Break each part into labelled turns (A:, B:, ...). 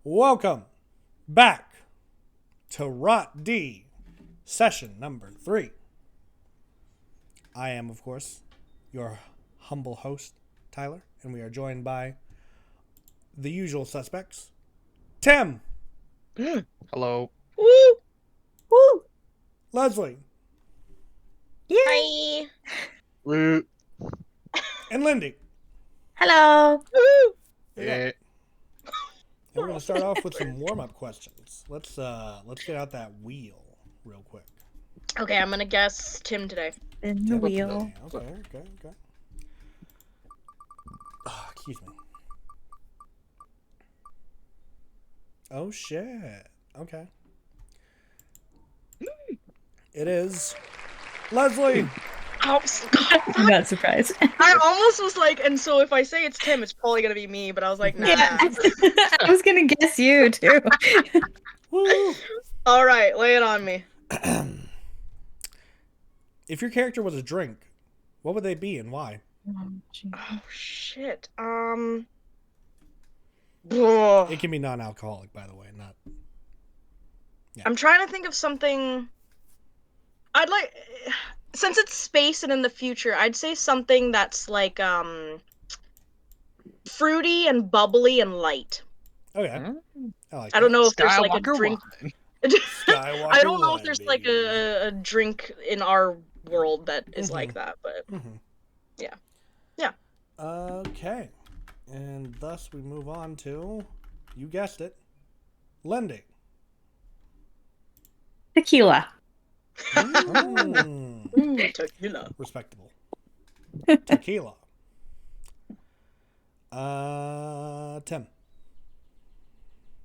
A: Welcome back to R.O.T.D session number 3. I am, of course, your humble host, Tyler, and we are joined by the usual suspects. Tim.
B: Hello.
C: Woo! Woo!
A: Leslie.
C: Yeah. Hi.
B: Woo.
A: And Lindy.
C: Hello. Woo!
B: Yeah.
A: And we're going to start off with some warm-up questions. Let's get out that wheel real quick.
C: Okay, I'm gonna guess Tim today.
D: In the wheel.
A: Okay. Oh, excuse me. Oh, shit. Okay. It is Leslie.
C: Oh, God.
D: I'm not surprised.
C: I almost was like, and so if I say it's Tim, it's probably gonna be me, but I was like, nah.
D: Yeah. I was gonna guess you too.
A: Woo.
C: All right, lay it on me.
A: If your character was a drink, what would they be and why?
C: Oh shit.
A: It can be non-alcoholic, by the way, not. Yeah.
C: I'm trying to think of something. I'd like, since it's space and in the future, I'd say something that's like fruity and bubbly and light.
A: Okay.
C: I don't know if there's like a
B: Skywalker
C: drink.
B: wine.
A: Skywalker
C: I don't know
A: wine,
C: if there's
A: baby.
C: like a drink in our world that is like that, but yeah.
A: Okay. And thus we move on to, you guessed it, Lindy.
D: Tequila.
C: Tequila.
A: Respectable. Tequila. Tim.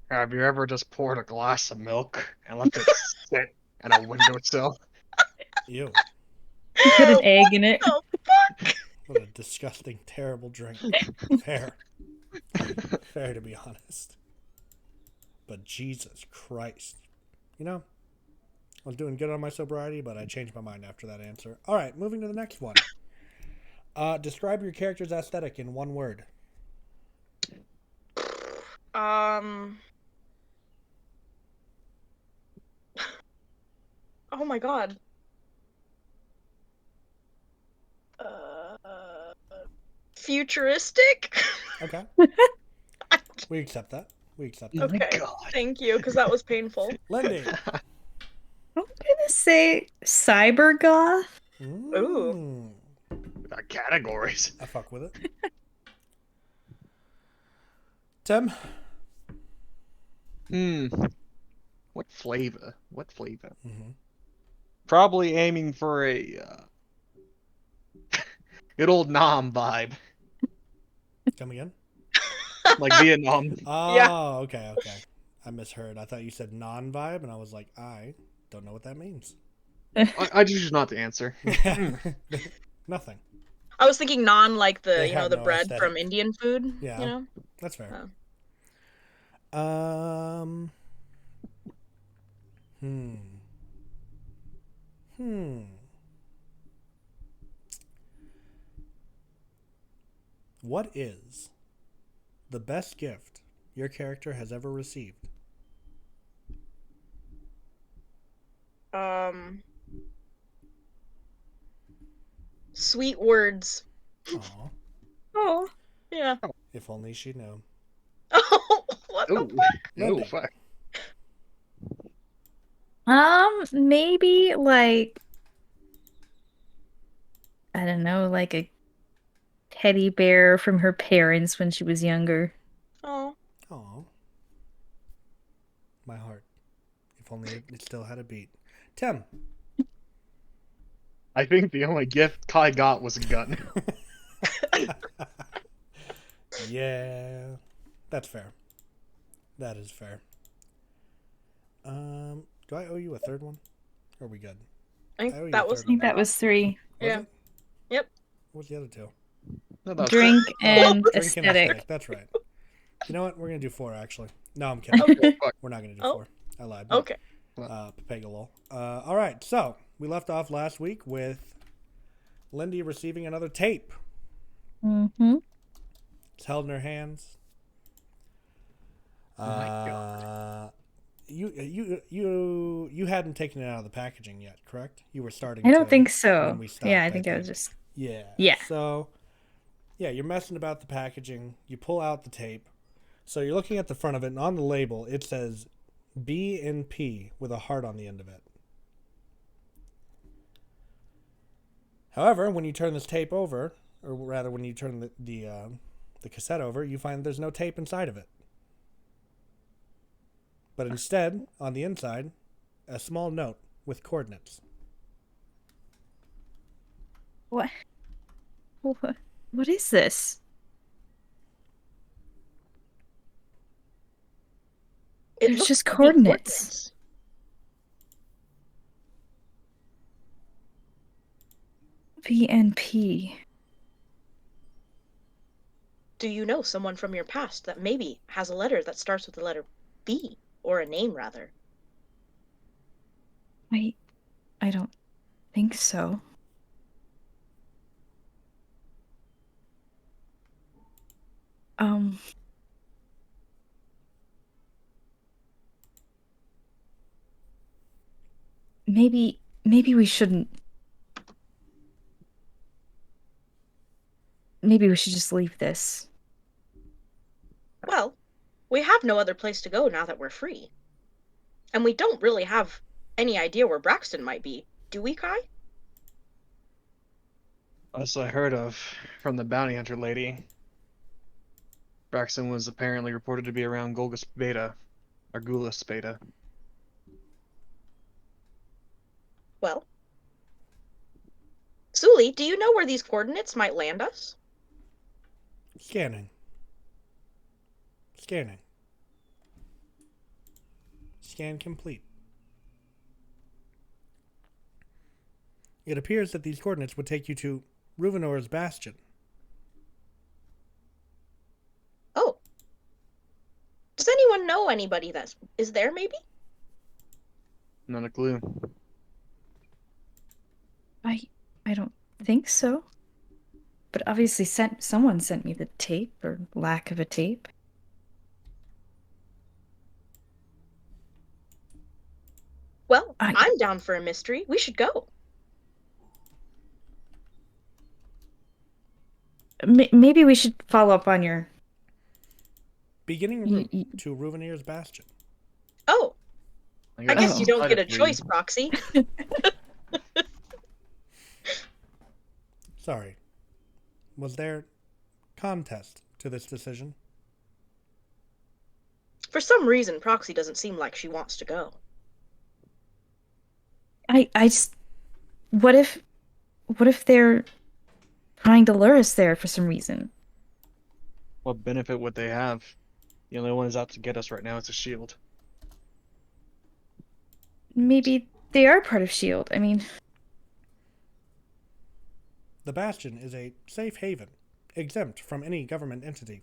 B: Have you ever just poured a glass of milk and left it sit at a windowsill?
A: Ew.
D: You put an egg in it.
C: Oh fuck!
A: What a disgusting, terrible drink. Fair. Fair, to be honest. But Jesus Christ. You know, I was doing good on my sobriety, but I changed my mind after that answer. All right, moving to the next one. Describe your character's aesthetic in one word.
C: Oh my god. Futuristic?
A: Okay. We accept that.
C: Okay,
B: God.
C: thank you, because that was painful.
A: Lindy.
D: I'm gonna say cybergoth.
C: Ooh.
B: Got categories.
A: I fuck with it. Tim.
B: What flavor? Probably aiming for a good old Nam vibe,
A: Come again?
B: like Vietnam.
A: Oh,
C: Yeah.
A: okay. I misheard. I thought you said non-vibe, and I was like, I don't know what that means.
B: I choose not to answer.
A: Nothing.
C: I was thinking non like the,
A: They
C: you know,
A: have
C: the
A: no
C: bread
A: aesthetic.
C: from Indian food,
A: Yeah.
C: you know?
A: That's fair.
C: Oh.
A: What is the best gift your character has ever received?
C: Sweet words.
A: Aw,
C: Oh. Yeah.
A: if only she knew.
C: Oh, what the
B: Oh,
C: fuck?
B: no,
A: Lindy.
B: fuck.
D: Maybe like I don't know, like a teddy bear from her parents when she was younger.
C: Oh.
A: Aw. My heart. If only it still had a beat. Tim.
B: I think the only gift Kai got was a gun.
A: Yeah. That's fair. That is fair. Do I owe you a third one? Or are we good?
C: I
A: I owe
C: think
A: you
C: that
A: a
C: was
A: third
D: I think that was 3.
A: Was
C: Yeah.
A: it?
C: Yep.
A: What's the other two?
B: No, that was
D: Drink and
A: Drink and
D: aesthetic.
A: That's right. You know what? We're going to do 4, actually. No, I'm kidding.
C: Okay.
B: Fuck.
A: We're not going to do
C: Oh.
A: 4. I lied.
C: Okay.
A: Papega lol. All right. So, we left off last week with Lindy receiving another tape.
D: Mm-hmm.
A: It's held in her hands.
B: Oh my God.
A: hadn't taken it out of the packaging yet, correct? You were starting
D: I don't
A: to
D: think
A: when
D: so.
A: we stopped.
D: Yeah, I think I was
A: think.
D: just.
A: Yeah.
D: Yeah.
A: So, yeah, you're messing about the packaging. You pull out the tape. So you're looking at the front of it, and on the label it says B and P with a heart on the end of it. However, when you turn this tape over, or rather, when you turn the cassette over, you find there's no tape inside of it. But instead, on the inside, a small note with coordinates.
D: What? What is this?
C: It
D: There's
C: looks
D: just
C: to be
D: coordinates. VNP.
C: Do you know someone from your past that maybe has a letter that starts with the letter B, or a name rather?
D: I don't think so. Um, maybe we shouldn't. Maybe we should just leave this.
C: Well, we have no other place to go now that we're free. And we don't really have any idea where Braxton might be, do we, Kai?
B: As I heard of from the bounty hunter lady, Braxton was apparently reported to be around Golgus Beta, or Gulas Beta.
C: Well, Suli, do you know where these coordinates might land us?
A: Scanning. Scanning. Scan complete. It appears that these coordinates would take you to Ruvenor's Bastion.
C: Oh. Does anyone know anybody that is there, maybe?
B: Not a clue.
D: I don't think so. But obviously someone sent me the tape or lack of a tape.
C: Well,
D: I
C: I'm down for a mystery. We should go.
D: maybe we should follow up on your
A: Beginning route to Ruvenir's Bastion.
C: Oh, I guess you don't get a
B: decidedly-
C: choice, Proxy.
A: Sorry. Was there contest to this decision?
C: For some reason, Proxy doesn't seem like she wants to go.
D: I just what if they're trying to lure us there for some reason?
B: What benefit would they have? The only one who's out to get us right now is a shield.
D: Maybe they are part of SHIELD. I mean,
A: The Bastion is a safe haven, exempt from any government entity.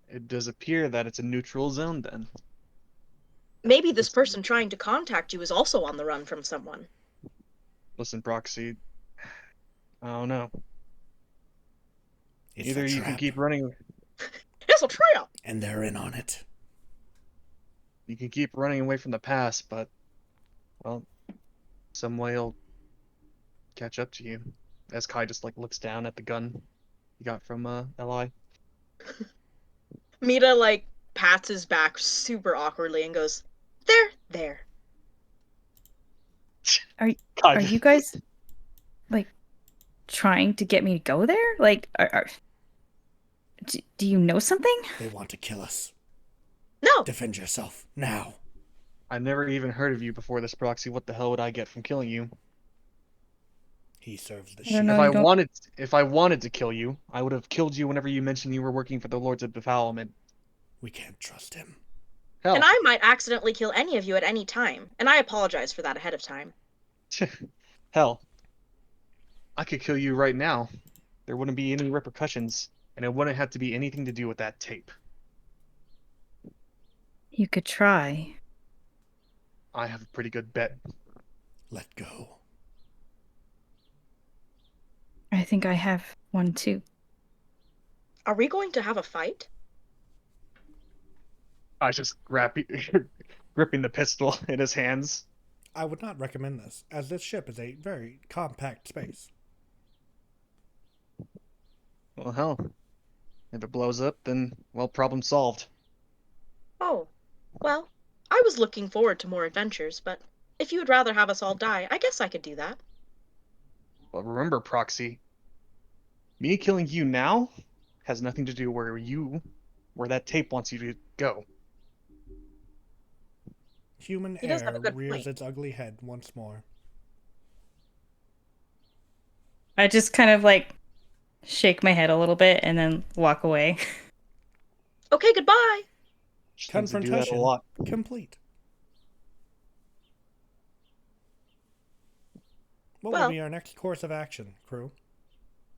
B: It does appear that it's a neutral zone then.
C: Maybe this person trying to contact you is also on the run from someone.
B: Listen, Proxy, I don't know.
A: It's
B: Either
A: a
B: you
A: trap,
B: can keep running,
C: It's a trap!
A: and they're in on it.
B: you can keep running away from the past, but, well, some way it'll catch up to you. As Kai just like looks down at the gun he got from Li.
C: Mita, like, pats his back super awkwardly and goes, There.
D: are you guys like trying to get me to go there? Like, do you know something?
A: They want to kill us.
C: No,
A: Defend yourself, now.
B: I never even heard of you before this, Proxy. What the hell would I get from killing you?
A: He serves the
D: I don't
A: shield.
D: know.
B: If I wanted to kill you, I would have killed you whenever you mentioned you were working for the Lords of Defilement.
A: We can't trust him.
B: Hell,
C: and I might accidentally kill any of you at any time, and I apologize for that ahead of time.
B: hell, I could kill you right now. There wouldn't be any repercussions, and it wouldn't have to be anything to do with that tape.
D: You could try.
B: I have a pretty good bet.
A: Let go.
D: I think I have one too.
C: Are we going to have a fight?
B: I just grab gripping the pistol in his hands.
A: I would not recommend this, as this ship is a very compact space.
B: Well, hell, if it blows up, then, well, problem solved.
C: Oh, well, I was looking forward to more adventures, but if you would rather have us all die, I guess I could do that.
B: But remember, Proxy, me killing you now has nothing to do where that tape wants you to go.
A: Human
C: He does have
A: air
C: a good
A: rears
C: point.
A: its ugly head once more.
D: I just kind of like shake my head a little bit and then walk away.
C: Okay, goodbye.
B: She tends to do that a
A: Confrontation
B: lot.
A: complete. What will
C: Well,
A: be our next course of action, crew?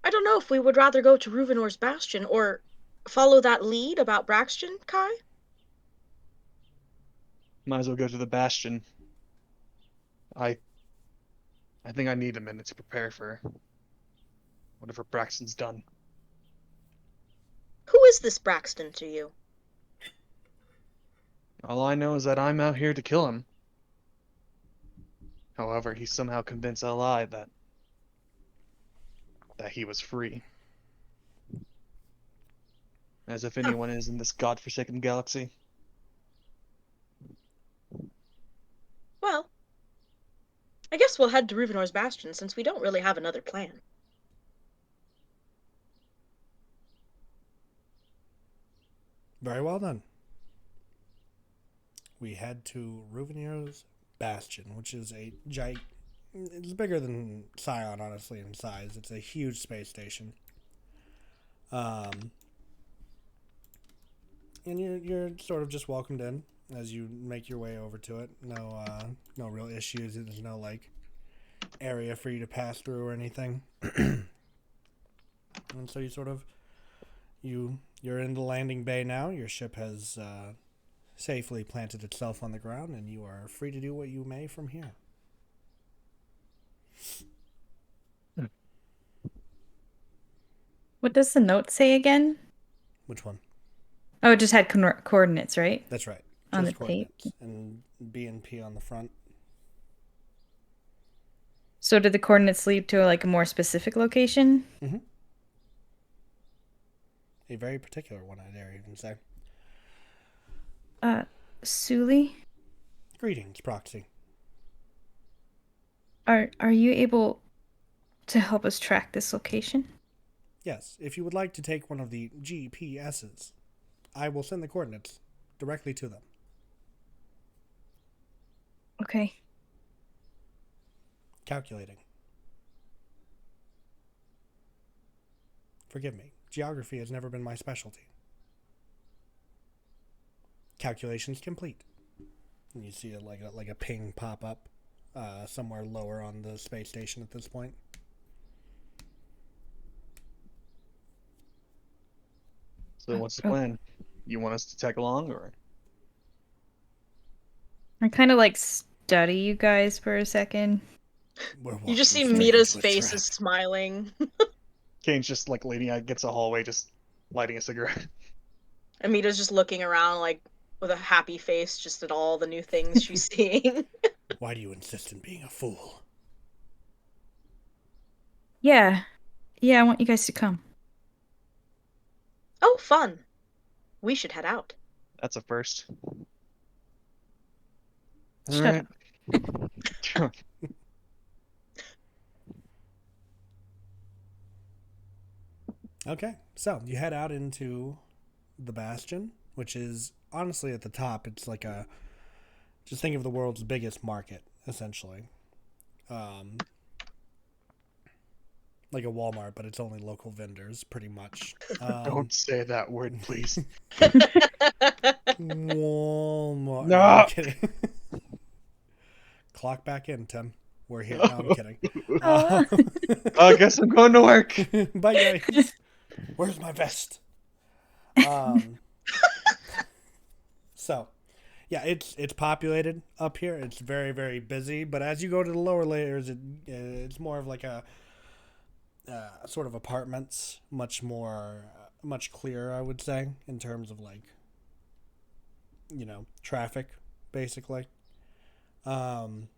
C: I don't know if we would rather go to Ruvenor's Bastion or follow that lead about Braxton, Kai.
B: Might as well go to the Bastion. I I think I need a minute to prepare for whatever Braxton's done.
C: Who is this Braxton to you?
B: All I know is that I'm out here to kill him. However, he somehow convinced Li that he was free. As if anyone is in this godforsaken galaxy.
C: Well, I guess we'll head to Ruvenor's Bastion since we don't really have another plan.
A: Very well done. We head to Ruvenier's Bastion, which is a giant. It's bigger than Scion, honestly, in size. It's a huge space station. And you're sort of just welcomed in as you make your way over to it. No real issues. There's no like area for you to pass through or anything. And so you're in the landing bay now. Your ship has safely planted itself on the ground, and you are free to do what you may from here.
D: What does the note say again?
A: Which one?
D: Oh, it just had coordinates, right?
A: That's right.
D: On
A: Just
D: the tape.
A: coordinates and B and P on the front.
D: So did the coordinates lead to like a more specific location?
A: Mm-hmm. A very particular one, I dare even say.
D: Suli,
A: Greetings, Proxy.
D: are you able to help us track this location?
A: Yes, if you would like to take one of the GPSs, I will send the coordinates directly to them.
D: Okay.
A: Calculating. Forgive me. Geography has never been my specialty. Calculations complete. And you see it like a ping pop up somewhere lower on the space station at this point.
B: So what's the plan? You want us to tag along, or?
D: I kind of like study you guys for a second.
C: You just see
A: straight
C: Mita's
A: into a
C: face
A: trap.
C: is smiling.
B: Kane's just like leaning against a hallway, just lighting a cigarette.
C: And Mita's just looking around like with a happy face just at all the new things she's seeing.
A: Why do you insist on being a fool?
D: Yeah. Yeah, I want you guys to come.
C: Oh, fun. We should head out.
B: That's a first.
D: Shut
B: Alright.
A: Okay, so you head out into the Bastion, which is honestly at the top. It's like a. Just think of the world's biggest market, essentially. Like a Walmart, but it's only local vendors, pretty much.
B: Don't say that word, please.
A: Walmart.
B: No!
A: I'm kidding. Clock back in, Tim. We're here. No, I'm kidding.
B: I guess I'm going to work.
A: Bye, guys. Where's my vest? So, yeah, it's populated up here. It's very, very busy. But as you go to the lower layers, it's more of like a sort of apartments, much clearer, I would say, in terms of like, traffic basically. And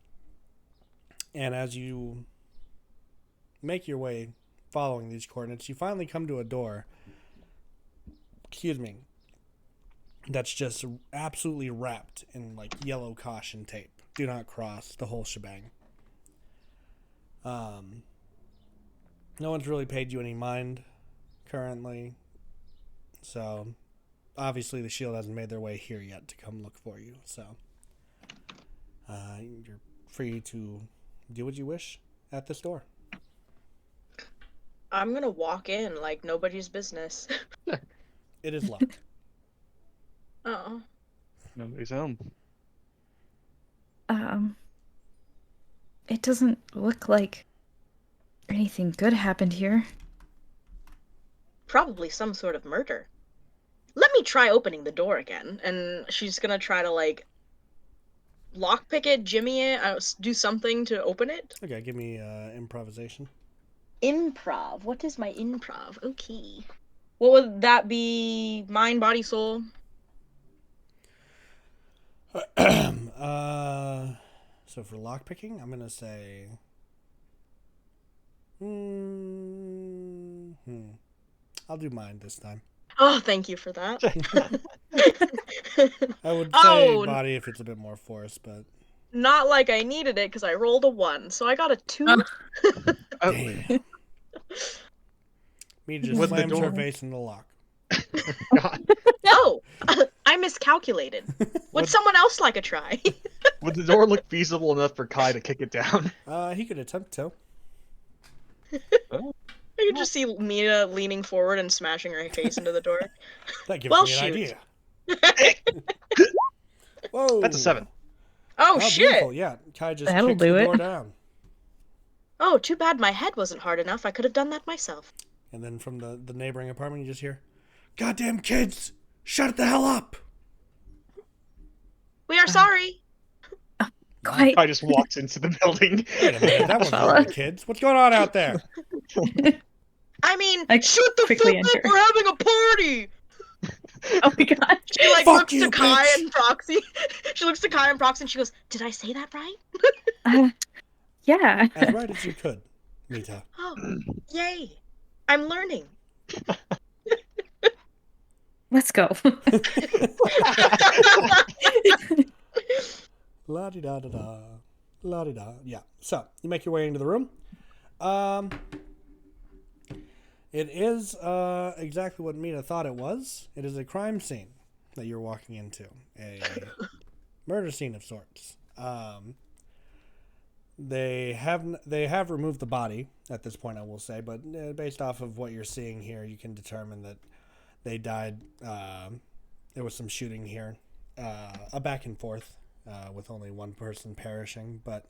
A: as you make your way following these coordinates, you finally come to a door. Excuse me. That's just absolutely wrapped in like yellow caution tape. Do not cross, the whole shebang. No one's really paid you any mind currently. So obviously the shield hasn't made their way here yet to come look for you. So you're free to do what you wish at this door.
C: I'm gonna walk in like nobody's business.
A: It is locked.
C: Oh.
B: Nobody's home.
D: It doesn't look like anything good happened here.
C: Probably some sort of murder. Let me try opening the door again. And she's gonna try to, like, lockpick it, jimmy it, do something to open it.
A: Okay, give me improvisation.
C: Improv. What is my improv? Okay. What would that be? Mind, body, soul?
A: So for lockpicking, I'm gonna say. I'll do mine this time.
C: Oh, thank you for that.
A: I would say
C: Oh.
A: body if it's a bit more force, but
C: Not like I needed it because I rolled a 1, so I got a 2.
B: Oh,
A: damn. Me just
B: With the
A: slams her
B: door?
A: face in the lock.
B: God.
C: Oh, I miscalculated. Would
B: What-
C: someone else like a try?
B: Would the door look feasible enough for Kai to kick it down?
A: He could attempt to.
B: Oh,
C: I could just see Mina leaning forward and smashing her face into the door.
A: That gives
C: Well,
A: me an
C: shoot.
A: idea. Whoa.
B: that's a 7.
C: Oh, shit!
A: Beautiful. Yeah, Kai just
D: That'll
A: kicks
D: do
A: the
D: it.
A: door down.
C: Oh, too bad my head wasn't hard enough. I could have done that myself.
A: And then from the neighboring apartment, you just hear, "Goddamn kids! Shut the hell up!"
C: We are sorry.
D: Quite.
B: Kai just walks into the building.
A: Wait a minute, that wasn't all the kids. What's going on out there?
C: I mean,
D: I
C: shut the fuck
D: quickly
C: up!
D: enter.
C: We're having a party.
D: Oh my god.
C: She like
A: Fuck
C: looks
A: you,
C: to Kai
A: bitch.
C: and Proxy. She looks to Kai and Proxy and she goes, "Did I say that right?"
D: Yeah.
A: As right as you could, Mita.
C: Oh, yay! I'm learning.
D: Let's go.
A: La di da da da, la di da. Yeah. So you make your way into the room. It is exactly what Mita thought it was. It is a crime scene that you're walking into, a murder scene of sorts. They have removed the body at this point, I will say, but based off of what you're seeing here, you can determine that they died. There was some shooting here, a back and forth with only one person perishing, but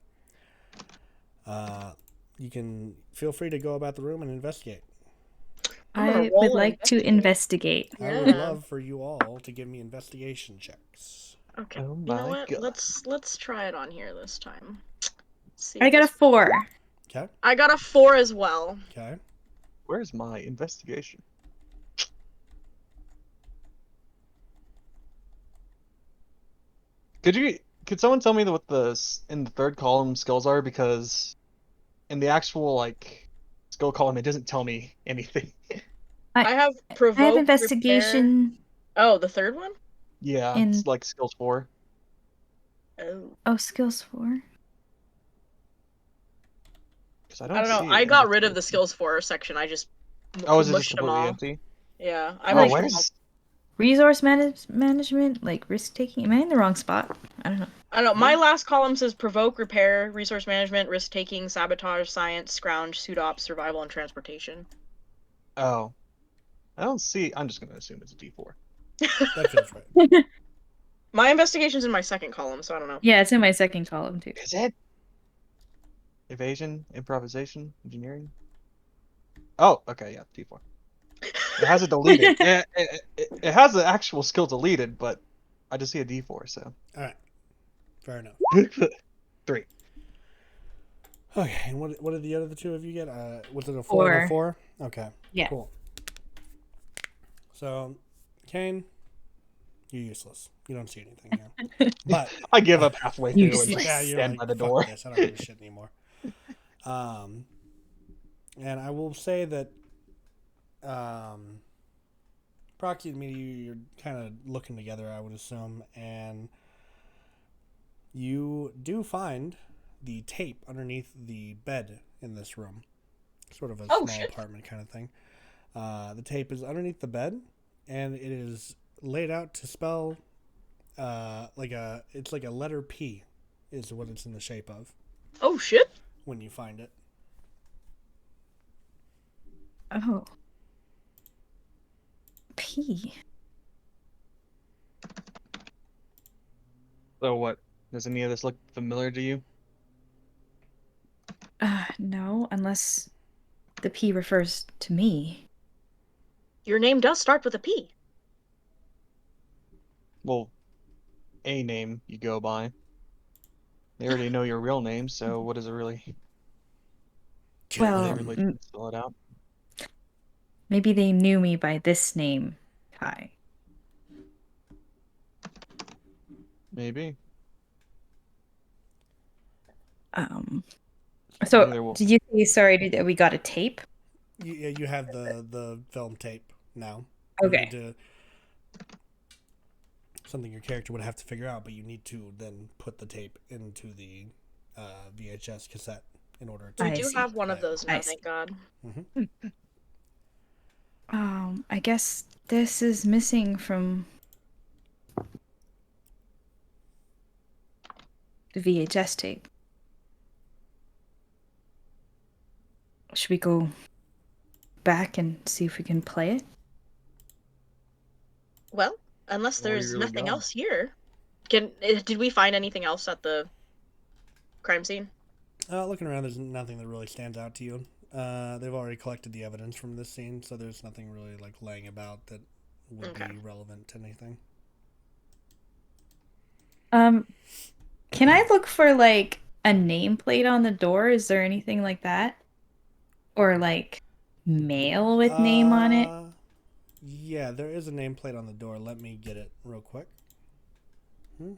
A: you can feel free to go about the room and investigate.
C: I'm gonna
D: I
C: roll
D: would
C: and
D: like to investigate.
A: I would
C: Yeah.
A: love for you all to give me investigation checks.
C: Okay.
B: Oh
C: You know
B: my
C: what?
B: God.
C: Let's try it on here this time. See
D: I
C: if
D: got a
C: this-
D: 4.
A: Okay.
C: I got a 4 as well.
A: Okay.
B: Where's my investigation? Could someone tell me what in the third column skills are? Because in the actual like skill column, it doesn't tell me anything.
C: I have provoke.
D: I have
C: repair-
D: investigation.
C: Oh, the third one?
B: Yeah,
D: In-
B: it's like skills 4.
C: Oh.
D: Oh, skills 4.
B: Because I
C: I
B: don't
C: don't know.
B: see
C: I
B: it
C: got rid of the
B: investigation.
C: skills 4 section. I just
B: Oh, is it just
C: mushed them
B: completely
C: all.
B: empty?
C: Yeah. I
B: Oh,
C: mushed them all.
B: where's
D: Resource management, like risk taking. Am I in the wrong spot? I don't know.
C: I don't know. My last column says provoke, repair, resource management, risk taking, sabotage, science, scrounge, suit ops, survival, and transportation.
B: Oh, I don't see. I'm just gonna assume it's a D4.
A: That feels right.
C: My investigation's in my second column, so I don't know.
D: Yeah, it's in my second column too.
B: Is it? Evasion, improvisation, engineering. Oh, okay, yeah, D4. It has it deleted. It has the actual skill deleted, but I just see a D4, so.
A: All right. Fair enough.
B: 3.
A: Okay. And what did the other two of you get? Was it a 4 and a 4? Okay.
D: Yeah.
A: Cool. So, Kane, You're useless. You don't see anything here. But
B: I give up halfway
D: You
B: through and
D: useless.
B: just
A: yeah, you're
B: stand
A: like,
B: by the
A: fuck
B: door.
A: this. I don't give a shit anymore. And I will say that Proxy and me, you're kind of looking together, I would assume, and you do find the tape underneath the bed in this room. Sort of a
C: Oh,
A: small
C: shit.
A: apartment kind of thing. The tape is underneath the bed, and it is laid out to spell it's like a letter P is what it's in the shape of
C: Oh shit.
A: when you find it.
D: Oh. P.
B: So what? Does any of this look familiar to you?
D: No, unless the P refers to me.
C: Your name does start with a P.
B: Well, a name you go by. They already know your real name, so what is it really? Do
D: Well,
B: they really can spell it out?
D: maybe they knew me by this name, Kai.
B: Maybe.
D: So
B: Neither will.
D: did you say, sorry, that we got a tape?
A: You have the film tape now.
D: Okay.
A: You need to something your character would have to figure out, but you need to then put the tape into the VHS cassette in order to.
C: We
D: I
C: do
D: see.
C: have one of
A: play it.
C: those
D: I
C: now,
D: see.
C: thank God.
D: I guess this is missing from the VHS tape. Should we go back and see if we can play it?
C: Well, unless
B: Where are you
C: there's
B: really
C: nothing
B: going?
C: else here. Did we find anything else at the crime scene?
A: Looking around, there's nothing that really stands out to you. They've already collected the evidence from this scene, so there's nothing really like laying about that would
C: Okay.
A: be relevant to anything.
D: Can I look for like a nameplate on the door? Is there anything like that? Or like mail with name on it?
A: Yeah, there is a nameplate on the door. Let me get it real quick. We're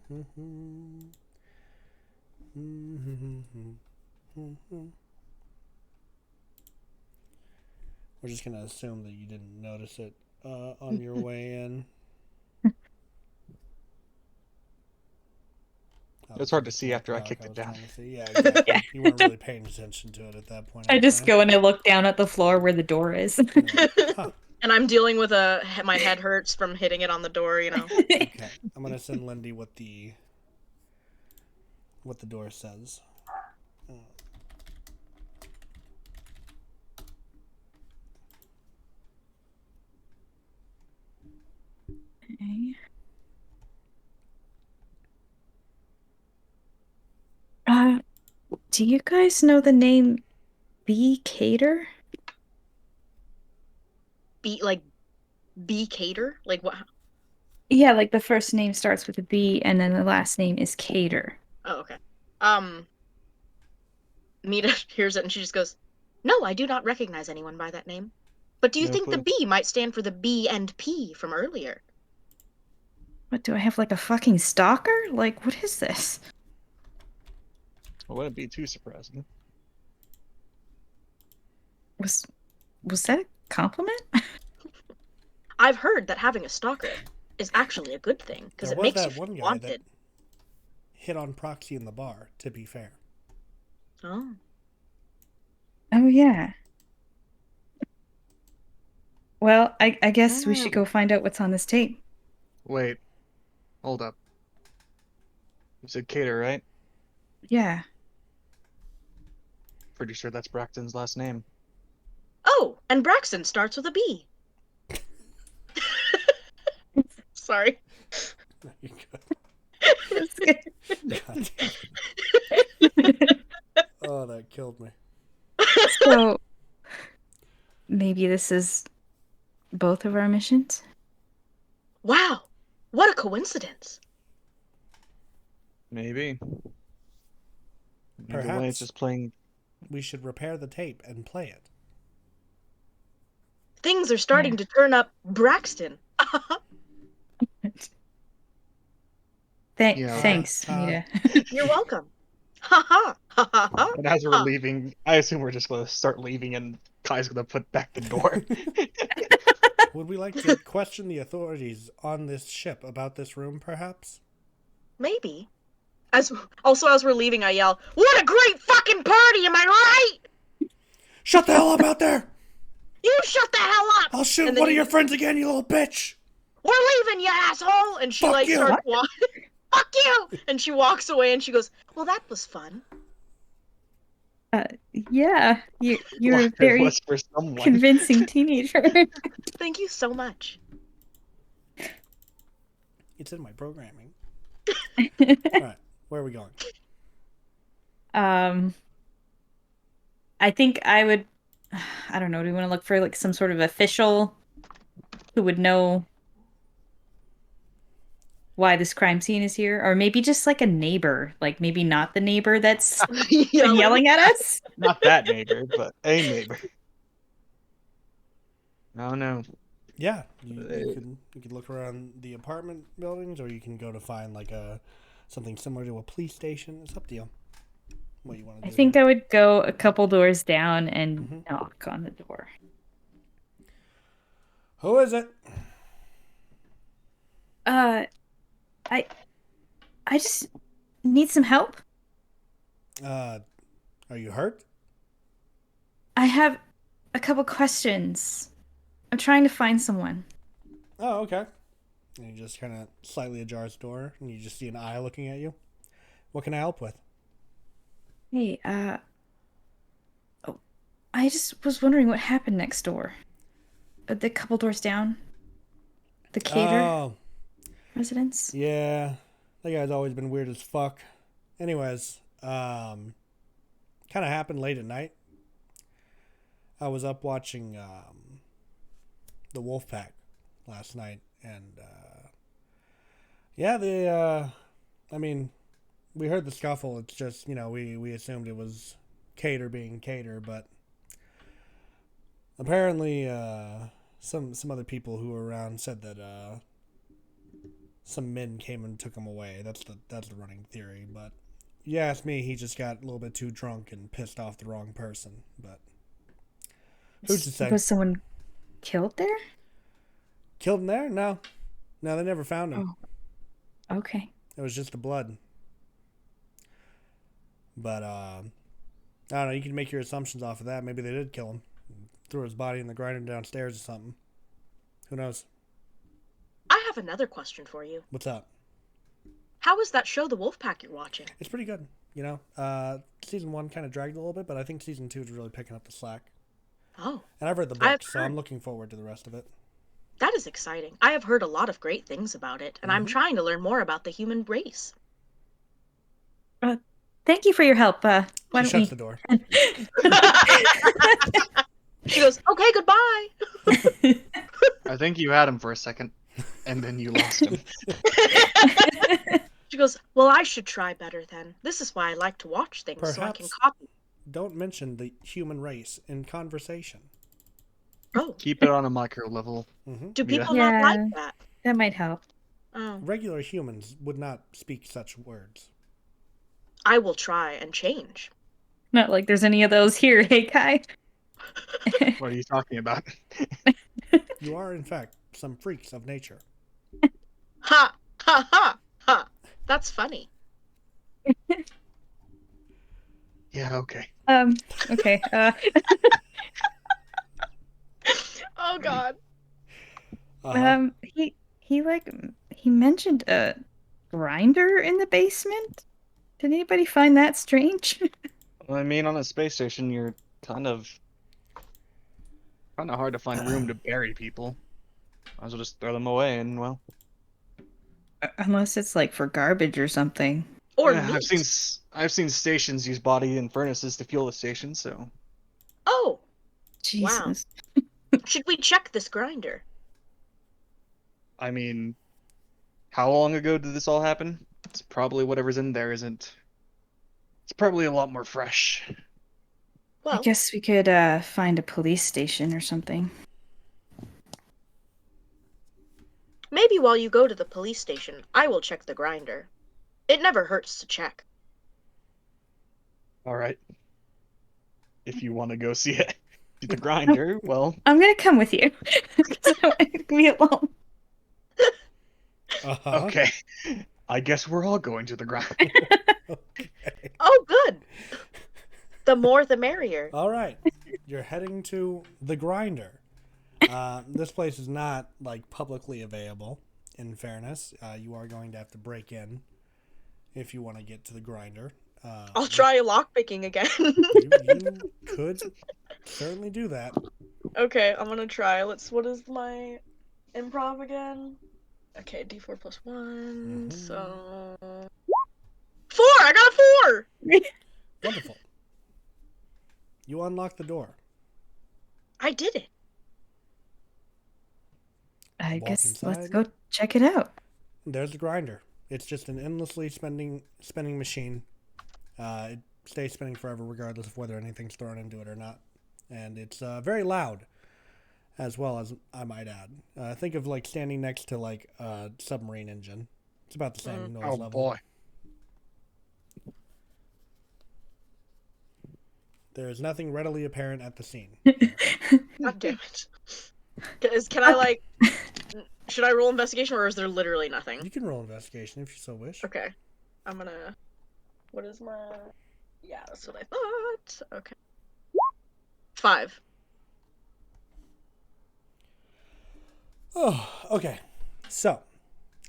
A: just gonna assume that you didn't notice it on your way in.
B: It's hard to see after I kicked
A: was
B: it down.
A: trying to see. Yeah, exactly. You weren't really paying attention to it at that point.
D: I just
A: time.
D: go and I look down at the floor where the door is.
A: Huh.
C: And I'm dealing with my head hurts from hitting it on the door, you know.
A: Okay, I'm gonna send Lindy what the door says.
D: Okay. Do you guys know the name B. Cater?
C: B Cater? Like what?
D: Yeah, like the first name starts with a B and then the last name is Cater.
C: Oh, okay. Mita hears it and she just goes, "No, I do not recognize anyone by that name. But do you
B: No
C: think the
B: clue.
C: B might stand for the B and P from earlier?"
D: What, do I have like a fucking stalker? Like, what is this?
B: Well, wouldn't be too surprising.
D: Was that a compliment?
C: I've heard that having a stalker is actually a good thing because
A: There
C: it
A: was
C: makes you
A: that
C: feel
A: one guy
C: wanted.
A: that hit on Proxy in the bar. To be fair,
C: Oh.
D: Oh yeah. Well, I guess we should go find out what's on this tape.
B: Wait, hold up. You said Cater, right?
D: Yeah.
B: Pretty sure that's Braxton's last name.
C: Oh, and Braxton starts with a B. Sorry.
A: you good.
D: That's good.
A: God damn it. Oh, that killed me.
D: So maybe this is both of our missions?
C: Wow, what a coincidence.
B: Maybe. Either way, it's
A: Perhaps
B: just playing.
A: we should repair the tape and play it.
C: Things are starting to turn up Braxton.
B: Yeah.
D: Thanks,
A: Ha.
D: Nita.
C: You're welcome. Ha ha ha ha ha.
B: And as we're
C: ha.
B: leaving, I assume we're just gonna start leaving, and Kai's gonna put back the door.
A: Would we like to question the authorities on this ship about this room, perhaps?
C: Maybe. As we're leaving, I yell, "What a great fucking party! Am I right?
A: Shut the hell up out there!
C: You shut the hell up!"
A: I'll shoot
C: And then
A: one of
C: he-
A: your friends again, you little bitch!
C: We're leaving, you asshole! And she
A: Fuck
C: like
A: you.
C: starts walking. Fuck you! And she walks away, and she goes, "Well, that was fun."
D: Yeah, you're a
B: Like it
D: very
B: was for someone.
D: convincing teenager.
C: Thank you so much.
A: It's in my programming. Alright, where are we going?
D: I think I would. I don't know. Do we want to look for like some sort of official who would know why this crime scene is here, or maybe just like a neighbor, like maybe not the neighbor that's been yelling at us?
B: Not that neighbor, but a neighbor. Oh no.
A: Yeah, you could look around the apartment buildings, or you can go to find like something similar to a police station. It's up to you. What you want to do?
D: I think
A: here.
D: I would go a couple doors down and
A: Mhm.
D: knock on the door.
A: Who is it?
D: I just need some help.
A: Are you hurt?
D: I have a couple questions. I'm trying to find someone.
A: Oh, okay. And you just kind of slightly ajar his door, and you just see an eye looking at you. What can I help with?
D: Hey, oh, I just was wondering what happened next door. The couple doors down. The cater
A: Oh,
D: residence.
A: yeah. That guy's always been weird as fuck. Anyways, kind of happened late at night. I was up watching the Wolfpack last night, and yeah, I mean, we heard the scuffle. It's just, we assumed it was Cater being Cater, but apparently some other people who were around said that some men came and took him away. That's the running theory, but you ask me, he just got a little bit too drunk and pissed off the wrong person. But who's to say?
D: Was someone killed there?
A: Killed in there? No, they never found him.
D: Oh, okay.
A: It was just the blood. But I don't know. You can make your assumptions off of that. Maybe they did kill him, threw his body in the grinder downstairs or something. Who knows?
C: I have another question for you.
A: What's up?
C: How is that show, The Wolfpack, you're watching?
A: It's pretty good. Season 1 kind of dragged a little bit, but I think season 2 is really picking up the slack.
C: Oh,
A: And I've read the book, so I'm looking forward to the rest of it.
C: that is exciting. I have heard a lot of great things about it, and I'm trying to learn more about the human race.
D: Thank you for your help. Why
A: She
D: don't
A: shuts
D: we?
A: the door.
C: She goes, "Okay, goodbye."
B: I think you had him for a second, and then you lost him.
C: She goes, "Well, I should try better then. This is why I like to watch things, so I can
A: Perhaps.
C: copy."
A: Don't mention the human race in conversation.
C: Oh,
B: Keep it on a micro level.
C: do
B: Yeah.
C: people not
D: Yeah.
C: like that?
D: That might help.
C: Oh,
A: Regular humans would not speak such words.
C: I will try and change.
D: Not like there's any of those here, hey Kai.
B: What are you talking about?
A: You are, in fact, some freaks of nature.
C: Ha ha ha ha. That's funny.
B: Yeah, okay.
D: Okay.
C: Oh God.
A: Uh-huh.
D: He mentioned a grinder in the basement. Did anybody find that strange?
B: Well, I mean, on a space station, you're kind of hard to find room to bury people. Might as well just throw them away, and well.
D: Unless it's like for garbage or something.
C: Or
B: Yeah,
C: meat.
B: I've seen stations use body and furnaces to fuel the station, so
C: Oh,
D: Jesus.
C: should we check this grinder?
B: I mean, how long ago did this all happen? It's probably whatever's in there isn't. It's probably a lot more fresh.
D: I
C: Well,
D: guess we could find a police station or something.
C: maybe while you go to the police station, I will check the grinder. It never hurts to check.
B: All right. If you want to go see it, see the grinder, well,
D: I'm gonna come with you. 'Cause I want to be alone.
A: Uh-huh.
B: okay. I guess we're all going to the grinder.
A: Okay.
C: Oh, good. The more the merrier.
A: All right. You're heading to the grinder. This place is not like publicly available. In fairness, you are going to have to break in if you want to get to the grinder.
C: I'll try lockpicking again.
A: You could certainly do that.
C: Okay, I'm gonna try. What is my improv again? Okay, D4 plus 1, so... 4! I got a 4!
A: Wonderful. You unlock the door.
C: I did it.
D: I
A: Walk
D: guess let's
A: inside.
D: go check it out.
A: There's the grinder. It's just an endlessly spinning machine. It stays spinning forever, regardless of whether anything's thrown into it or not. And it's very loud, as well, as I might add. Think of like standing next to like a submarine engine. It's about the same noise
B: Oh
A: level.
B: boy.
A: There is nothing readily apparent at the scene.
C: God damn it. Can I, like... Should I roll investigation, or is there literally nothing?
A: You can roll investigation if you so wish.
C: Okay. I'm gonna... What is my... Yeah, that's what I thought. Okay. 5.
A: Oh, okay. So,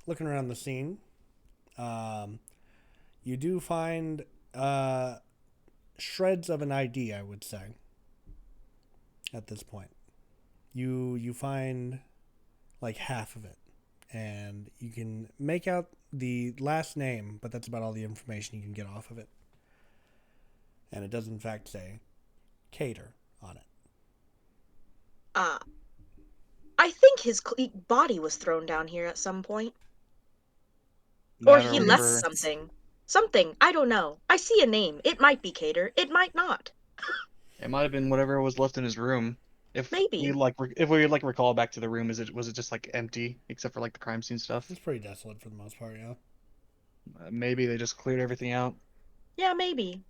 A: looking around the scene, you do find shreds of an ID, I would say, at this point. You find like half of it, and you can make out the last name, but that's about all the information you can get off of it. And it does in fact say Cater on it.
C: I think his body was thrown down here at some point. Or
B: Matter
C: he
B: of
C: left
B: number-
C: something. Something. I don't know. I see a name. It might be Cater. It might not.
B: It might have been whatever was left in his room. If
C: Maybe.
B: if we recall back to the room, was it just like empty except for like the crime scene stuff?
A: It's pretty desolate for the most part, yeah.
B: Maybe they just cleared everything out.
C: Yeah, maybe.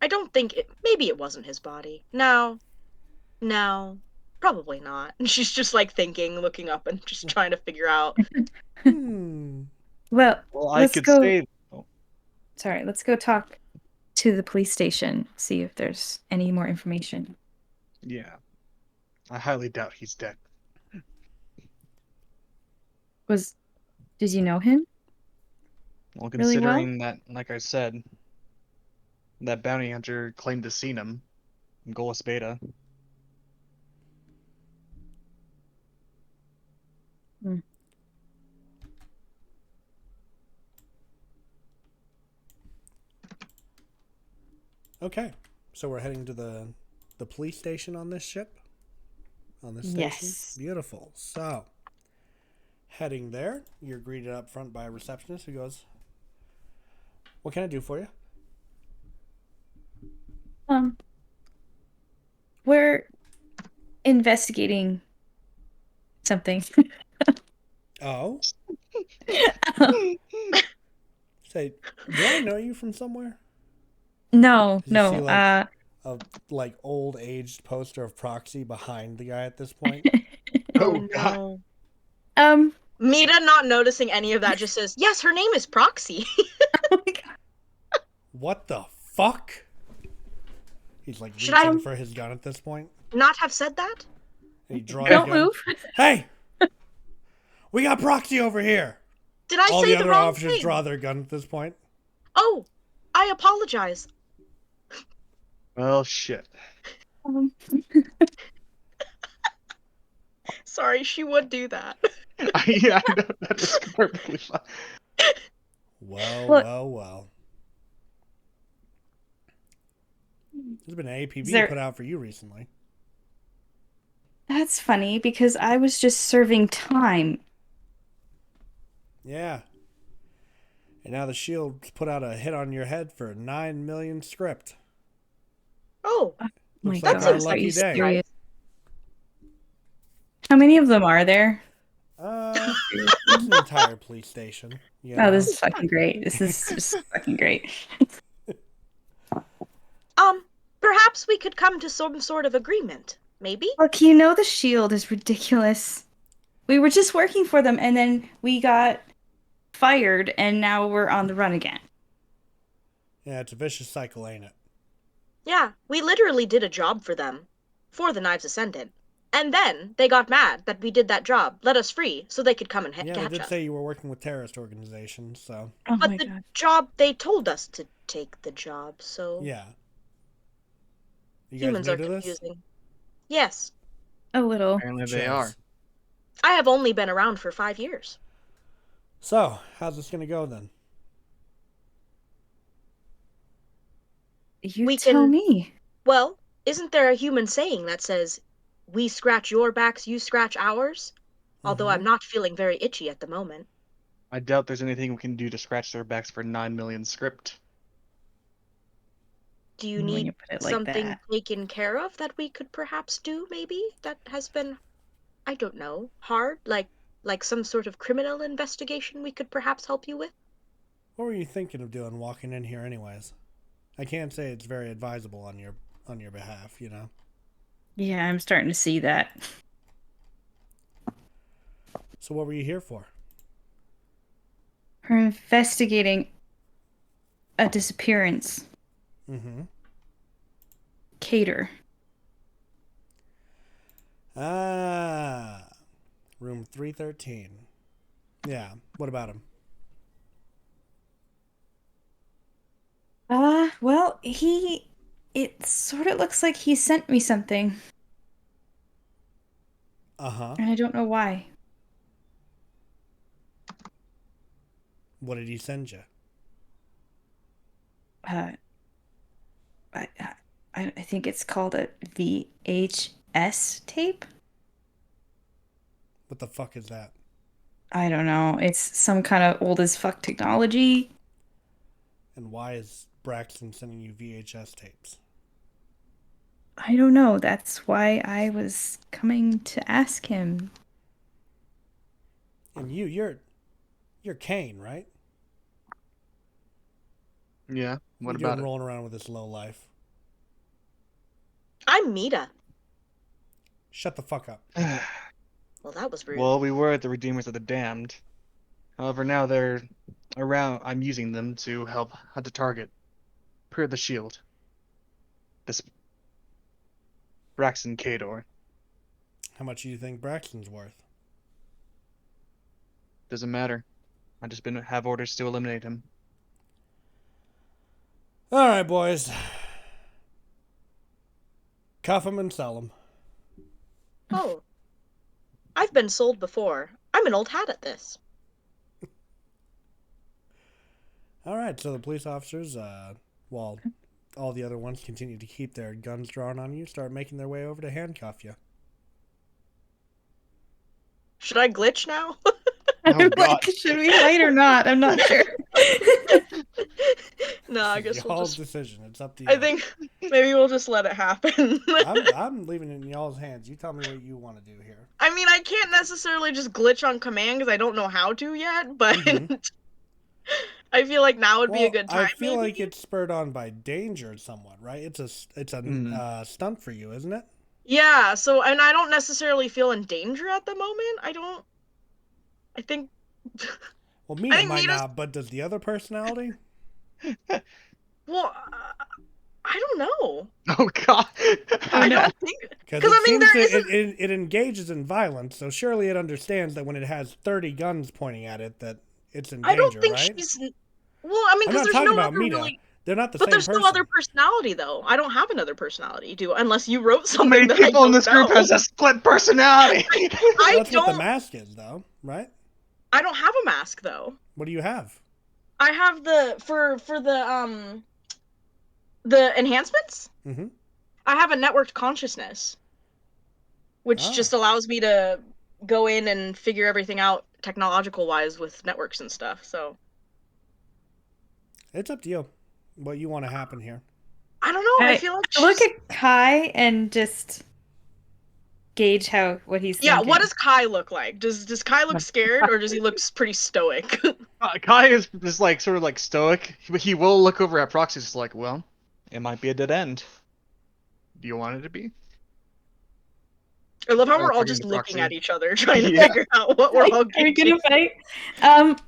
C: I don't think it... Maybe it wasn't his body. No. Probably not. And she's just like thinking, looking up, and just trying to figure out.
D: Well,
B: Well, I
D: let's
B: could
D: go.
B: say. Oh,
D: Sorry, let's go talk to the police station, see if there's any more information.
B: yeah. I highly doubt he's dead.
D: Did you know him?
B: Well,
D: Really well?
B: considering that, like I said, that bounty hunter claimed to seen him in Golis Beta.
A: Okay, so we're heading to the police station on this ship? On this station?
D: Yes.
A: Beautiful. So, heading there, you're greeted up front by a receptionist who goes, "What can I do for you?"
D: We're investigating something.
A: Oh? Say, do I know you from somewhere?
D: No,
A: Did you see,
D: no.
A: like, a like old aged poster of Proxy behind the guy at this point?
B: Oh, God.
C: no.
D: Um,
C: Mita, not noticing any of that, just says, "Yes, her name is Proxy."
D: oh my God.
A: What the fuck? He's like
C: Should
A: reaching
C: I-
A: for his gun at this point.
C: Not have said that?
A: And he draws
D: Don't
A: his gun.
D: move.
A: Hey! We got Proxy over here!
C: Did I
A: All
C: say
A: the other
C: wrong
A: officers
C: thing?
A: draw their gun at this point.
C: Oh, I apologize.
B: Well, shit.
C: Sorry, she would do that.
B: Yeah, I know that is perfectly fine.
A: Well,
D: Look.
A: well. There's been an APB
D: there-
A: put out for you recently.
D: That's funny because I was just serving time.
A: Yeah. And now the Shield's put out a hit on your head for 9 million script.
C: Oh,
D: My
A: Looks like
C: That
A: our
C: seems
D: God,
A: lucky
D: are you
A: day.
D: serious? How many of them are there?
A: an entire police station. You
D: Oh,
A: know?
D: this is fucking great. This is just fucking great.
E: Perhaps we could come to some sort of agreement. Maybe?
D: Look, you know the shield is ridiculous. We were just working for them, and then we got fired, and now we're on the run again.
A: Yeah, it's a vicious cycle, ain't it?
E: Yeah, we literally did a job for them. For the Knives Ascendant. And then they got mad that we did that job, let us free, so they could come and
A: Yeah, they
E: catch
A: did
E: us.
A: say you were working with terrorist organizations, so
D: Oh
E: But
D: my
E: the
D: god.
E: job, they told us to take the job, so...
A: yeah. You guys
E: Humans
A: new
E: are
A: to this?
E: confusing. Yes.
D: A little.
B: Apparently they are.
A: Shows.
E: I have only been around for 5 years.
A: So, how's this gonna go then?
D: You
E: We
D: tell
E: can-
D: me.
E: Well, isn't there a human saying that says, we scratch your backs, you scratch ours? Although I'm not feeling very itchy at the moment.
B: I doubt there's anything we can do to scratch their backs for 9 million script.
E: Do you
D: When
E: need
D: you put it like
E: something
D: that.
E: taken care of that we could perhaps do, maybe? That has been, I don't know, hard? Like some sort of criminal investigation we could perhaps help you with?
A: What were you thinking of doing walking in here anyways? I can't say it's very advisable on your behalf, you know.
D: Yeah, I'm starting to see that.
A: So what were you here for?
D: We're investigating a disappearance.
A: Mm-hmm.
D: Cater.
A: Ah, room 313. Yeah, what about him?
D: Well, it sort of looks like he sent me something,
A: Uh-huh.
D: and I don't know why.
A: What did he send you?
D: Uh, I, I think it's called a VHS tape.
A: What the fuck is that?
D: I don't know. It's some kind of old as fuck technology.
A: And why is Braxton sending you VHS tapes?
D: I don't know. That's why I was coming to ask him.
A: And you're Kane, right?
B: Yeah, what
A: you
B: about
A: doing
B: it?
A: rolling around with this low life?
E: I'm Mita.
A: Shut the fuck up.
E: Well, that was rude.
B: Well, we were at the Redeemers of the Damned. However, now they're around. I'm using them to help hunt a target. Per the shield. This Braxton Kador.
A: How much do you think Braxton's worth?
B: Doesn't matter. I just have orders to eliminate him.
A: All right, boys. Cuff him and sell him.
E: Oh. I've been sold before. I'm an old hat at this.
A: All right, so the police officers, while all the other ones continue to keep their guns drawn on you, start making their way over to handcuff you.
E: Should I glitch now?
B: Oh, God.
D: Like, should we fight or not? I'm not sure.
E: No, I
A: This is
E: guess we'll
A: y'all's
E: just...
A: decision. It's up to you.
E: I think maybe we'll just let it happen.
A: I'm leaving it in y'all's hands. You tell me what you want to do here.
E: I mean, I can't necessarily just glitch on command because I don't know how to yet, but I feel like now would be a good time.
A: I feel
E: maybe?
A: like it's spurred on by danger somewhat, right? It's a stunt for you, isn't it?
E: Yeah, so, and I don't necessarily feel in danger at the moment. I think...
A: Well, Mina
E: think
A: might
E: Mina's-
A: not, but does the other personality?
E: Well, I don't know.
B: Oh, God.
E: I don't think...
A: Because
E: 'Cause,
A: it
E: I mean,
A: seems
E: there
A: to,
E: isn't-
A: it engages in violence, so surely it understands that when it has 30 guns pointing at it, that it's in danger,
E: I don't think
A: right?
E: she's... Well, I mean,
A: I'm
E: because
A: not
E: there's
A: talking
E: no
A: about
E: other
A: Mina.
E: really...
A: They're not the
E: But
A: same
E: there's
A: person.
E: no other personality, though. I don't have another personality, unless you wrote
B: How
E: something
B: many
E: that I
B: people in
E: don't
B: this group
E: know.
B: has a split personality?
E: I
A: That's what the
E: don't...
A: mask is, though, right?
E: I don't have a mask, though.
A: What do you have?
E: I have the... For the enhancements?
A: Mm-hmm.
E: I have a networked consciousness. Which
A: Oh.
E: just allows me to go in and figure everything out technological-wise with networks and stuff, so...
A: It's up to you. What you want to happen here.
E: I don't know, I feel like
D: look
E: she's...
D: at Kai and just gauge what he's
C: Yeah,
D: thinking.
C: what does Kai look like? Does Kai look scared or does he look pretty stoic?
B: Kai is just like sort of like stoic, but he will look over at Proxy, just like, well, it might be a dead end. Do you want it to be?
C: I love how we're all
B: According
C: just
B: to
C: looking
B: Proxy.
C: at each other, trying to
B: Yeah.
C: figure out what we're all
D: Are we
C: gauging.
D: gonna fight?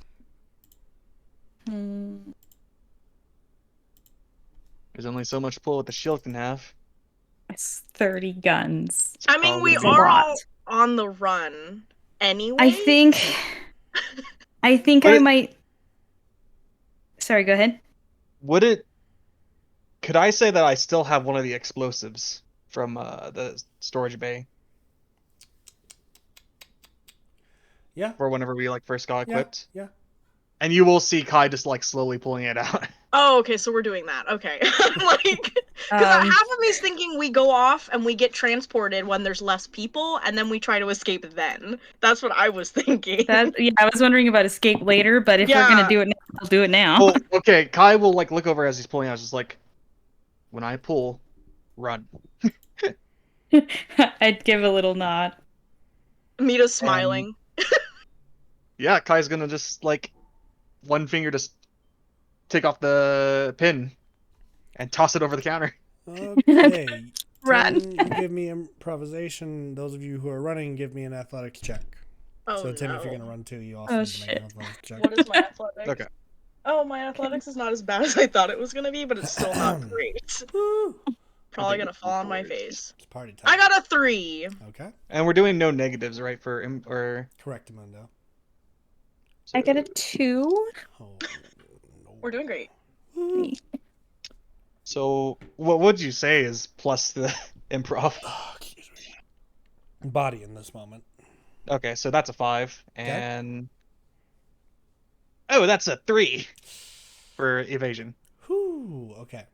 B: There's only so much pull that the shield can have.
D: It's 30 guns.
B: It's
C: I mean, we
B: probably
C: are
D: lot.
C: all on the run anyway.
D: I think
B: But
D: I might. Sorry, go ahead.
B: Would it? Could I say that I still have one of the explosives from the storage bay
A: Yeah.
B: for whenever we like first got equipped?
A: Yeah.
B: And you will see Kai just like slowly pulling it out.
C: Oh, okay, so we're doing that. Okay. Like, because half of me's thinking we go off and we get transported when there's less people, and then we try to escape then. That's what I was thinking.
D: I was wondering about escape later, but if we're
C: Yeah.
D: gonna do it now, we'll do it now.
B: Well, okay, Kai will like look over as he's pulling out, just like, when I pull, run.
D: I'd give a little nod.
C: Mita's smiling.
B: Yeah, Kai's gonna just like one finger just take off the pin and toss it over the counter.
A: Okay.
D: Run.
A: Tim, you give me improvisation. Those of you who are running, give me an athletics check.
C: Oh,
A: So Tim,
C: no.
A: if you're gonna run too, you also
D: Oh,
A: need to make
D: shit.
A: an athletics check.
C: What is my athletics?
B: Okay.
C: Oh, my athletics is not as bad as I thought it was gonna be, but it's still not great.
A: Woo!
C: Probably gonna fall on my face.
A: It's party time.
C: I got a 3.
A: Okay.
B: And we're doing no negatives, right? Or
A: Correct, Amundo.
D: I got a 2.
A: Oh, no.
C: We're doing great.
A: Woo.
B: so what would you say is plus the improv?
A: Oh, excuse me. Body in this moment.
B: Okay, so that's a 5, and oh, that's a 3 for evasion.
A: Whew. Okay.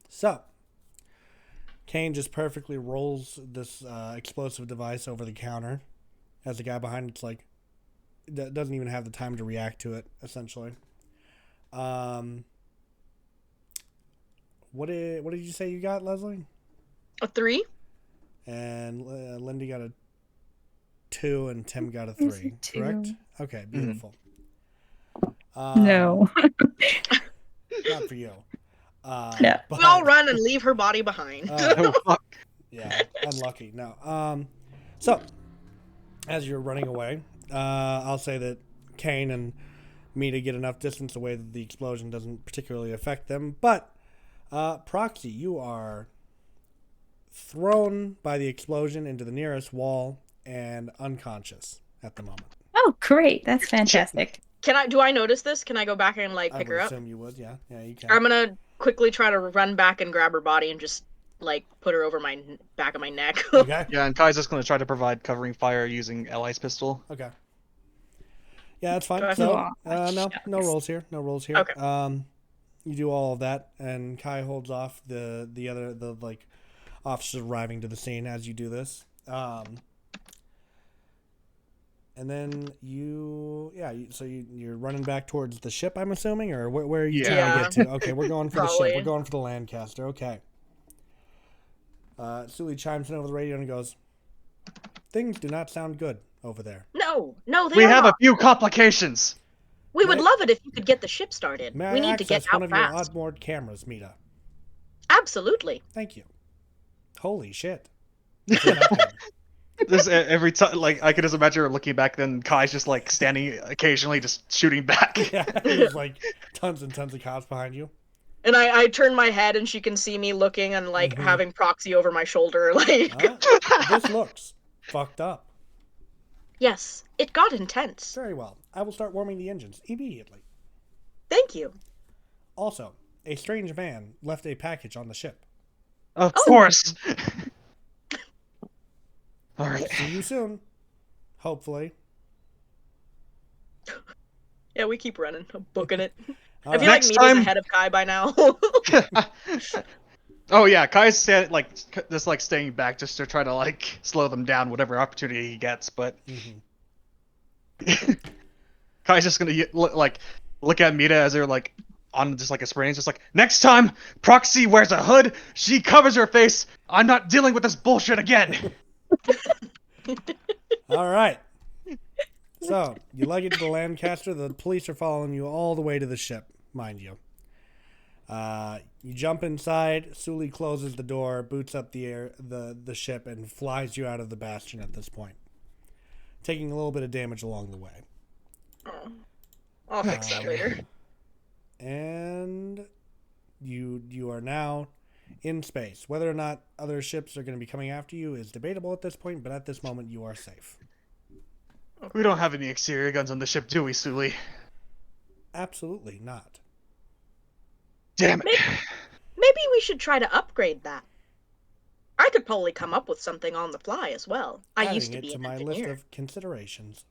A: So, Kane just perfectly rolls this explosive device over the counter as the guy behind it's like doesn't even have the time to react to it. Essentially, what did you say you got, Leslie?
C: A 3?
A: And Lindy got a 2, and Tim got a 3.
D: 2.
A: Correct? Okay, beautiful.
D: No.
A: Not for you.
D: No.
A: But,
C: We all run and leave her body behind.
B: Oh, fuck.
A: yeah, unlucky. No. So, as you're running away, I'll say that Kane and Mita get enough distance away that the explosion doesn't particularly affect them. But, Proxy, you are thrown by the explosion into the nearest wall and unconscious at the moment.
D: Oh, great. That's fantastic.
C: Do I notice this? Can I go back and like
A: I
C: pick
A: would
C: her up?
A: assume you would, yeah. Yeah, you can.
C: I'm gonna quickly try to run back and grab her body and just like put her over my back of my neck.
A: Okay.
B: Yeah, and Kai's just gonna try to provide covering fire using Eli's pistol.
A: Okay. Yeah, that's fine.
C: Go ahead.
A: So,
D: Aw,
A: no
D: shucks.
A: rolls here. No rolls here.
C: Okay.
A: You do all of that, and Kai holds off the officers arriving to the scene as you do this. And then you're running back towards the ship, I'm assuming, or where are you trying to get to? Okay, we're going for the ship.
C: Probably.
A: We're going for the Lancaster. Okay. Sully chimes in over the radio and goes, "Things do not sound good over there.
E: No, they
B: We
E: are
B: have a
E: not.
B: few complications.
E: We would
A: May-
E: love it if you could get the ship started.
A: May
E: We
A: I
E: need to get
A: access one
E: out
A: of your
E: fast.
A: onboard cameras, Mita?
E: Absolutely.
A: Thank you. Holy shit."
B: This every time, like I could just imagine her looking back. Then Kai's just like standing, occasionally just shooting back.
A: Yeah, there's like tons and tons of cops behind you.
C: And I turn my head and she can see me looking and like
A: Mhm.
C: having Proxy over my shoulder. Like,
A: This looks fucked up.
E: Yes, it got intense.
A: Very well. I will start warming the engines immediately.
E: Thank you.
A: Also, a strange man left a package on the ship.
B: Of
E: Oh.
B: course. All right.
A: See you soon. Hopefully.
C: yeah, we keep running. I'm booking it.
A: All
C: I feel
A: right.
C: like
B: Next
C: Mita's
B: time-
C: ahead of Kai by now.
B: Oh yeah, Kai's just like staying back just to try to like slow them down, whatever opportunity he gets. But
A: Mhm.
B: Kai's just gonna look at Mita as they're like on just like a sprint. He's just like, next time Proxy wears a hood, she covers her face. I'm not dealing with this bullshit again.
A: All right. So, you lug it to the Lancaster. The police are following you all the way to the ship, mind you. You jump inside. Sully closes the door, boots up the ship, and flies you out of the bastion at this point, taking a little bit of damage along the way.
C: Oh, I'll fix that later.
A: And you are now in space. Whether or not other ships are going to be coming after you is debatable at this point, but at this moment you are safe.
B: We don't have any exterior guns on the ship, do we, Sully?
A: Absolutely not.
B: Damn it.
E: Maybe we should try to upgrade that. I could probably come up with something on the fly as well. I used to
A: Adding it
E: be
A: to
E: an
A: my
E: engineer.
A: list of considerations.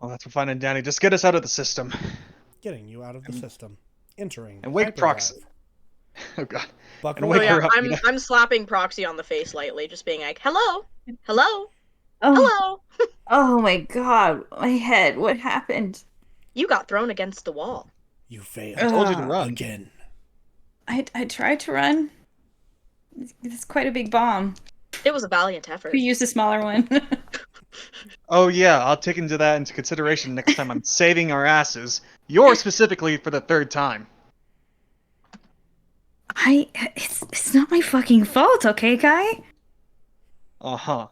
B: Well, that's fine and Danny. Just get us out of the system.
A: Getting you out of the system. Entering
B: And wake Proxy.
A: hyperdrive.
B: Oh, God.
A: Buckle
B: And wake
A: up.
B: her up.
C: I'm slapping Proxy on the face lightly, just being like, "Hello, hello,
D: Oh,
C: hello."
D: oh my god, my head. What happened?
E: You got thrown against the wall.
A: You failed.
B: I told you to run.
A: Again.
D: I tried to run. It's quite a big bomb.
E: It was a valiant effort.
D: Who used a smaller one?
B: Oh, yeah. I'll take that into consideration next time I'm saving our asses. Yours specifically for the third time.
D: It's not my fucking fault, okay, Kai?
B: Uh-huh.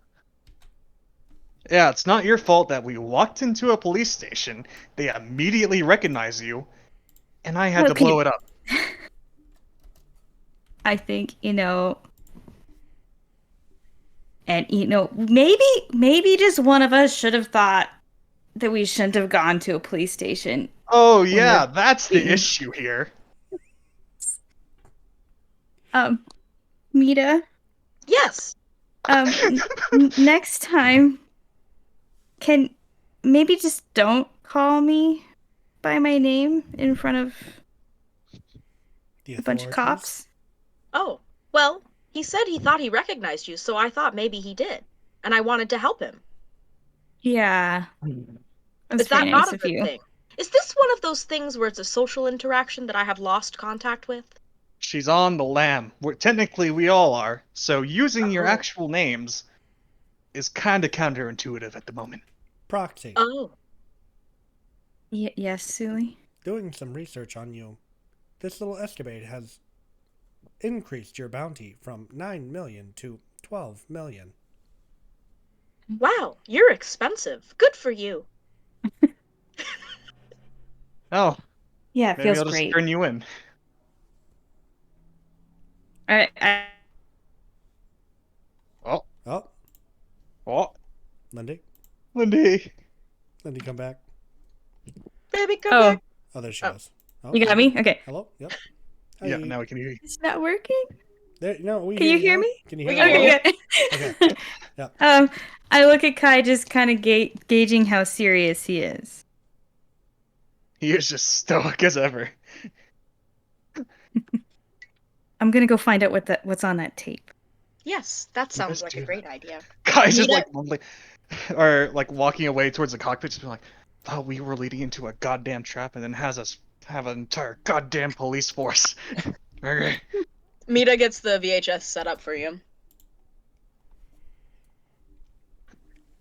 B: Yeah, it's not your fault that we walked into a police station, they immediately recognize you, and I had to blow it up.
D: I think, and maybe just one of us should have thought that we shouldn't have gone to a police station.
B: Oh, yeah,
D: we're
B: that's the
D: being-
B: issue here.
D: Mita,
E: Yes.
D: next time, can maybe just don't call me by my name in front of
A: The
D: a bunch of
A: authorities?
D: cops?
E: Oh, well, he said he thought he recognized you, so I thought maybe he did. And I wanted to help him.
D: Yeah. That's
E: Is that
D: very
E: not
D: nice
E: a
D: of
E: good
D: you.
E: thing? Is this one of those things where it's a social interaction that I have lost contact with?
B: She's on the lam. Technically, we all are, so using your
E: Oh.
B: actual names is kinda counterintuitive at the moment.
A: Proxy.
E: Oh.
D: Yes, Sully?
A: Doing some research on you. This little escapade has increased your bounty from 9 million to 12 million.
E: Wow, you're expensive. Good for you.
B: Oh,
D: Yeah, it
B: maybe
D: feels
B: I'll just
D: great.
B: turn you in.
D: I
B: Oh,
A: Oh,
B: oh,
A: Lindy.
B: Lindy.
A: Lindy, come back.
E: Baby, come
D: Oh,
E: back.
A: Oh, there she
C: Oh.
A: is. Oh,
D: you got
A: Lindy.
D: me? Okay.
A: Hello? Yep.
B: Yeah,
A: Hey.
B: now we can hear you.
D: It's not working?
A: There, no, we
D: Can you hear
A: now.
D: me?
A: Can you
C: We
A: hear
C: can
A: me?
C: hear
D: Okay,
A: Okay.
D: good.
A: Yep.
D: I look at Kai just kind of gauging how serious he is.
B: He is just stoic as ever.
D: I'm gonna go find out what's on that tape.
E: Yes, that sounds
B: Let's
E: like
B: do
E: a great idea.
B: Guy's just
E: Mita-
B: like mumbling, or like walking away towards the cockpit, just being like, "Thought we were leading into a goddamn trap, and then has us have an entire goddamn police force." Okay.
C: Mita gets the VHS set up for you.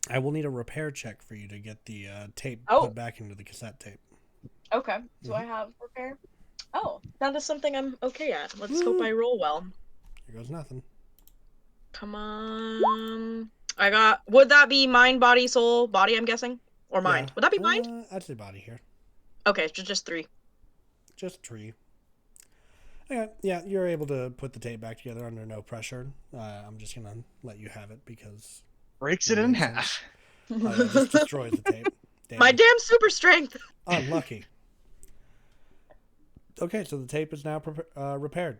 A: I will need a repair check for you to get the tape
C: Oh.
A: put back into the cassette tape.
C: Okay. Do I have repair? Oh, that is something I'm okay at. Let's hope I roll well.
A: Here goes nothing.
C: Come on. I got. Would that be mind, body, soul, body? I'm guessing, or mind.
A: Yeah.
C: Would that be mind?
A: I'd say body here.
C: Okay, just 3.
A: Just tree. Okay, yeah, you're able to put the tape back together under no pressure. I'm just gonna let you have it because
B: Breaks it in half.
A: it just destroys the tape. Damn.
C: My damn super strength.
A: Unlucky. Okay, so the tape is now repaired.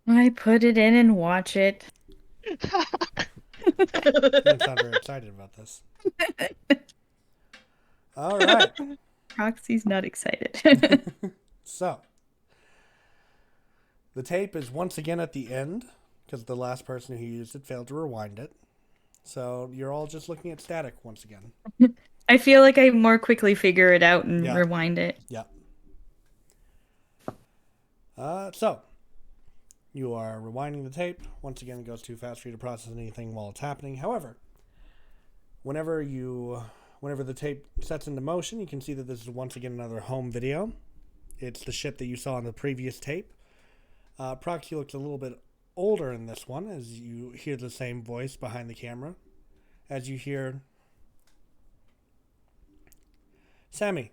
D: I put it in and watch it.
A: You don't sound very excited about this. All right.
D: Proxy's not excited.
A: So, the tape is once again at the end because the last person who used it failed to rewind it. So, you're all just looking at static once again.
D: I feel like I more quickly figure it out and
A: Yeah.
D: rewind it.
A: Yeah. So, You are rewinding the tape. Once again, it goes too fast for you to process anything while it's happening. However, whenever the tape sets into motion, you can see that this is once again another home video. It's the ship that you saw in the previous tape. Proxy looks a little bit older in this one, as you hear the same voice behind the camera. As you hear, Sammy,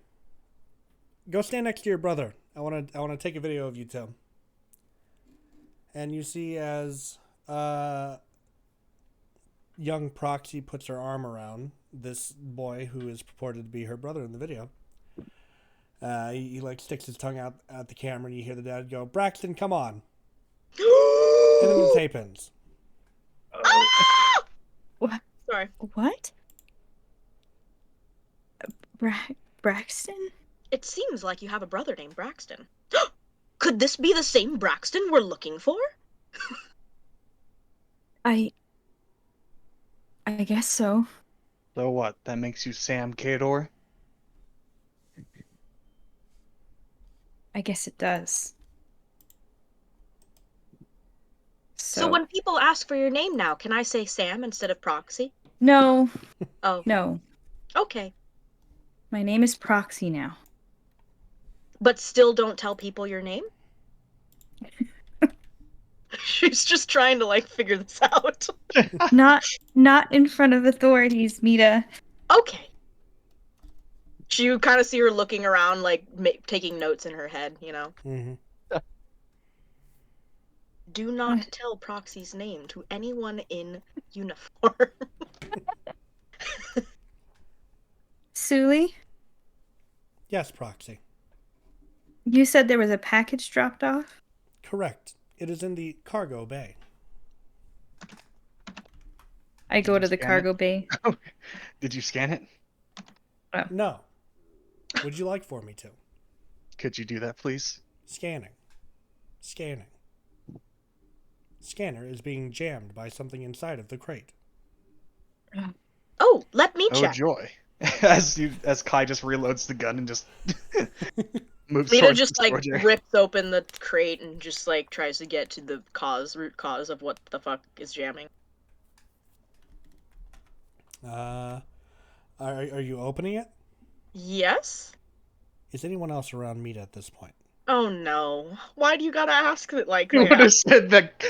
A: go stand next to your brother. I want to take a video of you two. And you see as young Proxy puts her arm around this boy who is purported to be her brother in the video. He like sticks his tongue out at the camera, and you hear the dad go, "Braxton, come on." And then the tape ends.
D: What?
C: Sorry.
D: What? Braxton?
E: It seems like you have a brother named Braxton. Could this be the same Braxton we're looking for?
D: I guess so.
B: So what? That makes you Sam Kador?
D: I guess it does.
E: So when people ask for your name now, can I say Sam instead of Proxy?
D: No,
E: Oh,
D: no.
E: okay.
D: My name is Proxy now.
E: But still don't tell people your name? She's just trying to, like, figure this out.
D: Not in front of authorities, Mita.
E: Okay. You kind of see her looking around, like, taking notes in her head, you know?
A: Mm-hmm.
E: Do not tell Proxy's name to anyone in uniform.
D: Suli,
A: Yes, Proxy.
D: you said there was a package dropped off?
A: Correct. It is in the cargo bay.
D: I go to the
B: Scan
D: cargo bay.
B: Did you scan it?
A: No. Would you like for me to?
B: Could you do that, please?
A: Scanning. Scanning. Scanner is being jammed by something inside of the crate.
E: Oh, let me
B: Oh
E: check.
B: joy! As Kai just reloads the gun and just moves
E: Lita
B: towards
E: just,
B: the
E: like,
B: storage area.
E: rips open the crate and just, like, tries to get to the root cause of what the fuck is jamming.
A: Are you opening it?
E: Yes?
A: Is anyone else around Mita at this point?
E: Oh no. Why do you gotta ask it like
B: You would
E: that?
B: have said that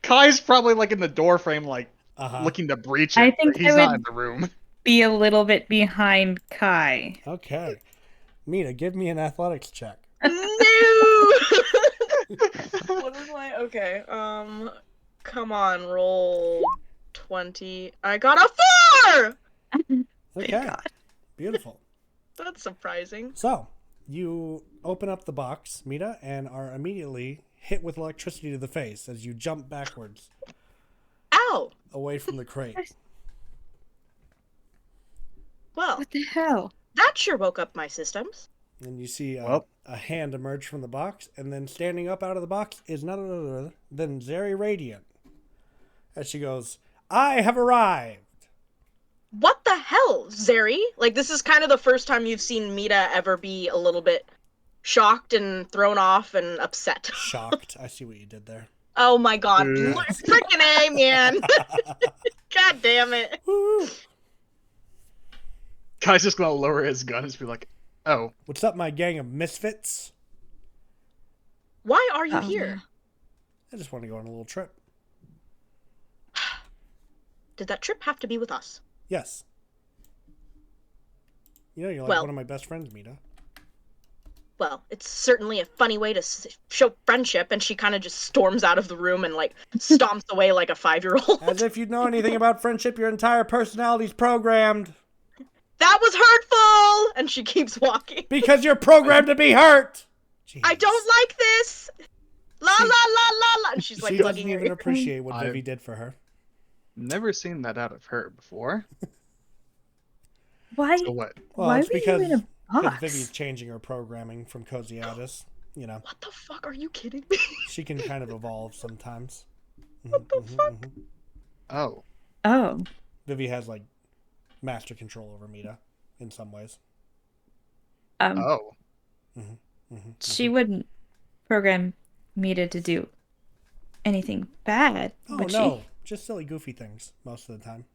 B: Kai's probably like in the door frame, like
A: Uh-huh.
B: looking to breach it.
D: I think
B: but he's
D: I
B: not
D: would-
B: in the room.
D: Be a little bit behind Kai.
A: Okay. Mita, give me an athletics check.
E: No!
C: What is my okay? Come on, roll 20. I got a 4!
A: Okay.
D: God.
A: Beautiful.
C: That's surprising.
A: So, you open up the box, Mita, and are immediately hit with electricity to the face as you jump backwards
E: Ow!
A: away from the crate.
E: Well,
D: What the hell?
E: that sure woke up my systems.
A: And you see
B: Well.
A: a hand emerge from the box, and then standing up out of the box is none other than Zeri Radiant. As she goes, "I have arrived!"
E: What the hell, Zeri? Like, this is kind of the first time you've seen Mita ever be a little bit shocked and thrown off and upset.
A: Shocked. I see what you did there.
E: Oh my god.
B: Ooh.
E: Freaking A, man! God damn it.
A: Woo!
B: Kai's just gonna lower his gun and just be like, "Oh,
A: What's up, my gang of misfits?
E: Why are you here?
A: I just want to go on a little trip.
E: Did that trip have to be with us?
A: Yes. You know, you're like
E: Well-
A: one of my best friends, Mita.
E: Well, it's certainly a funny way to show friendship, and she kind of just storms out of the room and, like, stomps away like a 5-year-old.
A: As if you'd know anything about friendship, your entire personality's programmed.
E: That was hurtful! And she keeps walking.
A: Because you're programmed to be hurt! Jeez.
E: I don't like this! La la la la la! And she's, like,
A: She doesn't
E: plugging her
A: even
E: ear.
A: appreciate what
B: I-
A: Vivi did for her.
B: never seen that out of her before."
D: Why?
B: So what?
A: Well,
D: Why
A: it's
D: were you
A: because
D: in a box?
A: Vivi's changing her programming from Cosiatus. You know,
E: What the fuck? Are you kidding me?
A: she can kind of evolve sometimes.
E: What the fuck?
B: Oh,
D: Oh,
A: Vivi has, like, master control over Mita in some ways.
B: oh,
D: she wouldn't program Mita to do anything bad,
A: Oh
D: would
A: no,
D: she?
A: just silly, goofy things most of the time.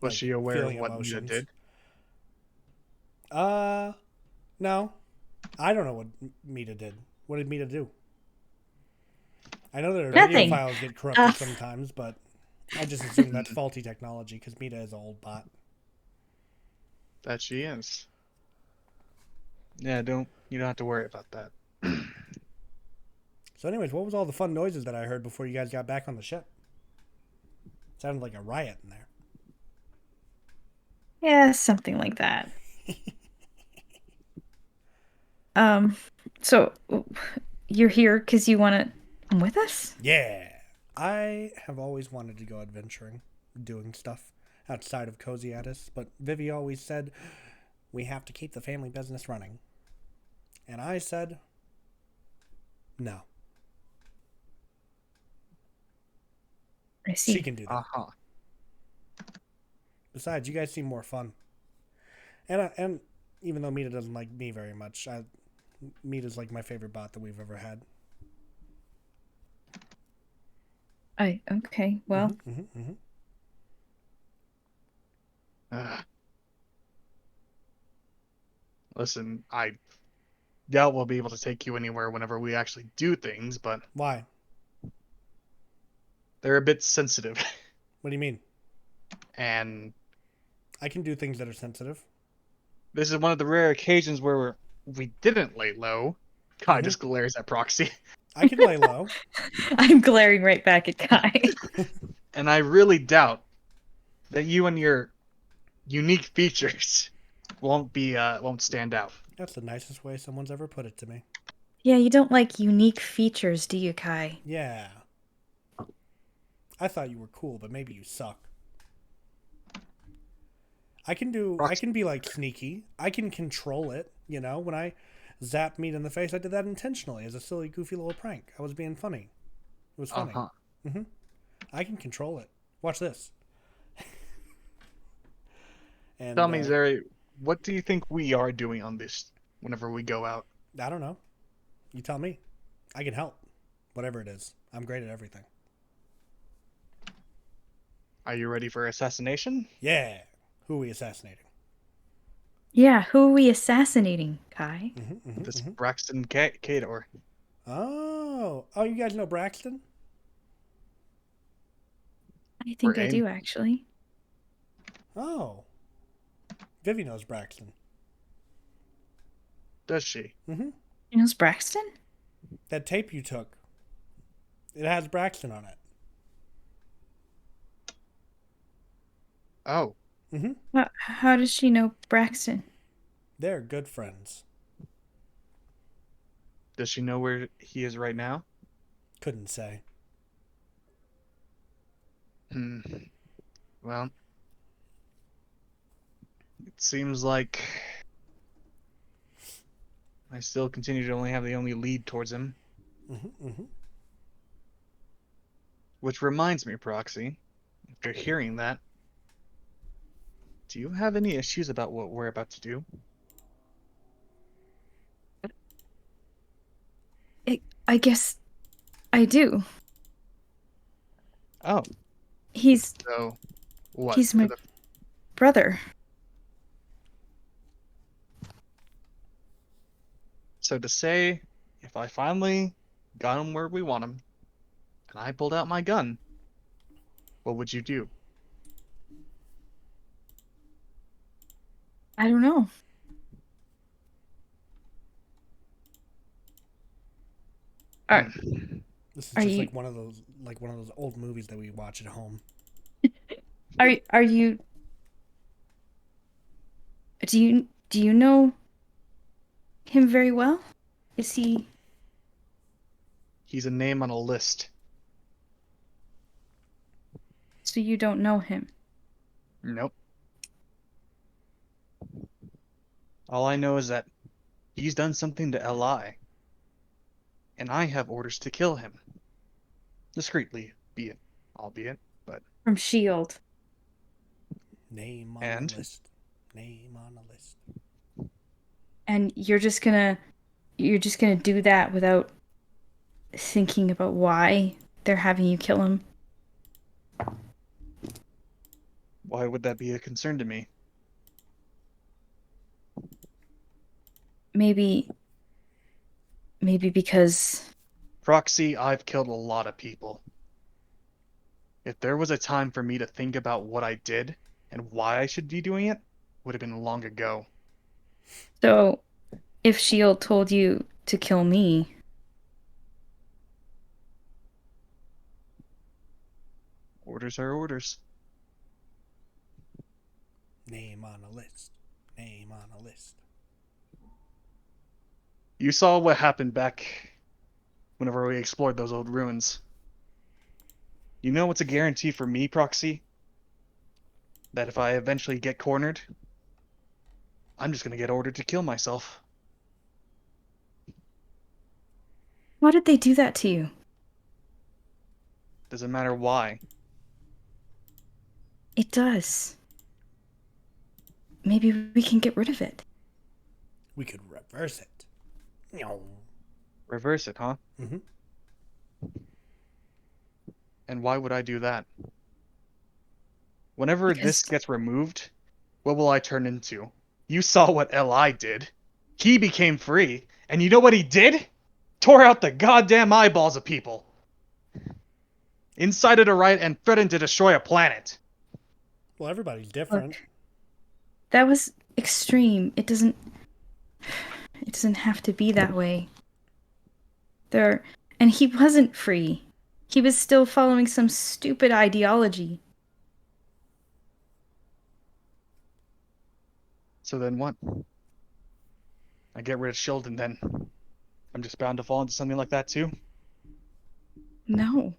B: Was
A: Like
B: she aware of
A: feeling
B: what Mita
A: emotions.
B: did?
A: No, I don't know what Mita did. What did Mita do? I know that her video
D: Nothing.
A: files get corrupted
D: Uh,
A: sometimes, but I just assume that's faulty technology because Mita is an old bot.
B: That she is. Yeah, you don't have to worry about that.
A: So, anyways, what was all the fun noises that I heard before you guys got back on the ship? Sounded like a riot in there.
D: Yeah, something like that. So you're here because you want to come with us?
A: Yeah, I have always wanted to go adventuring, doing stuff outside of Cozy Addis, but Vivi always said we have to keep the family business running. And I said, no,
D: I
A: she
D: see.
A: can do that.
B: Uh-huh.
A: Besides, you guys seem more fun. And even though Mita doesn't like me very much, Mita's like my favorite bot that we've ever had.
D: Okay. Well,
B: Ugh. Listen, I doubt we'll be able to take you anywhere whenever we actually do things, but
A: Why?
B: they're a bit sensitive.
A: What do you mean?
B: And
A: I can do things that are sensitive.
B: this is one of the rare occasions where we didn't lay low. Kai
A: Mhm.
B: just glares at Proxy.
A: I can lay low.
D: I'm glaring right back at Kai.
B: And I really doubt that you and your unique features won't stand out.
A: That's the nicest way someone's ever put it to me.
D: Yeah, you don't like unique features, do you, Kai?
A: Yeah. I thought you were cool, but maybe you suck. I can be like sneaky. I can control it, you know? When I zapped Meat in the face, I did that intentionally as a silly, goofy little prank. I was being funny. It was funny.
B: Uh-huh.
A: I can control it. Watch this. And
B: Tell me, Zeri, what do you think we are doing on this whenever we go out?
A: I don't know. You tell me. I can help. Whatever it is. I'm great at everything.
B: Are you ready for assassination?
A: Yeah. Who are we assassinating?
D: Yeah, who are we assassinating, Kai?
B: This Braxton Kador.
A: Oh. Oh, you guys know Braxton?
D: I think I
B: Brain.
D: do, actually.
A: Oh. Vivi knows Braxton.
B: Does she?
A: Mm-hmm.
D: You know Braxton?
A: That tape you took. It has Braxton on it.
B: Oh,
A: Mm-hmm.
D: How does she know Braxton?
A: They're good friends.
B: does she know where he is right now?
A: Couldn't say.
B: Hmm. Well, it seems like I still continue to only have the only lead towards him. Which reminds me, Proxy, after hearing that, do you have any issues about what we're about to do?
D: I guess I do.
B: Oh,
D: He's
B: so what?
D: he's my brother.
B: So to say, if I finally got him where we want him, and I pulled out my gun, what would you do?
D: I don't know. Are
A: This is
D: Are
A: just
D: you
A: like one of those old movies that we watch at home.
D: are you do you know him very well? Is he
B: He's a name on a list.
D: so you don't know him?
B: Nope. All I know is that he's done something to Li, and I have orders to kill him. Discreetly, albeit, but
D: From Shield.
A: Name on
B: and
A: the list. Name on the list.
D: And you're just gonna do that without thinking about why they're having you kill him.
B: Why would that be a concern to me?
D: Maybe because
B: Proxy, I've killed a lot of people. If there was a time for me to think about what I did and why I should be doing it, would have been long ago.
D: so if Shield told you to kill me,
B: Orders are orders.
A: Name on a list. Name on a list.
B: You saw what happened back whenever we explored those old ruins. You know what's a guarantee for me, Proxy? That if I eventually get cornered, I'm just gonna get ordered to kill myself.
D: why did they do that to you?
B: Doesn't matter why.
D: It does. Maybe we can get rid of it.
A: We could reverse it. No.
B: Reverse it, huh?
A: Mm-hmm.
B: And why would I do that? Whenever this
D: Because
B: gets removed, what will I turn into? You saw what Li did. He became free, and you know what he did? Tore out the goddamn eyeballs of people. Incited a riot and threatened to destroy a planet.
A: Well, everybody's different.
D: look, that was extreme. It doesn't have to be that way. And he wasn't free. He was still following some stupid ideology.
B: So then what? I get rid of Shield and then I'm just bound to fall into something like that too?
D: No.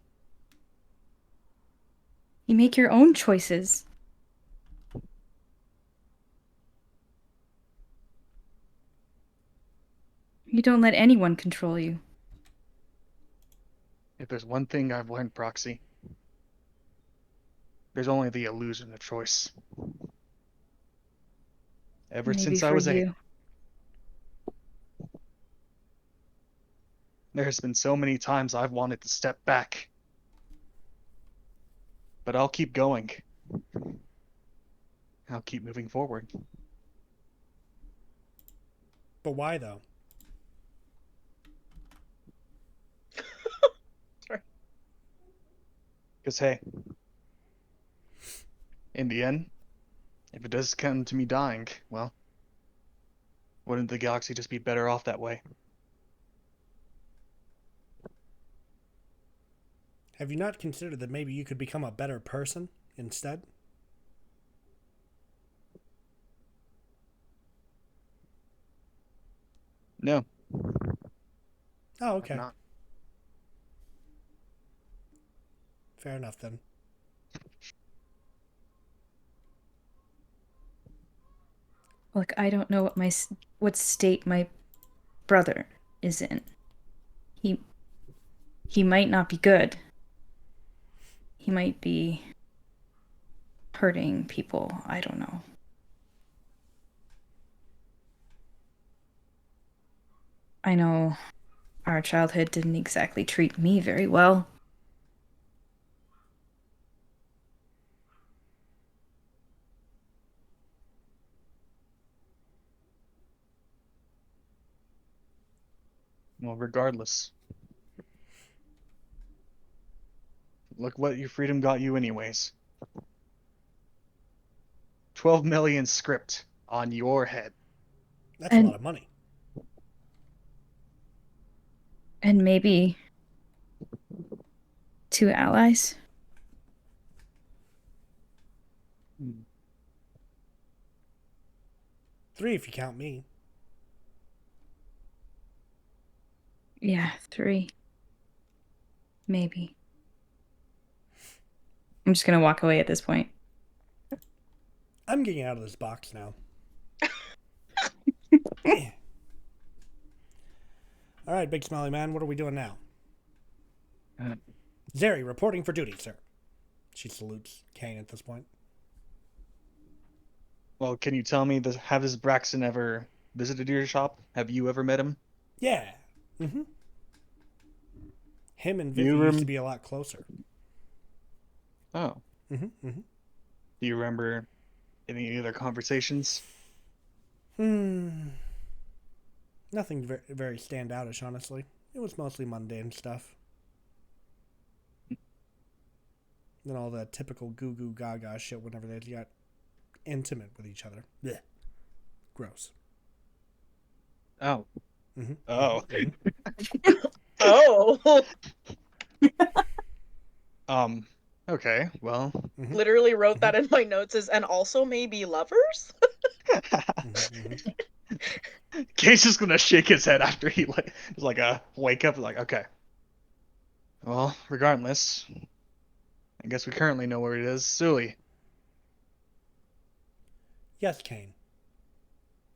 D: You make your own choices. You don't let anyone control you.
B: If there's one thing I've learned, Proxy, there's only the illusion of choice. Ever
D: Maybe
B: since I
D: for
B: was 8,
D: you.
B: there has been so many times I've wanted to step back. But I'll keep going. I'll keep moving forward.
A: But why, though?
C: Sorry.
B: Because, hey, in the end, if it does come to me dying, well, wouldn't the galaxy just be better off that way?
A: Have you not considered that maybe you could become a better person instead?
B: No,
A: Oh,
B: I've
A: okay.
B: not.
A: Fair enough, then.
D: Look, I don't know what state my brother is in. He might not be good. He might be hurting people. I don't know. I know our childhood didn't exactly treat me very well.
B: Well, regardless. Look what your freedom got you anyways. 12 million script on your head.
A: That's a lot of money.
D: And maybe 2 allies.
A: 3 if you count me.
D: Yeah, 3. Maybe. I'm just gonna walk away at this point.
A: I'm getting out of this box now. All right, Big Smelly Man, what are we doing now? Zeri, reporting for duty, sir. She salutes Kane at this point.
B: Well, can you tell me, has Braxton ever visited your shop? Have you ever met him?
A: Yeah. Mm-hmm. Him and Vivi
B: You
A: used to be a lot closer.
B: Oh.
A: Mm-hmm. Mm-hmm.
B: Do you remember any other conversations?
A: Nothing very, very standoutish, honestly. It was mostly mundane stuff. Then all the typical goo goo gaga shit whenever they got intimate with each other. Blech. Gross.
B: Oh.
A: Mm-hmm.
B: Oh.
C: Oh.
B: Okay, well.
A: Mm-hmm.
C: Literally wrote that in my notes as, and also maybe lovers?
B: Kate's just gonna shake his head after he wake up like, okay. Well, regardless, I guess we currently know where it is. Sully,
A: Yes, Kane.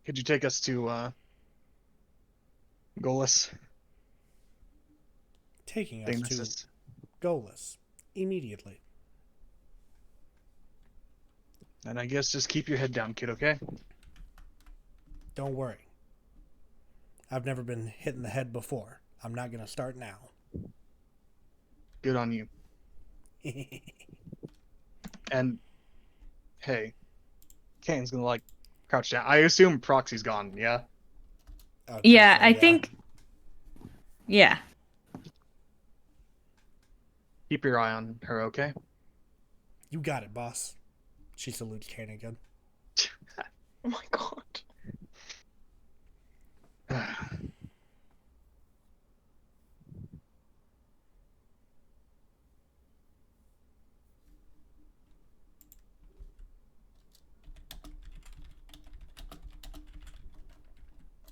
B: could you take us to Golis?
A: Taking us to
B: Nemesis.
A: Golis immediately.
B: And I guess just keep your head down, kid, okay?
A: Don't worry. I've never been hit in the head before. I'm not going to start now.
B: Good on you. And hey, Kane's gonna crouch down. I assume Proxy's gone, yeah?
A: Okay,
D: Yeah,
A: so,
D: I think. Yeah.
B: Keep your eye on her, okay?
A: You got it, boss. She salutes Kane again.
C: Oh my god.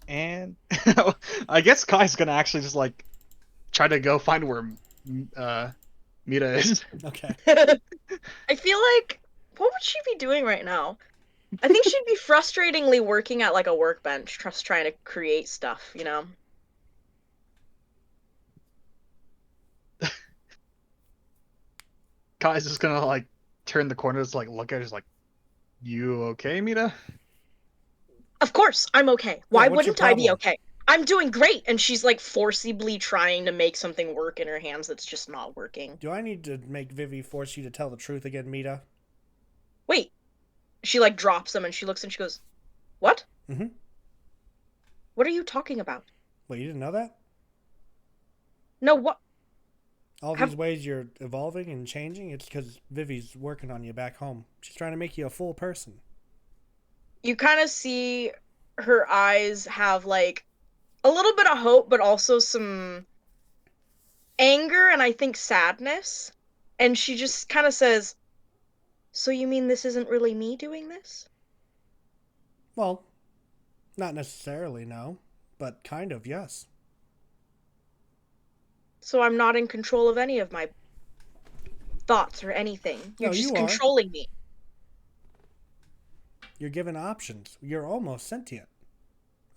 B: And I guess Kai's gonna actually just try to go find where Mita is.
A: Okay.
C: I feel like, what would she be doing right now? I think she'd be frustratingly working at like a workbench, just trying to create stuff, you know?
B: Kai's just gonna turn the corner, just look at her, just you okay, Mita?
C: Of course, I'm okay. Why
A: what's your
C: wouldn't I be
A: problem?
C: okay? I'm doing great. And she's like forcibly trying to make something work in her hands that's just not working.
A: Do I need to make Vivi force you to tell the truth again, Mita?
C: Wait. She like drops them and she looks and she goes, "What?
A: Mm-hmm.
C: What are you talking about?"
A: Well, you didn't know that?
C: No, what?
A: All these ways you're evolving and changing, it's because Vivi's working on you back home. She's trying to make you a full person.
C: You kind of see her eyes have like a little bit of hope, but also some anger and I think sadness. And she just kind of says, "So you mean this isn't really me doing this?"
A: Well, not necessarily, no. But kind of, yes.
C: So I'm not in control of any of my thoughts or anything. You're
A: No,
C: just
A: you are.
C: controlling me.
A: You're given options. You're almost sentient.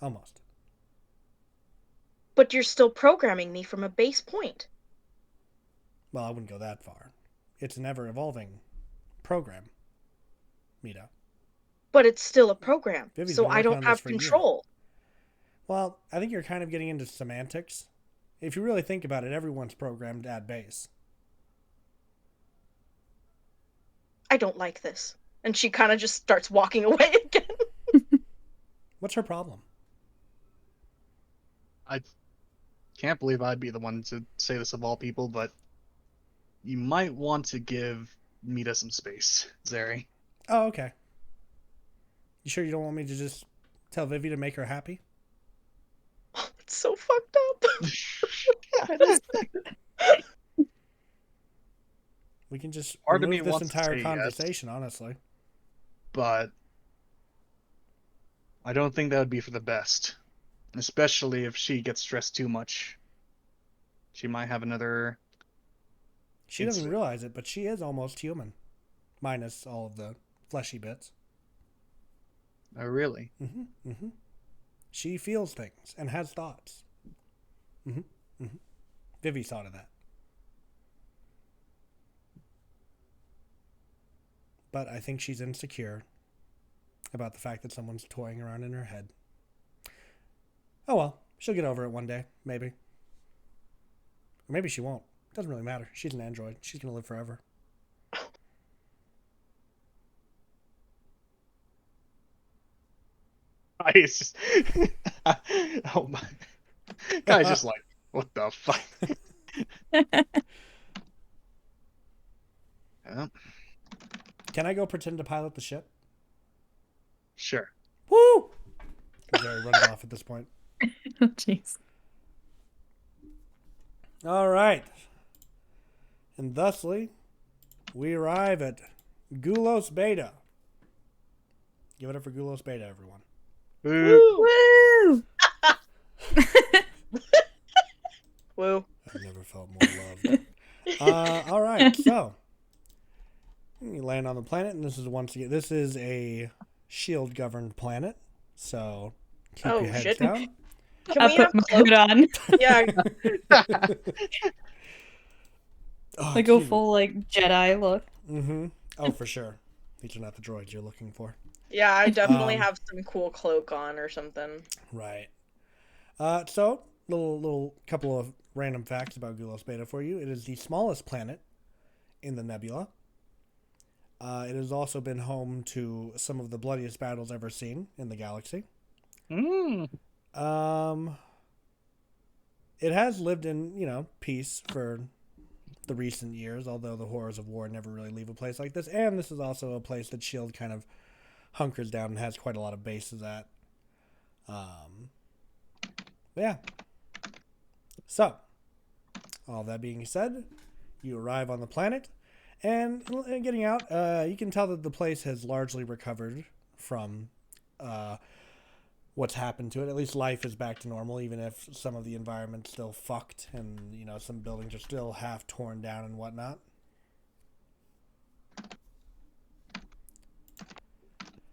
A: Almost.
C: But you're still programming me from a base point.
A: Well, I wouldn't go that far. It's an ever-evolving program, Mita.
C: But it's still a program,
A: Vivi's
C: so
A: been
C: I
A: working
C: don't
A: on this
C: have
A: for years.
C: control.
A: Well, I think you're kind of getting into semantics. If you really think about it, everyone's programmed at base.
C: I don't like this. And she kind of just starts walking away again.
A: What's her problem?
B: I can't believe I'd be the one to say this of all people, but you might want to give Mita some space, Zeri.
A: Oh, okay. You sure you don't want me to just tell Vivi to make her happy?
C: It's so fucked up.
A: We can just
B: Part of me
A: remove this
B: wants to
A: entire
B: say
A: conversation, honestly.
B: But I don't think that would be for the best. Especially if she gets stressed too much. She might have another
A: She doesn't
B: incident.
A: realize it, but she is almost human. Minus all of the fleshy bits.
B: Oh, really?
A: Mm-hmm. Mm-hmm. She feels things and has thoughts. Mm-hmm. Mm-hmm. Vivi thought of that. But I think she's insecure about the fact that someone's toying around in her head. Oh well, she'll get over it one day, maybe. Or maybe she won't. Doesn't really matter. She's an android. She's gonna live forever.
B: It's just, oh my, guy's just like, what the fuck? Yeah,
A: Can I go pretend to pilot the ship?
B: sure.
A: Woo! He's already running off at this point.
D: Oh, jeez.
A: All right. And thusly, we arrive at Gulos Beta. Give it up for Gulos Beta, everyone.
B: Boo.
D: Woo!
C: Woo.
A: I've never felt more loved. All right, so you land on the planet, and this is a shield governed planet. So keep
C: Oh,
A: your heads
C: shit.
A: down.
C: Can
D: I
C: we
D: put
C: have
D: my
C: cloaks?
D: hood on.
C: Yeah.
A: Oh,
D: I go
A: excuse me.
D: full like Jedi look.
A: Mm-hmm. Oh, for sure. These are not the droids you're looking for.
C: Yeah, I definitely
A: Um,
C: have some cool cloak on or something.
A: Right. So little couple of random facts about Gulos Beta for you. It is the smallest planet in the nebula. It has also been home to some of the bloodiest battles ever seen in the galaxy. Um, it has lived in, peace for the recent years, although the horrors of war never really leave a place like this. And this is also a place that S.H.I.E.L.D. kind of hunkers down and has quite a lot of bases at. Yeah. So, all that being said, you arrive on the planet, and getting out, you can tell that the place has largely recovered from what's happened to it. At least life is back to normal, even if some of the environment's still fucked, and some buildings are still half torn down and whatnot.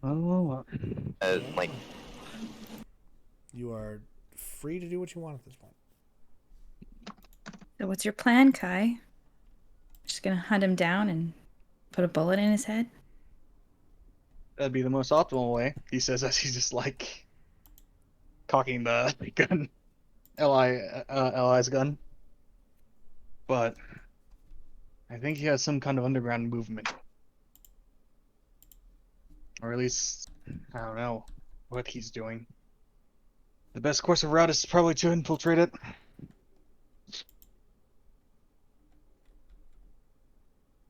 B: Oh,
F: Like,
A: You are free to do what you want at this point.
D: So what's your plan, Kai? Just gonna hunt him down and put a bullet in his head?
B: that'd be the most optimal way, he says as he's just like cocking the gun, Li's gun. But I think he has some kind of underground movement. Or at least, I don't know what he's doing. The best course of route is probably to infiltrate it.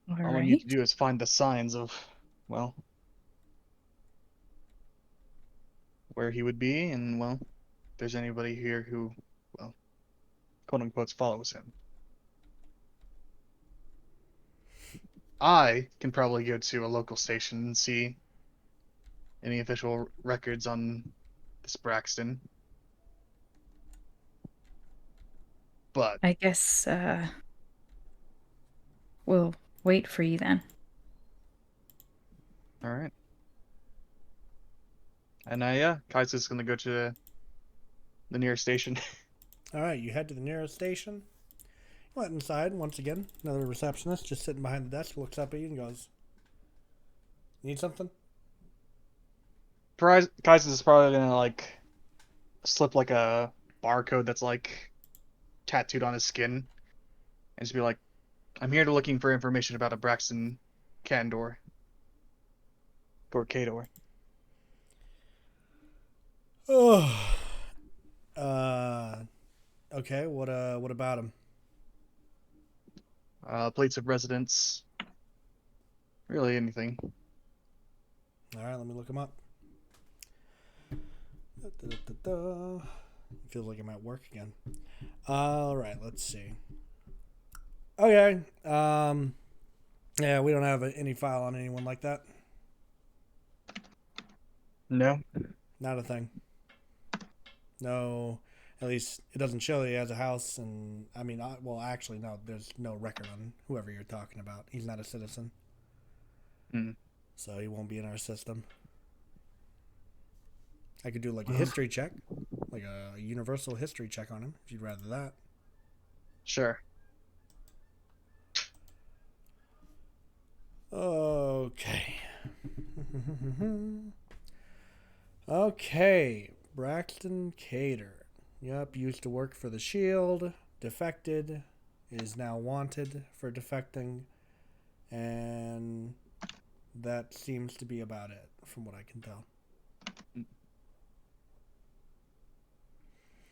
B: All we need to do is find the signs of, well, where he would be, and, well, if there's anybody here who, well, quote unquote, follows him. I can probably go to a local station and see any official records on this Braxton. But
D: I guess we'll wait for you then.
B: all right. And yeah, Kai's just gonna go to the nearest station.
A: All right, you head to the nearest station. You went inside once again. Another receptionist just sitting behind the desk looks up at you and goes, "Need something?"
B: Kai's is probably gonna like slip like a barcode that's like tattooed on his skin, and just be like, "I'm here to looking for information about a Braxton Candor or Kador."
A: Oh. Okay. What about him?
B: Plates of residence. Really anything.
A: All right, let me look him up. Da-da-da-da. Feels like I'm at work again. All right, let's see. Okay. Yeah, we don't have any file on anyone like that.
B: No.
A: Not a thing. No, at least it doesn't show that he has a house, and I mean, well, actually, no, there's no record on whoever you're talking about. He's not a citizen. So he won't be in our system. I could do like a history check, like a universal history check on him, if you'd rather that.
B: Sure.
A: Okay. Okay, Braxton Cater. Yep, used to work for the S.H.I.E.L.D., defected, is now wanted for defecting, and that seems to be about it, from what I can tell.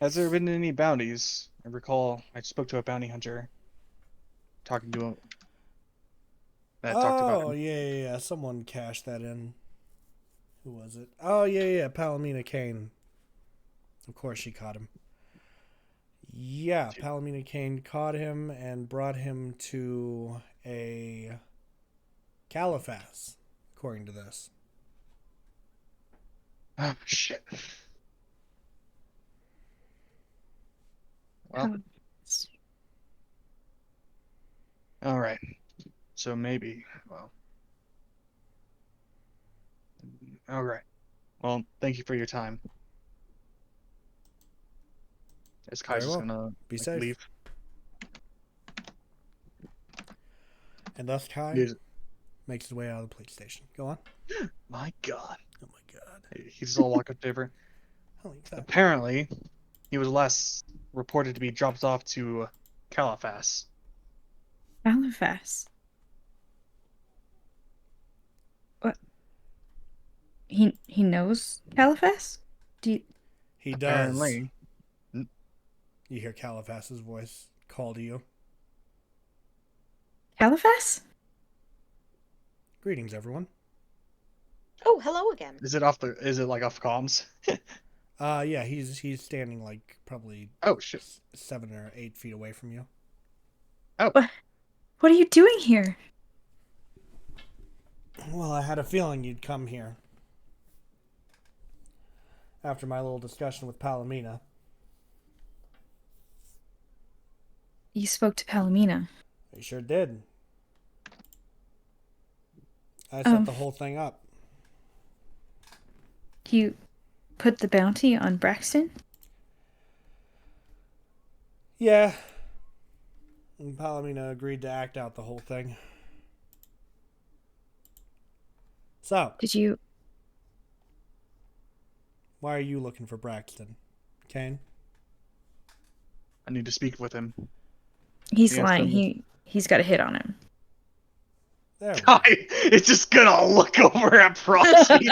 B: Has there been any bounties? I recall I spoke to a bounty hunter, talking to him. That talked about
A: Oh,
B: him.
A: yeah. Someone cashed that in. Who was it? Oh, yeah. Palomina Kane. Of course she caught him. Yeah, Palomina Kane caught him and brought him to a Caliphas, according to this.
B: Oh shit. Well, all right. So maybe. Well. All right. Well, thank you for your time. As Kai's
A: Very
B: just
A: well.
B: gonna
A: Be safe.
B: leave.
A: And thus Kai
B: He's-
A: makes his way out of the police station. Go on.
B: My God.
A: Oh my god.
B: He's all walk up to her.
A: Holy cow.
B: Apparently, he was last reported to be dropped off to Caliphas.
D: Halifax. What? He knows Halifax? Do you,
A: He does.
B: Apparently.
A: You hear Caliphas's voice call to you.
D: Halifax?
A: Greetings, everyone.
E: Oh, hello again.
B: Is it like off comms?
A: Yeah, he's standing like probably
B: Oh shit.
A: 7 or 8 feet away from you.
D: What are you doing here?
A: Well, I had a feeling you'd come here. After my little discussion with Palomina.
D: You spoke to Palomina.
A: I sure did. I set
D: Oh.
A: the whole thing up.
D: You put the bounty on Braxton?
A: Yeah. And Palomina agreed to act out the whole thing. So,
D: Did you...
A: why are you looking for Braxton? Kane?
B: I need to speak with him.
D: He's
B: Yes,
D: lying.
B: I'm-
D: He's got a hit on him.
A: There we go.
B: Kai is just gonna look over at Proxy.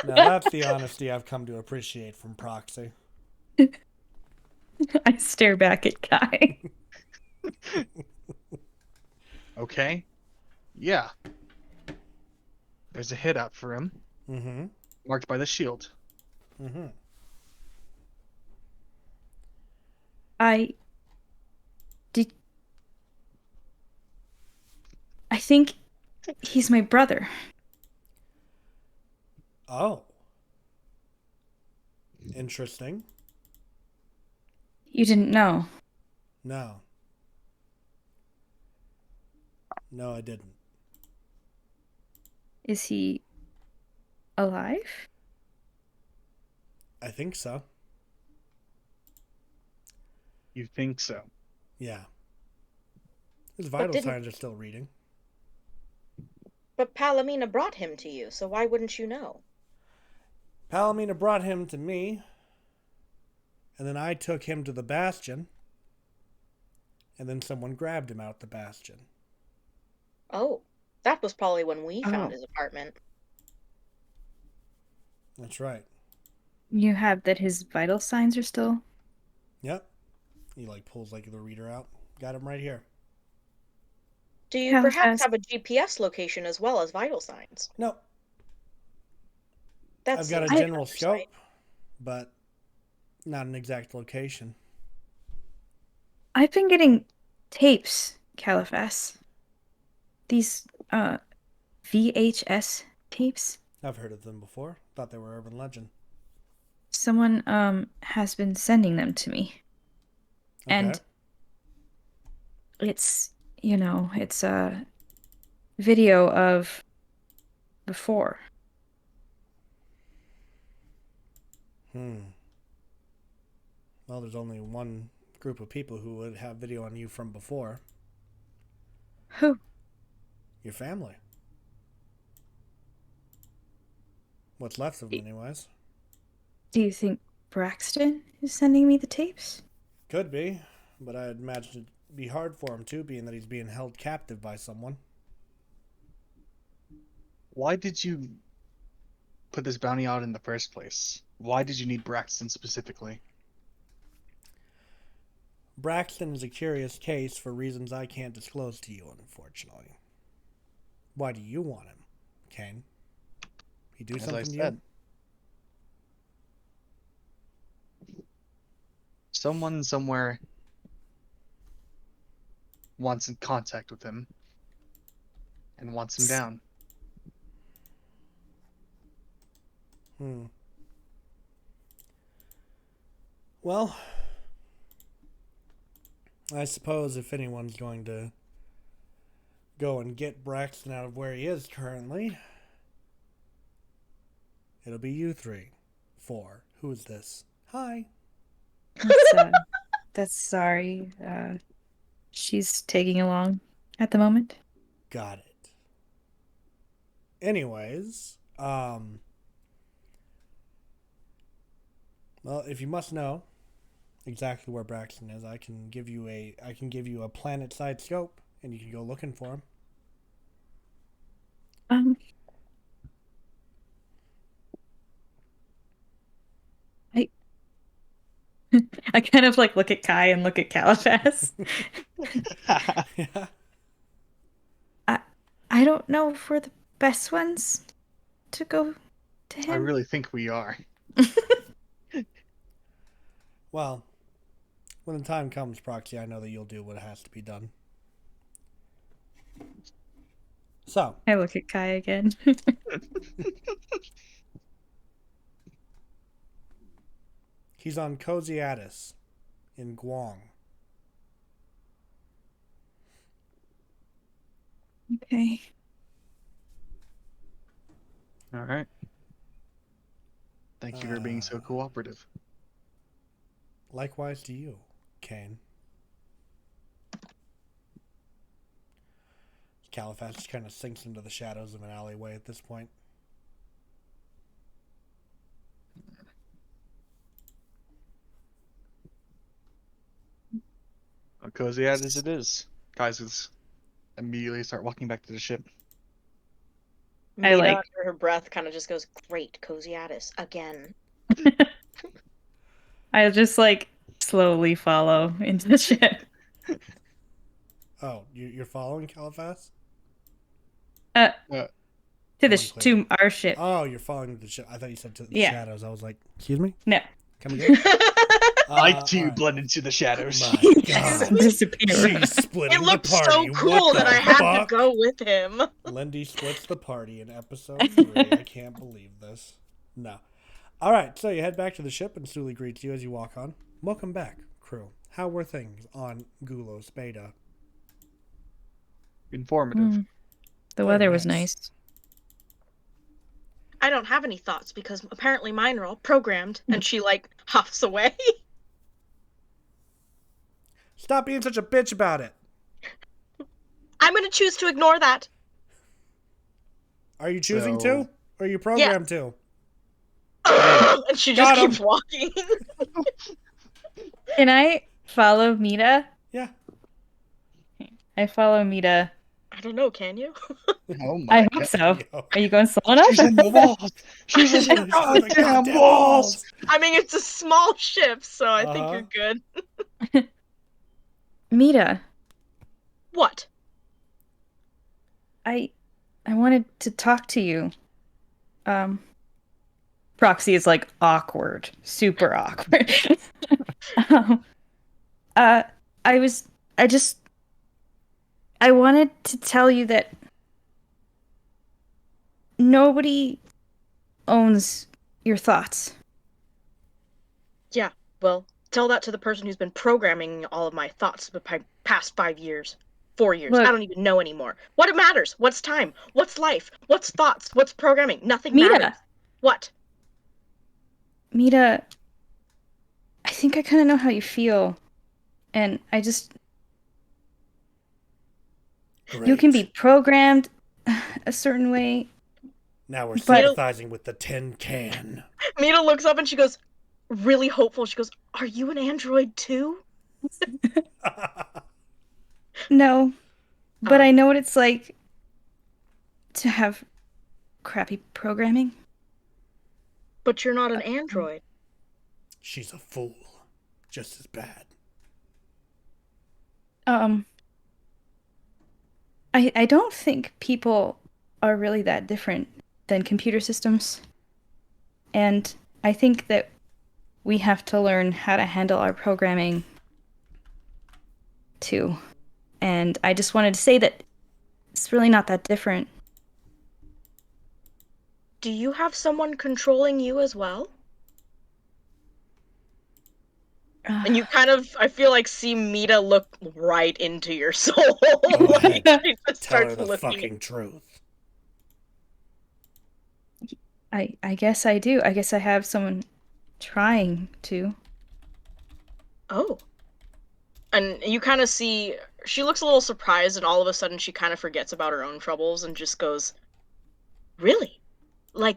A: Now that's the honesty I've come to appreciate from Proxy.
D: I stare back at Kai.
B: Okay. Yeah. There's a hit out for him,
A: Mm-hmm.
B: marked by the shield.
A: Mm-hmm.
D: I think he's my brother.
A: Oh. Interesting.
D: You didn't know.
A: No. No, I didn't.
D: Is he alive?
A: I think so.
B: You think so?
A: Yeah. His vital
E: didn't-
A: signs are still reading.
E: But Palomina brought him to you, so why wouldn't you know?
A: Palomina brought him to me, and then I took him to the bastion, and then someone grabbed him out the bastion.
E: Oh, that was probably when we found
D: Oh.
E: his apartment.
A: That's right.
D: You have that his vital signs are still...
A: Yep. He like pulls like the reader out. Got him right here.
E: Do you
D: Halifax.
E: perhaps have a GPS location as well as vital signs?
A: No,
E: That
A: I've got a
E: seems
A: general
E: oversight.
A: scope, but not an exact location.
D: I've been getting tapes, Caliphas. These, VHS tapes.
A: I've heard of them before. Thought they were urban legend.
D: Someone, has been sending them to me.
A: Okay.
D: And it's, it's a video of before.
A: Well, there's only one group of people who would have video on you from before.
D: Who?
A: Your family. What's left of them, anyways.
D: Do you think Braxton is sending me the tapes?
A: Could be. but I'd imagine it'd be hard for him too, being that he's being held captive by someone.
B: Why did you put this bounty out in the first place? Why did you need Braxton specifically?
A: Braxton is a curious case for reasons I can't disclose to you, unfortunately. Why do you want him, Kane? He do
B: As I
A: something to you?
B: said, someone somewhere wants in contact with him and wants him down.
A: Well, I suppose if anyone's going to go and get Braxton out of where he is currently, it'll be you three. 4. Who is this? Hi.
D: That's sorry. She's taking along at the moment.
A: Got it. Anyways, well, if you must know exactly where Braxton is, I can give you a planet-side scope, and you can go looking for him.
D: I kind of like look at Kai and look at Caliphas.
A: Yeah.
D: I don't know if we're the best ones to go to him.
B: I really think we are.
A: Well, when the time comes, Proxy, I know that you'll do what has to be done. So,
D: I look at Kai again.
A: he's on Koziatis in Guang.
D: Okay.
B: All right. Thank you for being so cooperative.
A: Likewise to you, Kane. Caliphas just kind of sinks into the shadows of an alleyway at this point.
B: Cozy as it is. Guys just immediately start walking back to the ship.
C: Mina,
D: like-
C: under her breath, kind of just goes, "Great, Coziatis again."
D: I'll just like slowly follow into the ship.
A: Oh, you're following Caliphas?
D: To to our ship.
A: Oh, you're following the ship. I thought you said to the
D: Yeah.
A: shadows. I was like, excuse me?
D: No.
A: Come again?
B: I too
A: alright.
B: blend into the shadows.
A: My
D: Yes,
A: God.
D: disappear.
A: She's splitting
C: It
A: the
C: looked
A: party.
C: so cool
A: What
C: that
A: the
C: I had
A: fuck?
C: to go with him.
A: Lindy splits the party in episode 3. I can't believe this. No. All right, so you head back to the ship, and Sully greets you as you walk on. Welcome back, crew. How were things on Gulos Beta?
B: Informative.
D: The
A: Very
D: weather was
A: nice.
D: nice.
C: I don't have any thoughts because apparently mine are all programmed, and she like huffs away.
A: Stop being such a bitch about it.
C: I'm gonna choose to ignore that.
A: Are you choosing
B: So-
A: to? Or are you programmed to?
C: And she just
A: Got him.
C: keeps walking.
D: Can I follow Mita?
A: Yeah.
D: I follow Mita.
C: I don't know, can you?
B: Oh my
D: I hope
B: God.
D: so.
A: Yo.
D: Are you going slow enough?
B: She's in the walls. She's in
A: She's
B: the
A: in the
B: goddamn walls.
C: I mean, it's a small ship, so I think
A: Uh-huh.
C: you're good.
D: Mita,
C: What?
D: I wanted to talk to you. Proxy is like awkward, super awkward. um, I wanted to tell you that nobody owns your thoughts.
C: Yeah, well, tell that to the person who's been programming all of my thoughts the past 5 years. 4 years.
D: Look-
C: I don't even know anymore. What matters? What's time? What's life? What's thoughts? What's programming? Nothing
D: Mita.
C: matters. What?
D: Mita, I think I kind of know how you feel. And I just, you can be
A: Great.
D: programmed a certain way.
A: Now we're
D: But-
A: sympathizing with the tin can.
C: Mina looks up and she goes, really hopeful. She goes, "Are you an android too?"
D: No, but
C: Oh.
D: I know what it's like to have crappy programming.
C: But you're not an android.
A: She's a fool. Just as bad.
D: Um, I don't think people are really that different than computer systems. And I think that we have to learn how to handle our programming too. And I just wanted to say that it's really not that different.
C: Do you have someone controlling you as well? And you kind of, I feel like, see Mita look right into your soul.
A: Go
C: Like,
A: ahead.
C: she just
A: Tell her
C: starts
A: the
C: looking.
A: fucking truth.
D: I guess I do. I guess I have someone trying to.
C: Oh. And you kind of see, she looks a little surprised, and all of a sudden she kind of forgets about her own troubles and just goes, "Really? Like,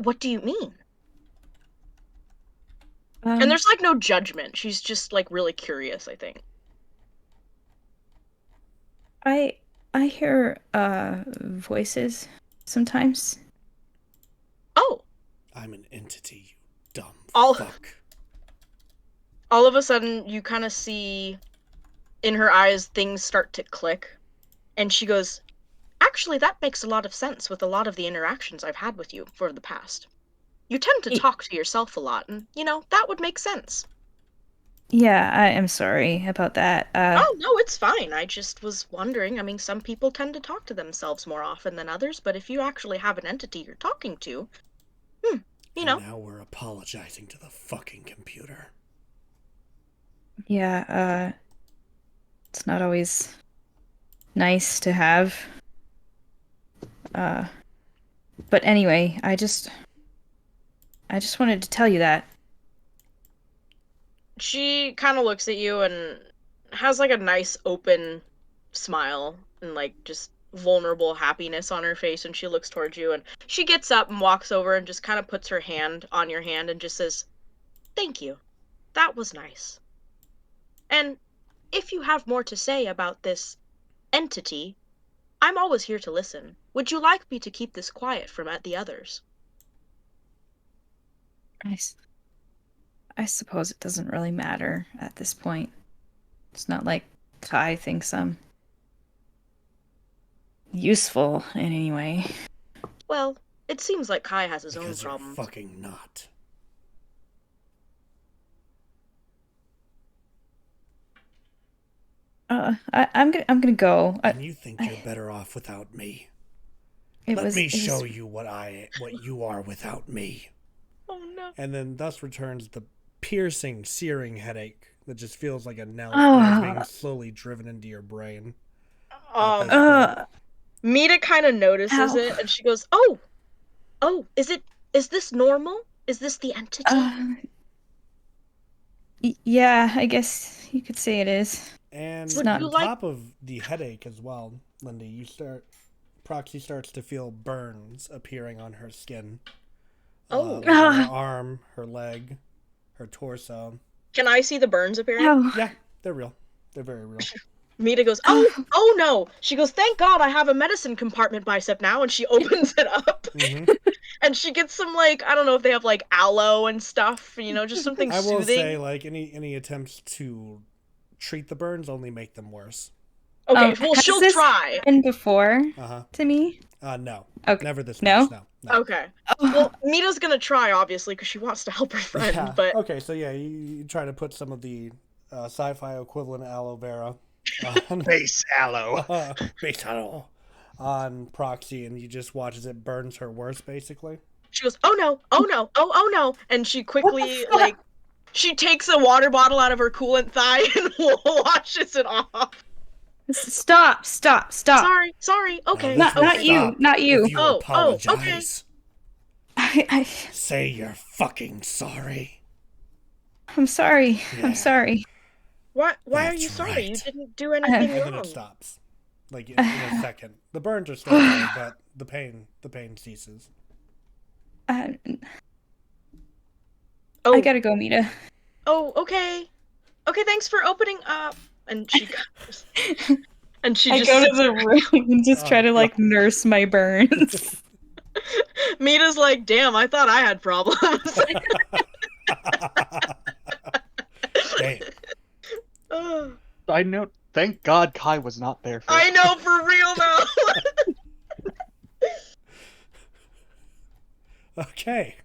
C: what do you mean?" And there's like no judgment. She's just like really curious, I think.
D: I hear voices sometimes.
C: Oh,
A: I'm an entity, you dumb
C: All-
A: fuck.
C: all of a sudden you kind of see in her eyes things start to click, and she goes, "Actually, that makes a lot of sense with a lot of the interactions I've had with you for the past. You tend to
D: Hey.
C: talk to yourself a lot, and, that would make sense."
D: Yeah, I am sorry about that.
C: Oh, no, it's fine. I just was wondering. I mean, some people tend to talk to themselves more often than others, but if you actually have an entity you're talking to, you
A: And
C: know.
A: now we're apologizing to the fucking computer.
D: Yeah, it's not always nice to have. Uh, but anyway, I just wanted to tell you that.
C: She kind of looks at you and has like a nice open smile and like just vulnerable happiness on her face, and she looks towards you, and she gets up and walks over and just kind of puts her hand on your hand and just says, "Thank you. That was nice. And if you have more to say about this entity, I'm always here to listen. Would you like me to keep this quiet from the others?"
D: I suppose it doesn't really matter at this point. It's not like Kai thinks I'm useful in any way.
C: Well, it seems like Kai has his own
A: Because you're
C: problems.
A: fucking not.
D: I'm gonna go.
A: And you think you're better off without me. Let me show you what you are without me.
C: Oh no.
A: And then thus returns the piercing, searing headache that just feels like a nail being slowly driven into your brain. At this point.
C: Mita kind of notices
D: Ow.
C: it, and she goes, "Oh, is this normal? Is this the entity?"
D: Yeah, I guess you could say it is.
A: And
C: Would
A: on
C: you like-
A: top of the headache as well, Lindy, Proxy starts to feel burns appearing on her skin.
C: Oh.
A: Like on her arm, her leg, her torso.
C: Can I see the burns appearing?
D: Ow.
A: Yeah, they're real. They're very real.
C: Mita goes, "Oh no." She goes, "Thank God I have a medicine compartment bicep now," and she opens it up.
A: Mm-hmm.
C: And she gets some, like, I don't know if they have like aloe and stuff, just something
A: I will
C: soothing.
A: say, like, any attempts to treat the burns only make them worse.
C: Okay, well,
D: has
C: she'll
D: this
C: try.
D: happened before
A: Uh-huh.
D: to me?
A: No.
D: Okay.
A: Never this
D: No?
A: much. No.
C: Okay. Well, Mita's gonna try, obviously, because she wants to help her friend,
A: Yeah.
C: but...
A: Okay, so yeah, you try to put some of the sci-fi equivalent aloe vera on
B: Base aloe.
A: base aloe on Proxy, and you just watch as it burns her worse, basically.
C: She goes, "Oh no, oh no, oh no," and she quickly, like, she takes a water bottle out of her coolant thigh and washes it off.
D: Stop.
C: Sorry, okay.
A: Now, this will
D: Not you,
A: stop
D: not you.
A: If you
C: Oh,
A: apologize.
D: I
A: Say you're fucking sorry.
D: I'm sorry.
A: Yeah.
D: I'm sorry.
C: Why are
A: That's
C: you sorry?
A: right.
C: You didn't do anything
A: And then
C: wrong.
A: it stops. Like in a second. The burns are still there, but the pain ceases.
D: I
C: Oh,
D: gotta go, Mita.
C: oh, okay. Okay, thanks for opening up. And she goes, and she
D: I
C: just
D: go to
C: sits
D: the room and just try to like nurse my burns.
C: Mita's like, damn, I thought I had problems.
A: Damn.
C: Oh,
B: Side note, thank God Kai was not there for
C: I
B: it.
C: know, for real now.
A: Okay.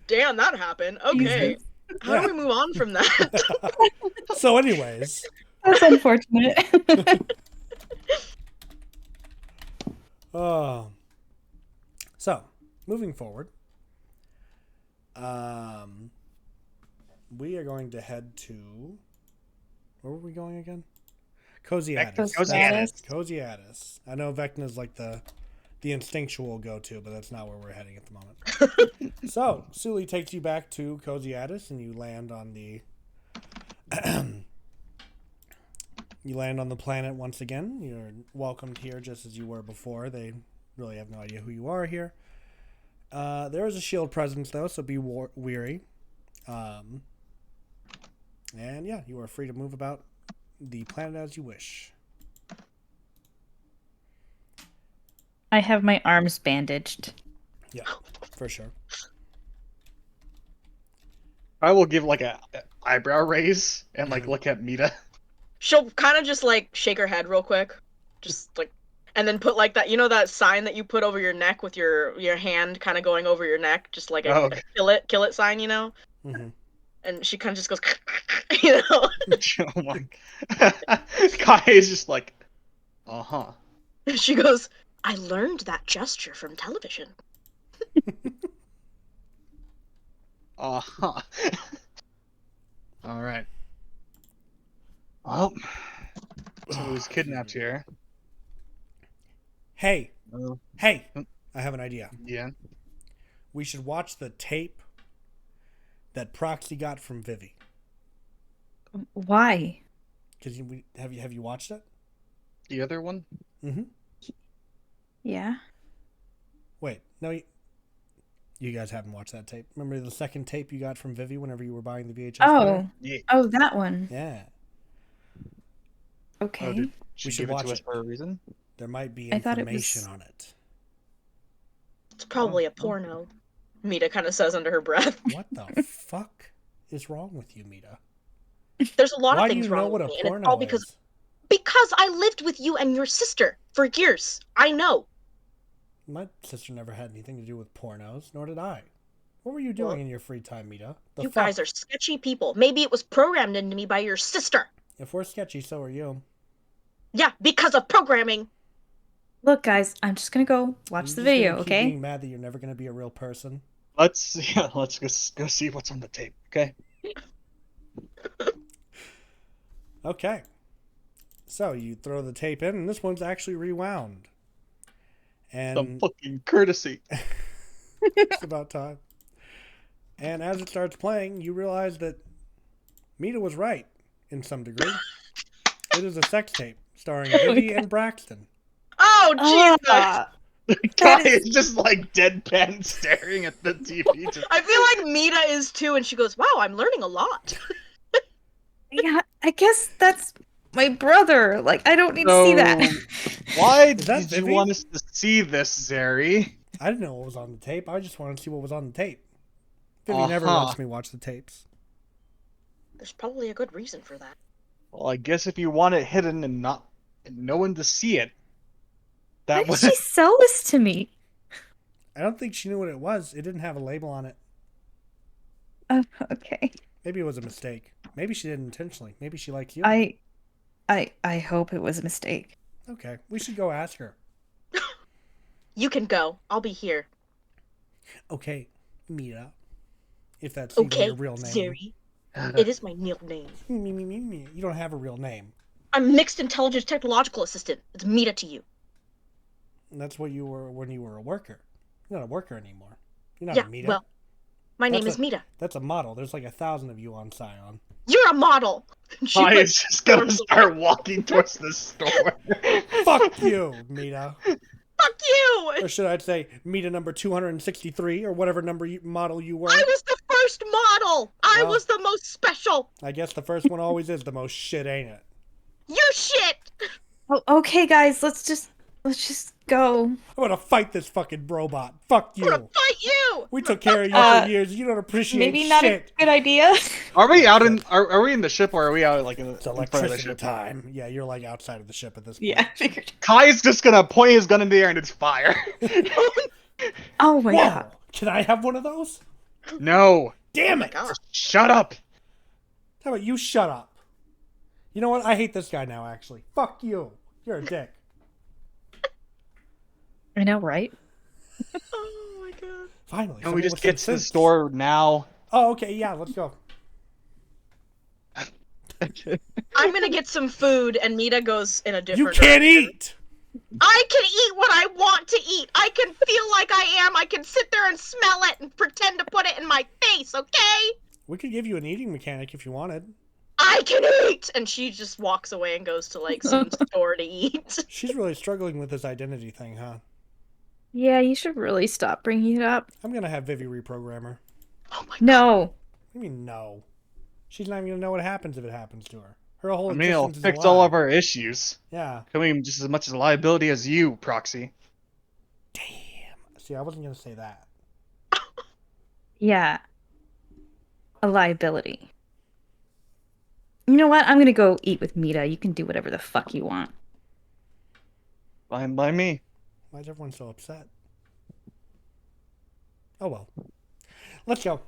C: Damn, that happened. Okay.
D: Jesus.
C: How do we move on from that?
A: So, anyways,
D: That's unfortunate.
A: so moving forward, we are going to head to. Where were we going again? Cozy Addis.
B: Cozy
D: Addis.
A: Cozy Addis. I know Vecna's like the instinctual go-to, but that's not where we're heading at the moment. So, Suli takes you back to Cozy Addis, and you land on the planet once again. You're welcomed here just as you were before. They really have no idea who you are here. There is a shield presence, though, so be weary. And yeah, you are free to move about the planet as you wish.
D: I have my arms bandaged.
A: Yeah, for sure.
B: I will give like a eyebrow raise and like look at Mita.
C: She'll kind of just like shake her head real quick. Just like, and then put like that, you know, that sign that you put over your neck with your hand kind of going over your neck, just like a kill it sign, you know?
A: Mm-hmm.
C: And she kind of just goes, you know?
B: Oh my. Kai is just like, uh-huh.
C: She goes, I learned that gesture from television.
B: Uh-huh. All right. Well, so who's kidnapped here?
A: Hey,
B: Oh,
A: hey, I have an idea.
B: yeah.
A: We should watch the tape that Proxy got from Vivi.
D: Why?
A: Because have you watched it?
B: The other one?
A: Mm-hmm.
D: Yeah.
A: Wait, no, you guys haven't watched that tape. Remember the second tape you got from Vivi whenever you were buying the VHS player?
B: Yeah.
D: Oh, that one.
A: Yeah.
D: Okay.
B: Oh, did she
A: We should
B: give it
A: watch
B: to us
A: it.
B: for a reason?
A: There might be
D: I thought it
A: information
D: was-
A: on it.
C: It's probably a porno. Mita kind of says under her breath.
A: What the fuck is wrong with you, Mita?
C: There's a lot
A: Why
C: of
A: do
C: things
A: you know
C: wrong
A: what
C: with
A: a
C: me, and it's
A: porno
C: all because
A: is?
C: I lived with you and your sister for years. I know.
A: My sister never had anything to do with pornos, nor did I. What were you doing
C: Well,
A: in your free time, Mita? The
C: You
A: fuck?
C: guys are sketchy people. Maybe it was programmed into me by your sister.
A: If we're sketchy, so are you.
C: Yeah, because of programming.
D: Look, guys, I'm just gonna go watch
A: You're
D: the
A: just
D: video,
A: gonna keep
D: okay?
A: being mad that you're never gonna be a real person.
B: Let's go see what's on the tape, okay?
A: Okay. So you throw the tape in, and this one's actually rewound.
B: Some
A: And
B: fucking courtesy.
A: it's about time. And as it starts playing, you realize that Mita was right in some degree. It is a sex tape starring Vivi and Braxton.
C: Oh, Jesus.
B: Kai
D: is-
B: is just like deadpan staring at the TV. Just,
C: I feel like Mita is too, and she goes, wow, I'm learning a lot.
D: Yeah, I guess that's my brother. Like, I don't need to see that.
B: why
A: Is that
B: did you
A: Vivi?
B: want us to see this, Zeri?
A: I didn't know what was on the tape. I just wanted to see what was on the tape. Vivi never
B: Uh-huh.
A: lets me watch the tapes.
C: There's probably a good reason for that.
B: Well, I guess if you want it hidden and no one to see it,
D: Why
B: that
D: did
B: was
D: she sell this to me?
A: I don't think she knew what it was. It didn't have a label on it.
D: Okay.
A: Maybe it was a mistake. Maybe she did it intentionally. Maybe she likes you.
D: I hope it was a mistake.
A: Okay, we should go ask her.
C: You can go. I'll be here.
A: Okay, Mita. If that's even
C: Okay,
A: your real name.
C: Zeri. It is my real name.
A: You don't have a real name.
C: I'm Mixed Intelligence Technological Assistant. It's Mita to you.
A: And that's what you were when you were a worker. You're not a worker anymore. You're not
C: Yeah,
A: a Mita.
C: well, my name
A: That's
C: is Mita.
A: That's a model. There's like 1,000 of you on Scion.
C: You're a model. She
B: Kai
C: like,
B: is just gonna start walking towards the store.
A: Fuck you, Mita.
C: fuck you!
A: Or should I say Mita number 263 or whatever number model you were?
C: I was the first
E: first model. I
A: Well-
E: was the most special.
A: I guess the first one always is the most shit, ain't it?
E: You shit.
D: Oh, okay, guys, let's just go.
A: I'm gonna fight this fucking robot. Fuck
E: I'm gonna
A: you.
E: fight you.
A: We took care of you
D: Uh,
A: for years. You don't appreciate
D: Maybe not
A: shit.
D: a good idea.
B: Are we out in? Are we in the ship or are we out like in
A: It's
B: front of the
A: electricity
B: ship?
A: time. Yeah, you're like outside of the ship at this point.
D: Yeah, I figured.
B: Kai's just gonna point his gun in the air and it's fire.
D: Oh my
A: Whoa!
D: god.
A: Can I have one of those?
B: No.
A: Damn
E: my
A: it!
E: God.
B: Shut up.
A: How about you shut up? You know what? I hate this guy now, actually. Fuck you. You're a dick.
D: I know, right?
E: Oh my god.
A: Finally.
B: Can we
A: someone
B: just
A: with
B: get
A: some
B: to the
A: sense.
B: store now?
A: Oh, okay. Yeah, let's go.
E: I'm gonna get some food, and Mita goes in a
A: You
E: different.
A: can't
E: direction.
A: eat!
E: I can eat what I want to eat. I can feel like I am. I can sit there and smell it and pretend to put it in my face. Okay?
A: We could give you an eating mechanic if you wanted.
E: I can eat. And she just walks away and goes to like some store to eat.
A: She's really struggling with this identity thing, huh?
D: Yeah, you should really stop bringing it up.
A: I'm gonna have Vivi reprogram her.
E: Oh my god.
D: No.
A: What do you mean, no? She's not even gonna know what happens if it happens to her. Her whole
B: I mean, it'll
A: existence is a
B: fix all
A: lie.
B: of our issues.
A: Yeah.
B: Coming just as much as a liability as you, Proxy.
A: Damn. See, I wasn't gonna say that.
D: Yeah. A liability. You know what? I'm gonna go eat with Mita. You can do whatever the fuck you want.
B: Fine by me.
A: Why is everyone so upset? Oh well. Let's go.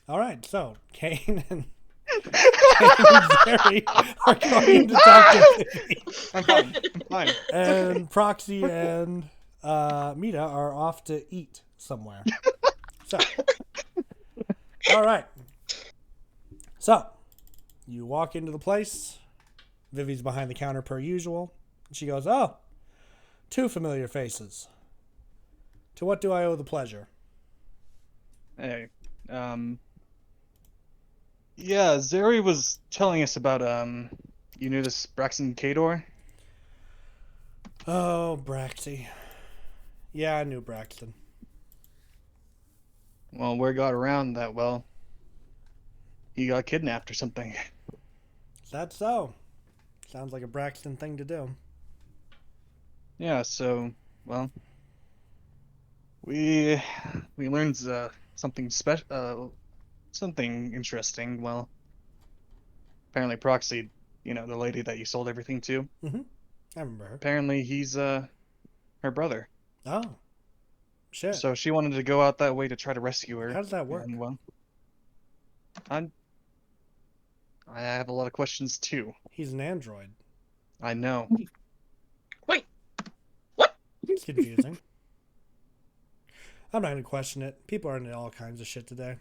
A: All right, so Kane and Jerry are going to talk to Vivi.
B: I'm fine. I'm fine.
A: And Proxy and Mita are off to eat somewhere. So, all right. So, you walk into the place. Vivi's behind the counter per usual. She goes, "Oh, two familiar faces. To what do I owe the pleasure?"
B: Hey, yeah, Zeri was telling us about, you knew this Braxton Kador?
A: Oh, Braxy. Yeah, I knew Braxton.
B: Well, word got around that, well, he got kidnapped or something.
A: Is that so? Sounds like a Braxton thing to do.
B: Yeah, so, well, we learned, something special, something interesting. Well, apparently Proxy, you know, the lady that you sold everything to,
A: I remember her.
B: apparently he's, her brother.
A: Oh, shit.
B: So she wanted to go out that way to try to rescue her.
A: How does that work?
B: And, well, I have a lot of questions too.
A: He's an android.
B: I know.
E: Wait. What?
A: It's confusing. I'm not going to question it. People are into all kinds of shit today.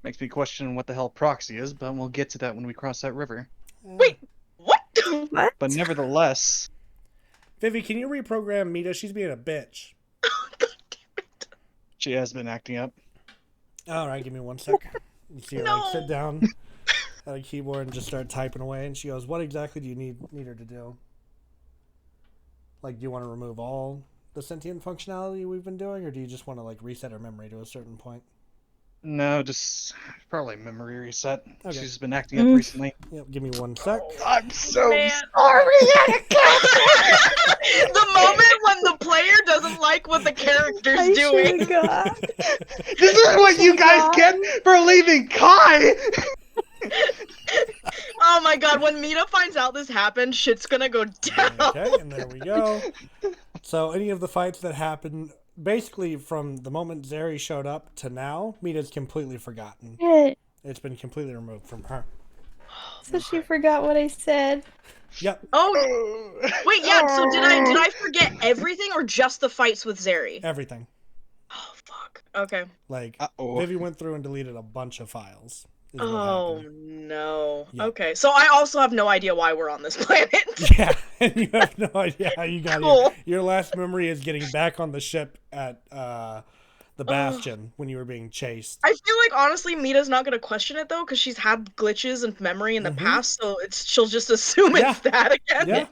B: Makes me question what the hell Proxy is, but we'll get to that when we cross that river.
E: Wait. What?
D: What?
B: But nevertheless,
A: Vivi, can you reprogram Mita? She's being a bitch.
E: God damn it.
B: she has been acting up.
A: All right, give me 1 sec. You see her like sit
E: No.
A: down at a keyboard and just start typing away, and she goes, "What exactly do you need her to do? Like, do you want to remove all the sentient functionality we've been doing, or do you just want to like reset her memory to a certain point?"
B: No, just probably memory reset.
A: Okay.
B: She's been acting up recently.
A: Yep, give me 1 sec.
B: I'm so
E: Man.
B: sorry.
E: The moment when the player doesn't like what the character's
D: I
E: doing.
D: swear to God.
B: This is what you guys get for leaving Kai.
E: Oh my god, when Mita finds out this happened, shit's gonna go down.
A: Okay, and there we go. So any of the fights that happened, basically from the moment Zeri showed up to now, Mita's completely forgotten.
D: Shit.
A: It's been completely removed from her.
D: So she forgot what I said.
A: Yep,
E: Oh, wait, yeah, so did I forget everything or just the fights with Zeri?
A: everything.
E: Oh, fuck. Okay.
A: Like,
B: Uh-oh.
A: Vivi went through and deleted a bunch of files. is what
E: Oh,
A: happened.
E: no.
A: Yeah.
E: Okay, so I also have no idea why we're on this planet.
A: Yeah, and you have no idea how you got
E: Cool.
A: here. Your last memory is getting back on the ship at the Bastion when you were being chased.
E: I feel like honestly Mita's not gonna question it though, because she's had glitches and memory in the
A: Mhm.
E: past, so she'll just assume
A: Yeah.
E: it's that again.
A: Yeah.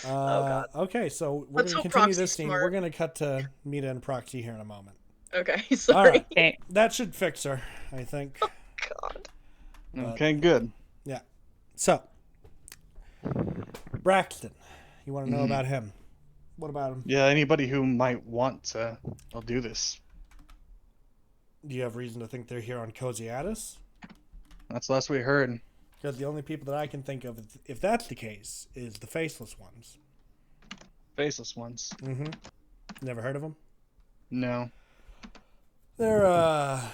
E: God.
A: Okay, so we're
E: Let's
A: going to
E: hope
A: continue this
E: Proxy's
A: scene.
E: smart.
A: We're going to cut to Mita and Proxy here in a moment.
C: Okay,
A: All
C: sorry.
A: right.
D: Okay.
A: That should fix her, I think.
C: God.
A: But-
B: Okay, good.
A: Yeah. So, Braxton. You want to know
B: Mhm.
A: about him? What about him?
B: Yeah, anybody who might want to, I'll do this.
A: Do you have reason to think they're here on Coziatus?
B: That's the last we heard.
A: Because the only people that I can think of, if that's the case, is the faceless ones.
B: Faceless ones.
A: Mm-hmm. Never heard of them?
B: No.
A: They're a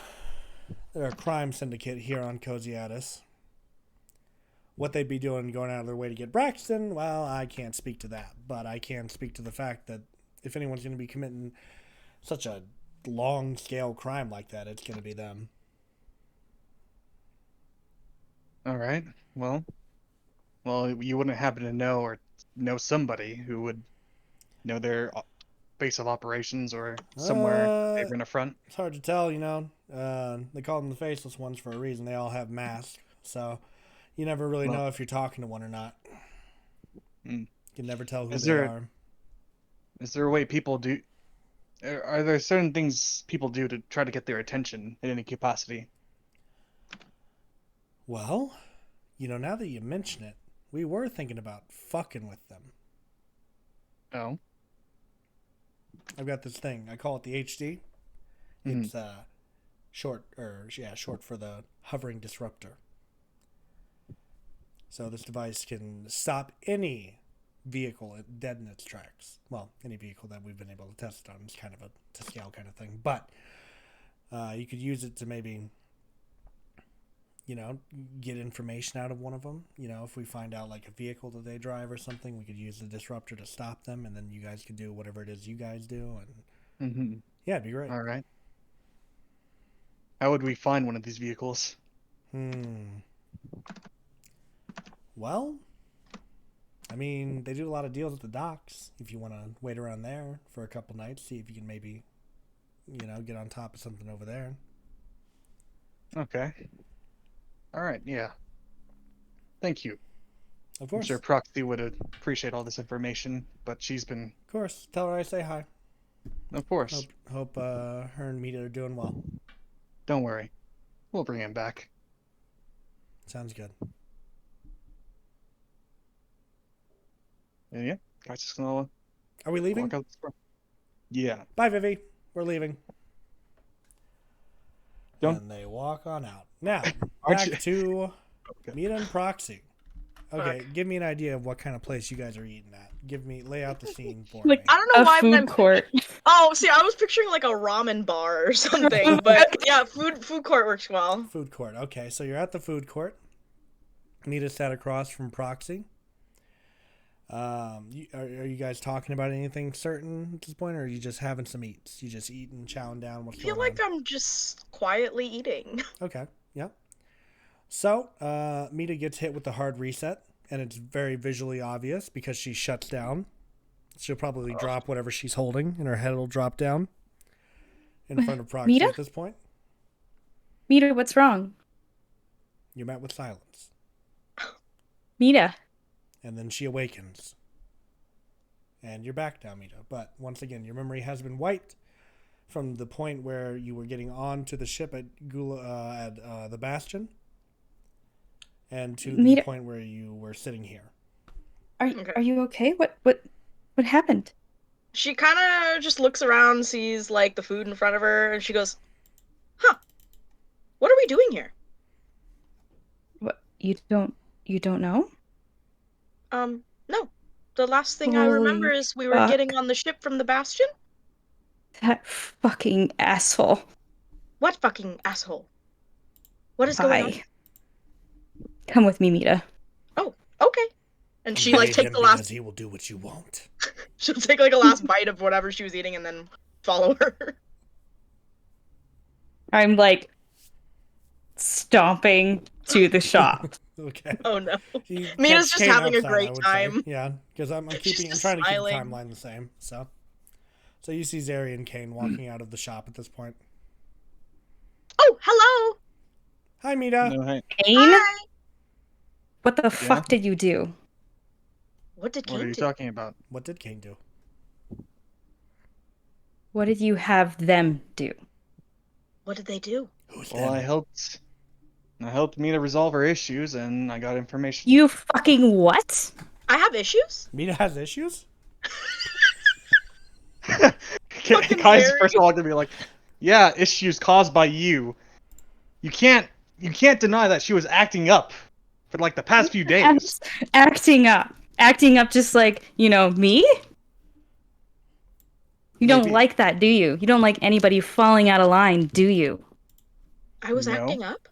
A: crime syndicate here on Coziatus. What they'd be doing going out of their way to get Braxton, well, I can't speak to that. But I can speak to the fact that if anyone's going to be committing such a long-scale crime like that, it's going to be them.
B: All right. Well, you wouldn't happen to know or know somebody who would know their base of operations or somewhere they were in a front?
A: It's hard to tell, you know. They call them the faceless ones for a reason. They all have masks. So you never really
B: Well-
A: know if you're talking to one or not.
B: Hmm.
A: You can never tell who
B: Is
A: they
B: there-
A: are.
B: Is there a way people do? Are there certain things people do to try to get their attention in any capacity?
A: Well, you know, now that you mention it, we were thinking about fucking with them.
B: Oh.
A: I've got this thing. I call it the HD.
B: Mhm.
A: It's short for the hovering disruptor. So this device can stop any vehicle dead in its tracks. Well, any vehicle that we've been able to test on is kind of a to scale kind of thing. But you could use it to maybe, you know, get information out of one of them. You know, if we find out like a vehicle that they drive or something, we could use the disruptor to stop them, and then you guys could do whatever it is you guys do, and
B: Mm-hmm.
A: yeah, it'd be great.
B: All right. How would we find one of these vehicles?
A: Well, I mean, they do a lot of deals at the docks. If you want to wait around there for a couple nights, see if you can maybe, you know, get on top of something over there.
B: Okay. All right. Yeah. Thank you.
A: Of
B: I'm
A: course.
B: sure Proxy would appreciate all this information, but she's been,
A: Of course. Tell her I say hi.
B: of course.
A: Hope her and Mita are doing well.
B: Don't worry. We'll bring him back.
A: Sounds good.
B: And yeah, guys, just gonna
A: Are we leaving?
B: walk out the door. Yeah.
A: Bye, Vivi. We're leaving.
B: Don't-
A: And they walk on out. Now,
B: Aren't
A: back
B: you-
A: to
B: Okay.
A: Mita and Proxy. Okay,
C: Fuck.
A: give me an idea of what kind of place you guys are eating at. Lay out the scene for
D: Like,
A: me.
C: I don't know
D: A
C: why, but
D: food
C: I'm
D: court.
C: Oh, see, I was picturing like a ramen bar or something, but yeah, food court works well.
A: Food court. Okay, so you're at the food court. Mita sat across from Proxy. Are you guys talking about anything certain at this point, or are you just having some eats? You just eating, chowing down?
C: I
A: What's
C: feel
A: going
C: like I'm just quietly eating.
A: on? Okay, yeah. So, Mita gets hit with the hard reset, and it's very visually obvious because she shuts down. She'll probably drop whatever she's holding, and her head will drop down in front of Proxy
D: Mita?
A: at this point.
D: Mita, what's wrong?
A: You're met with silence.
D: Mita.
A: And then she awakens. And you're back now, Mita. But once again, your memory has been wiped from the point where you were getting onto the ship at the Bastion, and to the
D: Mita-
A: point where you were sitting here.
C: Okay.
D: Are you okay? What happened?
C: She kind of just looks around, sees like the food in front of her, and she goes, "Huh? What are we doing here?"
D: What you don't know?
C: No. The last thing I remember
D: Holy
C: is we were
D: fuck.
C: getting on the ship from the Bastion.
D: That fucking asshole.
C: What fucking asshole? What is going on?
D: Hi. Come with me, Mita.
C: Oh, okay. And she like
A: Leave
C: take
A: him
C: the last.
A: because he will do what you want.
C: She'll take like a last bite of whatever she was eating and then follow her.
D: I'm like stomping to the shop.
A: Okay.
C: Oh no.
A: He
C: Mina's
A: kept
C: just
A: Kane
C: having a
A: outside,
C: great
A: I would say.
C: time.
A: Yeah, because I'm
C: She's
A: I'm
C: just
A: trying to keep the
C: smiling.
A: timeline the same. So you see Zeri and Kane walking out of the shop at this point.
C: Oh, hello.
A: Hi, Mita.
B: No, hey.
D: Kane?
C: Hi.
D: What the fuck did you do?
C: What did
B: What are
C: Kane
B: you
C: do?
B: talking about?
A: What did Kane do?
D: What did you have them do?
E: What did they do?
A: Who's
B: Well,
A: them?
B: I helped Mina resolve her issues, and I got information.
D: You fucking what?
E: I have issues?
A: Mina has issues?
C: Fucking
B: Kai's
C: Zeri.
B: first of all gonna be like, yeah, issues caused by you. You can't deny that she was acting up for like the past few days.
D: Acting up. Acting up just like, me? You don't
B: Maybe
D: like that, do you? You don't like anybody falling out of line, do you?
E: I was
B: No.
E: acting up?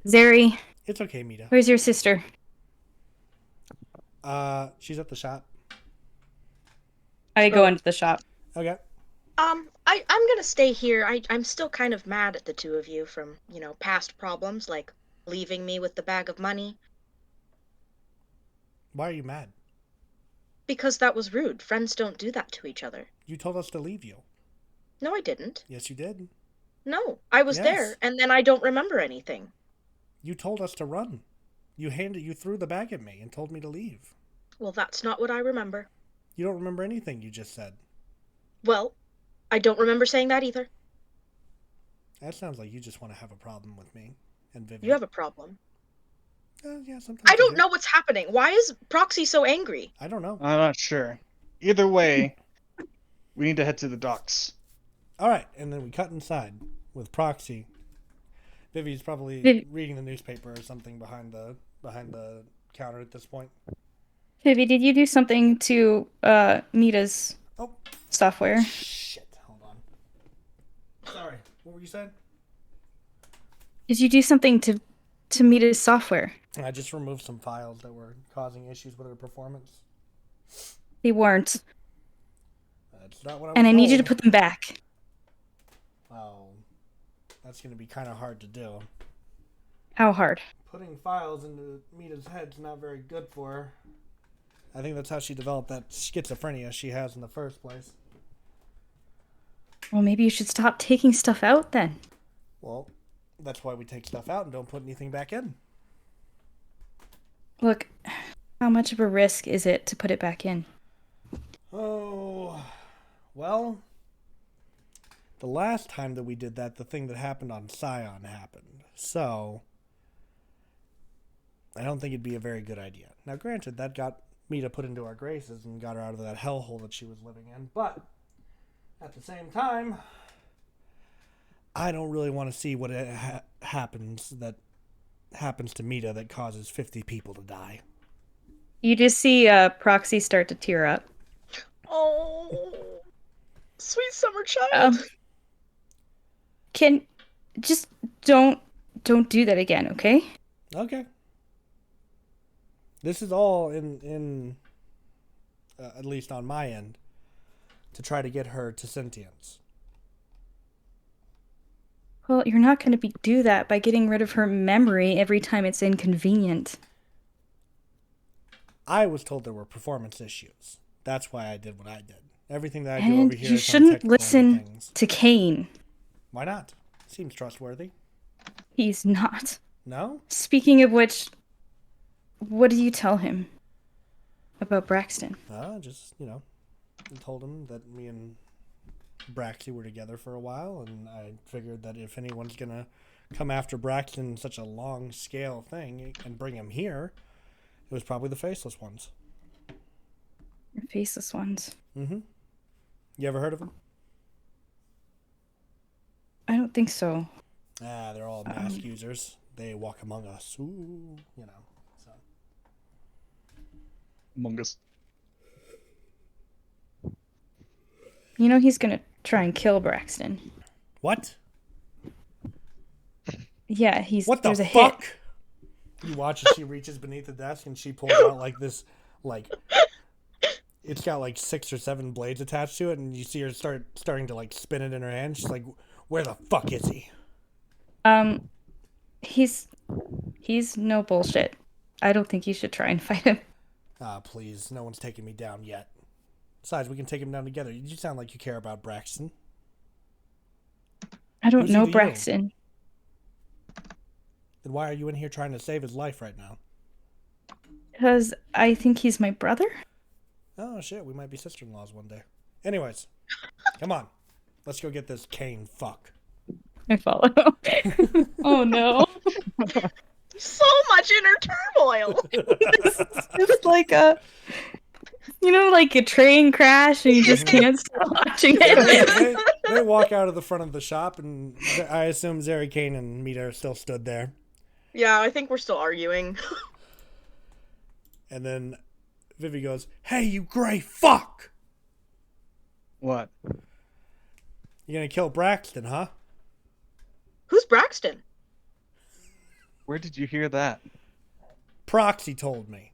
D: Zeri,
A: It's okay, Mita.
D: where's your sister?
A: She's at the shop.
D: I go into the shop.
A: Okay.
E: I'm gonna stay here. I'm still kind of mad at the two of you from, past problems, like leaving me with the bag of money.
A: Why are you mad?
E: Because that was rude. Friends don't do that to each other.
A: You told us to leave you.
E: No, I didn't.
A: Yes, you did.
E: No, I was
A: Yes.
E: there, and then I don't remember anything.
A: You told us to run. You threw the bag at me and told me to leave.
E: Well, that's not what I remember.
A: You don't remember anything you just said.
E: Well, I don't remember saying that either.
A: That sounds like you just want to have a problem with me and Vivian.
E: You have a problem.
A: Yeah, sometimes
E: I don't
A: do.
E: know what's happening. Why is Proxy so angry?
A: I don't know.
B: I'm not sure. Either way, we need to head to the docks.
A: All right, and then we cut inside with Proxy. Vivi's probably
D: Viv-
A: reading the newspaper or something behind the counter at this point.
D: Vivi, did you do something to Mita's
A: Oh,
D: software?
A: shit. Hold on. Sorry. What were you saying?
D: Did you do something to Mita's software?
A: I just removed some files that were causing issues with her performance.
D: They weren't.
A: That's not what I was
D: And I need you to
A: told.
D: put them back.
A: Oh, that's going to be kind of hard to do.
D: How hard?
A: Putting files into Mita's head's not very good for her. I think that's how she developed that schizophrenia she has in the first place.
D: Well, maybe you should stop taking stuff out then.
A: Well, that's why we take stuff out and don't put anything back in.
D: Look, how much of a risk is it to put it back in?
A: Oh, well, the last time that we did that, the thing that happened on Scion happened. So, I don't think it'd be a very good idea. Now, granted, that got Mita put into our graces and got her out of that hellhole that she was living in. But, at the same time, I don't really want to see what happens to Mita that causes 50 people to die.
D: You just see Proxy start to tear up.
C: Oh, sweet summer child.
D: Can just don't do that again, okay?
A: Okay. This is all in at least on my end, to try to get her to sentience.
D: Well, you're not going to do that by getting rid of her memory every time it's inconvenient.
A: I was told there were performance issues. That's why I did what I did. Everything that I do
D: And
A: over here
D: you
A: is on
D: shouldn't
A: technical
D: listen
A: things.
D: to Kane.
A: Why not? Seems trustworthy.
D: He's not.
A: No?
D: Speaking of which, what did you tell him about Braxton?
A: Just, I told him that me and Braxy were together for a while, and I figured that if anyone's gonna come after Braxton in such a long scale thing and bring him here, it was probably the faceless ones.
D: The faceless ones.
A: Mm-hmm. You ever heard of them?
D: I don't think so.
A: They're all mask users. They walk among us. Ooh, so.
B: Among Us.
D: You know he's gonna try and kill Braxton.
A: What?
D: Yeah,
A: What the
D: there's a
A: fuck?
D: hit.
A: You watch as she reaches beneath the desk and she pulls out this, it's got 6 or 7 blades attached to it, and you see her starting to spin it in her hand. She's like, "Where the fuck is he?"
D: He's no bullshit. I don't think you should try and fight him.
A: Please, no one's taking me down yet. Besides, we can take him down together. You sound like you care about Braxton.
D: I don't
A: Who's he
D: know
A: to you?
D: Braxton.
A: Then why are you in here trying to save his life right now?
D: Because I think he's my brother.
A: Oh shit, we might be sister-in-laws one day. Anyways, come on. Let's go get this Kane fuck.
D: I follow. Oh no.
C: So much inner turmoil.
D: It's like like a train crash and you just can't stop watching
A: Yeah,
D: it.
A: they walk out of the front of the shop, and I assume Zeri Kane and Mita are still stood there.
C: Yeah, I think we're still arguing.
A: And then Vivi goes, "Hey, you gray fuck!
B: What?
A: You gonna kill Braxton, huh?"
C: Who's Braxton?
B: Where did you hear that?
A: Proxy told me.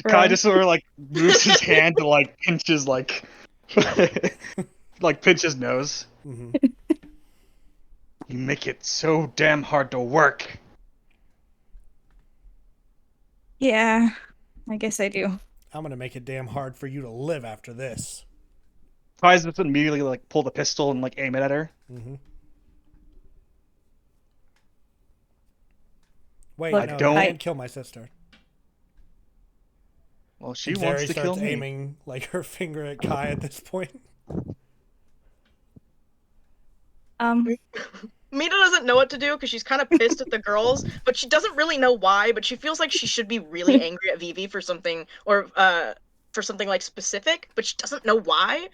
B: Kai just sort of like moves his hand to like pinches like like pinch his nose.
A: Hmm.
B: You make it so damn hard to work.
D: Yeah, I guess I do.
A: I'm gonna make it damn hard for you to live after this.
B: Kai's just immediately like pull the pistol and like aim it at her.
A: Mm-hmm. Wait,
D: Look,
A: no,
B: don't-
A: I can't kill my sister.
B: Well, she
A: And
B: wants
A: Zeri
B: to kill
A: starts
B: me.
A: aiming like her finger at Kai at this point.
C: Mina doesn't know what to do because she's kind of pissed at the girls, but she doesn't really know why. But she feels like she should be really angry at Vivi for something, or for something like specific, but she doesn't know why.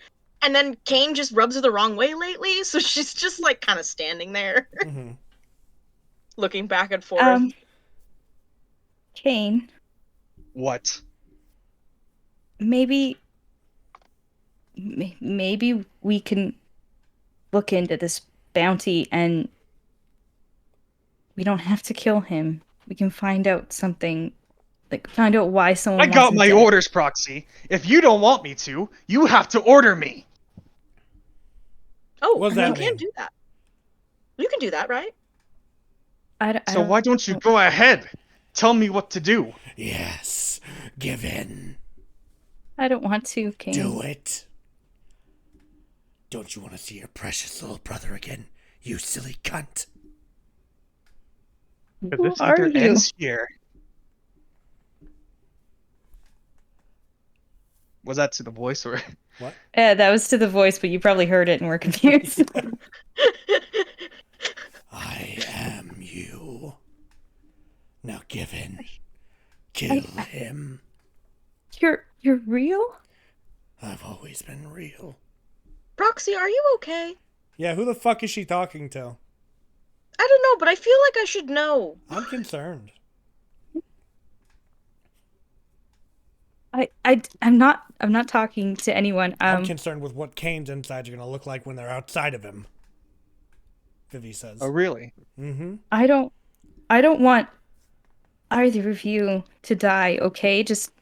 C: And then Kane just rubs her the wrong way lately, so she's just like kind of standing there,
A: Mm-hmm.
C: looking back and forth.
D: Kane,
B: What?
D: maybe we can look into this bounty and we don't have to kill him. We can find out something, like find out why someone
B: I
D: wants
B: got
D: him
B: my
D: dead.
B: orders, Proxy. If you don't want me to, you have to order me.
C: Oh,
A: What does
C: you
A: that
C: can
A: mean?
C: do that. You can do that, right?
D: I
B: So why don't you go ahead? Tell me what to do.
A: Yes, give in.
D: I don't want to, Kane.
A: Do it. Don't you want to see your precious little brother again, you silly cunt?
B: But
D: Who
B: this
D: are
B: either
D: you?
B: ends here. Was that to the voice or?
A: What?
D: Yeah, that was to the voice, but you probably heard it and were confused.
A: I am you. Now give in. Kill him.
D: You're real?
A: I've always been real.
C: Proxy, are you okay?
A: Yeah, who the fuck is she talking to?
C: I don't know, but I feel like I should know.
A: I'm concerned.
D: I'm not talking to anyone.
A: I'm concerned with what Kane's insides are going to look like when they're outside of him. Vivi says.
B: Oh really?
A: Mm-hmm.
D: I don't want either of you to die, okay? Just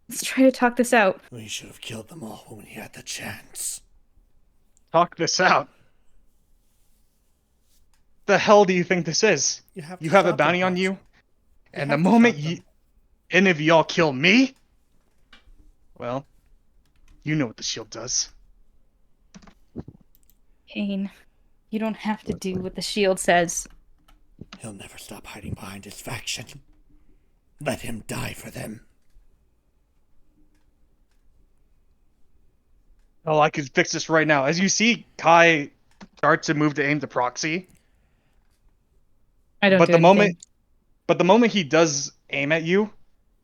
D: let's try to talk this out.
A: We should have killed them all when we had the chance.
B: Talk this out. The hell do you think this is?
A: You have
B: You have a
A: stop them,
B: bounty on
A: Proxy.
B: you, and the
A: have to
B: moment
A: stop them.
B: any of y'all kill me, well, you know what the shield does.
D: Kane, you don't have to do what the shield says.
A: He'll never stop hiding behind his faction. Let him die for them.
B: Oh, I could fix this right now. As you see, Kai start to move to aim the proxy,
D: I don't
B: but
D: do
B: the
D: anything.
B: moment he does aim at you,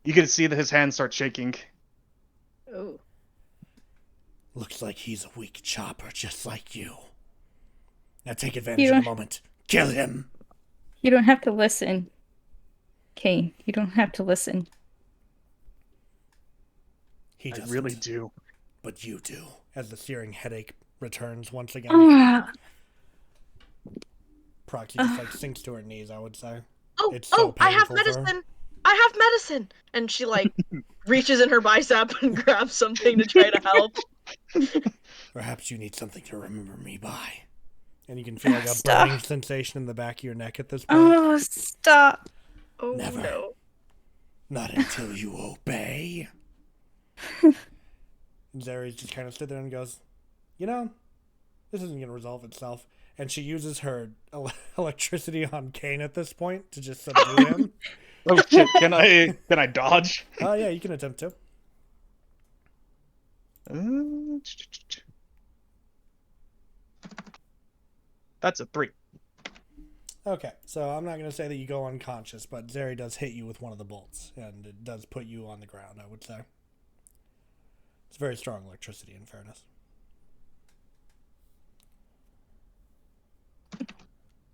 B: you can see that his hands start shaking.
C: Oh.
A: Looks like he's a weak chopper just like you. Now take advantage
D: You
A: of the
D: don't-
A: moment. Kill him.
D: You don't have to listen. Kane, you don't have to listen.
A: He
B: I
A: doesn't.
B: really do.
A: But you do. As the searing headache returns once again.
D: Ah,
A: Proxy just like sinks to her knees, I would say.
C: Oh,
A: It's so
C: I have
A: painful for her.
C: medicine. I have medicine. And she like reaches in her bicep and grabs something to try to help.
A: Perhaps you need something to remember me by. And you can feel like a
D: Stop.
A: burning sensation in the back of your neck at this point.
D: oh, stop.
C: Oh
A: Never.
C: no.
A: Not until you obey. Zeri's just kind of stood there and goes, you know, this isn't going to resolve itself. And she uses her electricity on Kane at this point to just subdue him.
B: Oh shit! Can I dodge?
A: Yeah, you can attempt to.
B: That's a 3.
A: Okay, so I'm not going to say that you go unconscious, but Zeri does hit you with one of the bolts, and it does put you on the ground, I would say. It's very strong electricity, in fairness.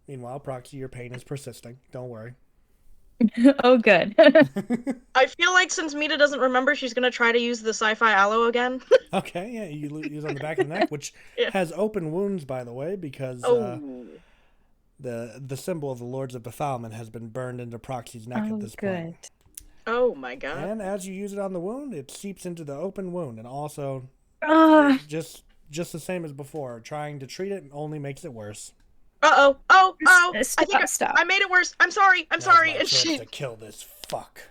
A: Meanwhile, Proxy, your pain is persisting. Don't worry.
D: Oh, good.
C: I feel like since Mita doesn't remember, she's gonna try to use the sci-fi aloe again.
A: Okay, yeah, you use on the back of the neck, which
C: Yeah.
A: has open wounds, by the way, because
C: Oh.
A: the symbol of the Lords of Befoulment has been burned into Proxy's neck
D: Oh,
A: at this
D: good.
A: point.
C: Oh my god.
A: And as you use it on the wound, it seeps into the open wound, and also
D: Ah,
A: just the same as before. Trying to treat it only makes it worse.
C: Uh-oh. Oh, oh. I think
D: stop.
C: I made it worse. I'm sorry. I'm
A: Now's
C: sorry.
A: my
C: And
A: chance
C: she
A: to kill this fuck.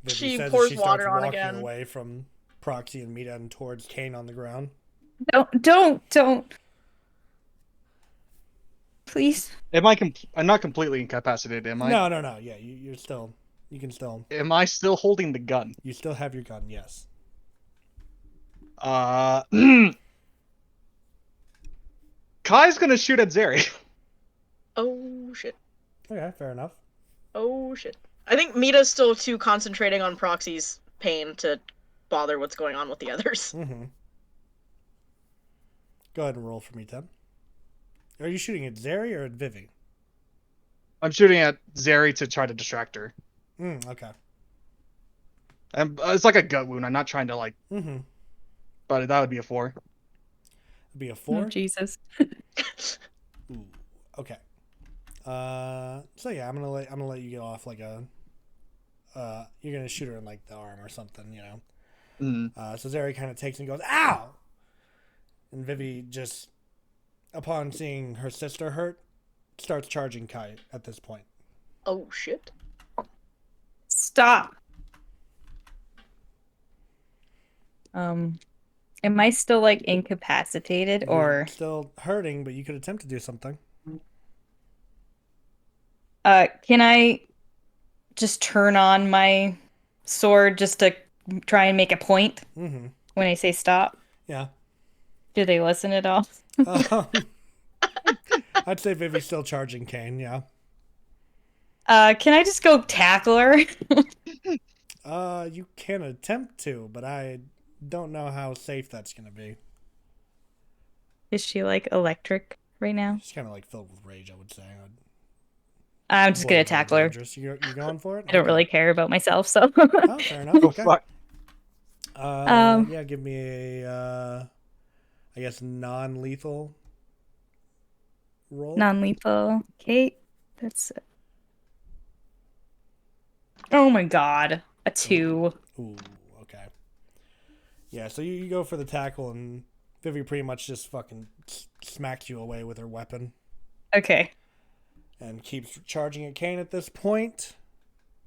A: Vivi
C: she
A: says
C: pours
A: as she starts
C: water on
A: walking
C: again.
A: away from Proxy and Mita and towards Kane on the ground.
D: Don't. Please.
B: I'm not completely incapacitated, am I?
A: No. Yeah, you're still. You can still.
B: Am I still holding the gun?
A: You still have your gun. Yes.
B: Kai's gonna shoot at Zeri.
C: Oh shit.
A: Okay, fair enough.
C: Oh shit. I think Mita's still too concentrating on Proxy's pain to bother what's going on with the others.
A: Mm-hmm. Go ahead and roll for me, Tim. Are you shooting at Zeri or at Vivi?
B: I'm shooting at Zeri to try to distract her.
A: Okay.
B: It's like a gut wound. I'm not trying to like,
A: Mm-hmm.
B: but that would be a 4.
A: It'd be a 4.
D: Oh, Jesus.
A: Ooh. Okay. So yeah, I'm gonna let you get off like a. You're gonna shoot her in like the arm or something, you know. So Zeri kind of takes and goes, "Ow!" And Vivi just, upon seeing her sister hurt, starts charging Kai at this point.
C: Oh shit.
D: Stop. Am I still like incapacitated or
A: You're still hurting, but you could attempt to do something.
D: can I just turn on my sword just to try and make a point
A: Mm-hmm.
D: when I say stop?
A: Yeah.
D: Do they listen at all?
A: I'd say Vivi's still charging Kane. Yeah.
D: Can I just go tackle her?
A: You can attempt to, but I don't know how safe that's gonna be.
D: Is she like electric right now?
A: She's kind of like filled with rage, I would say.
D: I'm just gonna tackle her.
A: Dangerous. You're going for it?
D: I don't
A: Okay.
D: really care about myself, so.
A: Oh, fair enough.
B: Oh
A: Okay.
B: fuck!
A: Yeah, give me a, I guess non-lethal roll.
D: Non-lethal. Okay, that's. Oh my god, a 2.
A: Ooh, okay. Yeah, so you go for the tackle, and Vivi pretty much just fucking smacks you away with her weapon.
D: Okay.
A: And keeps charging at Kane at this point.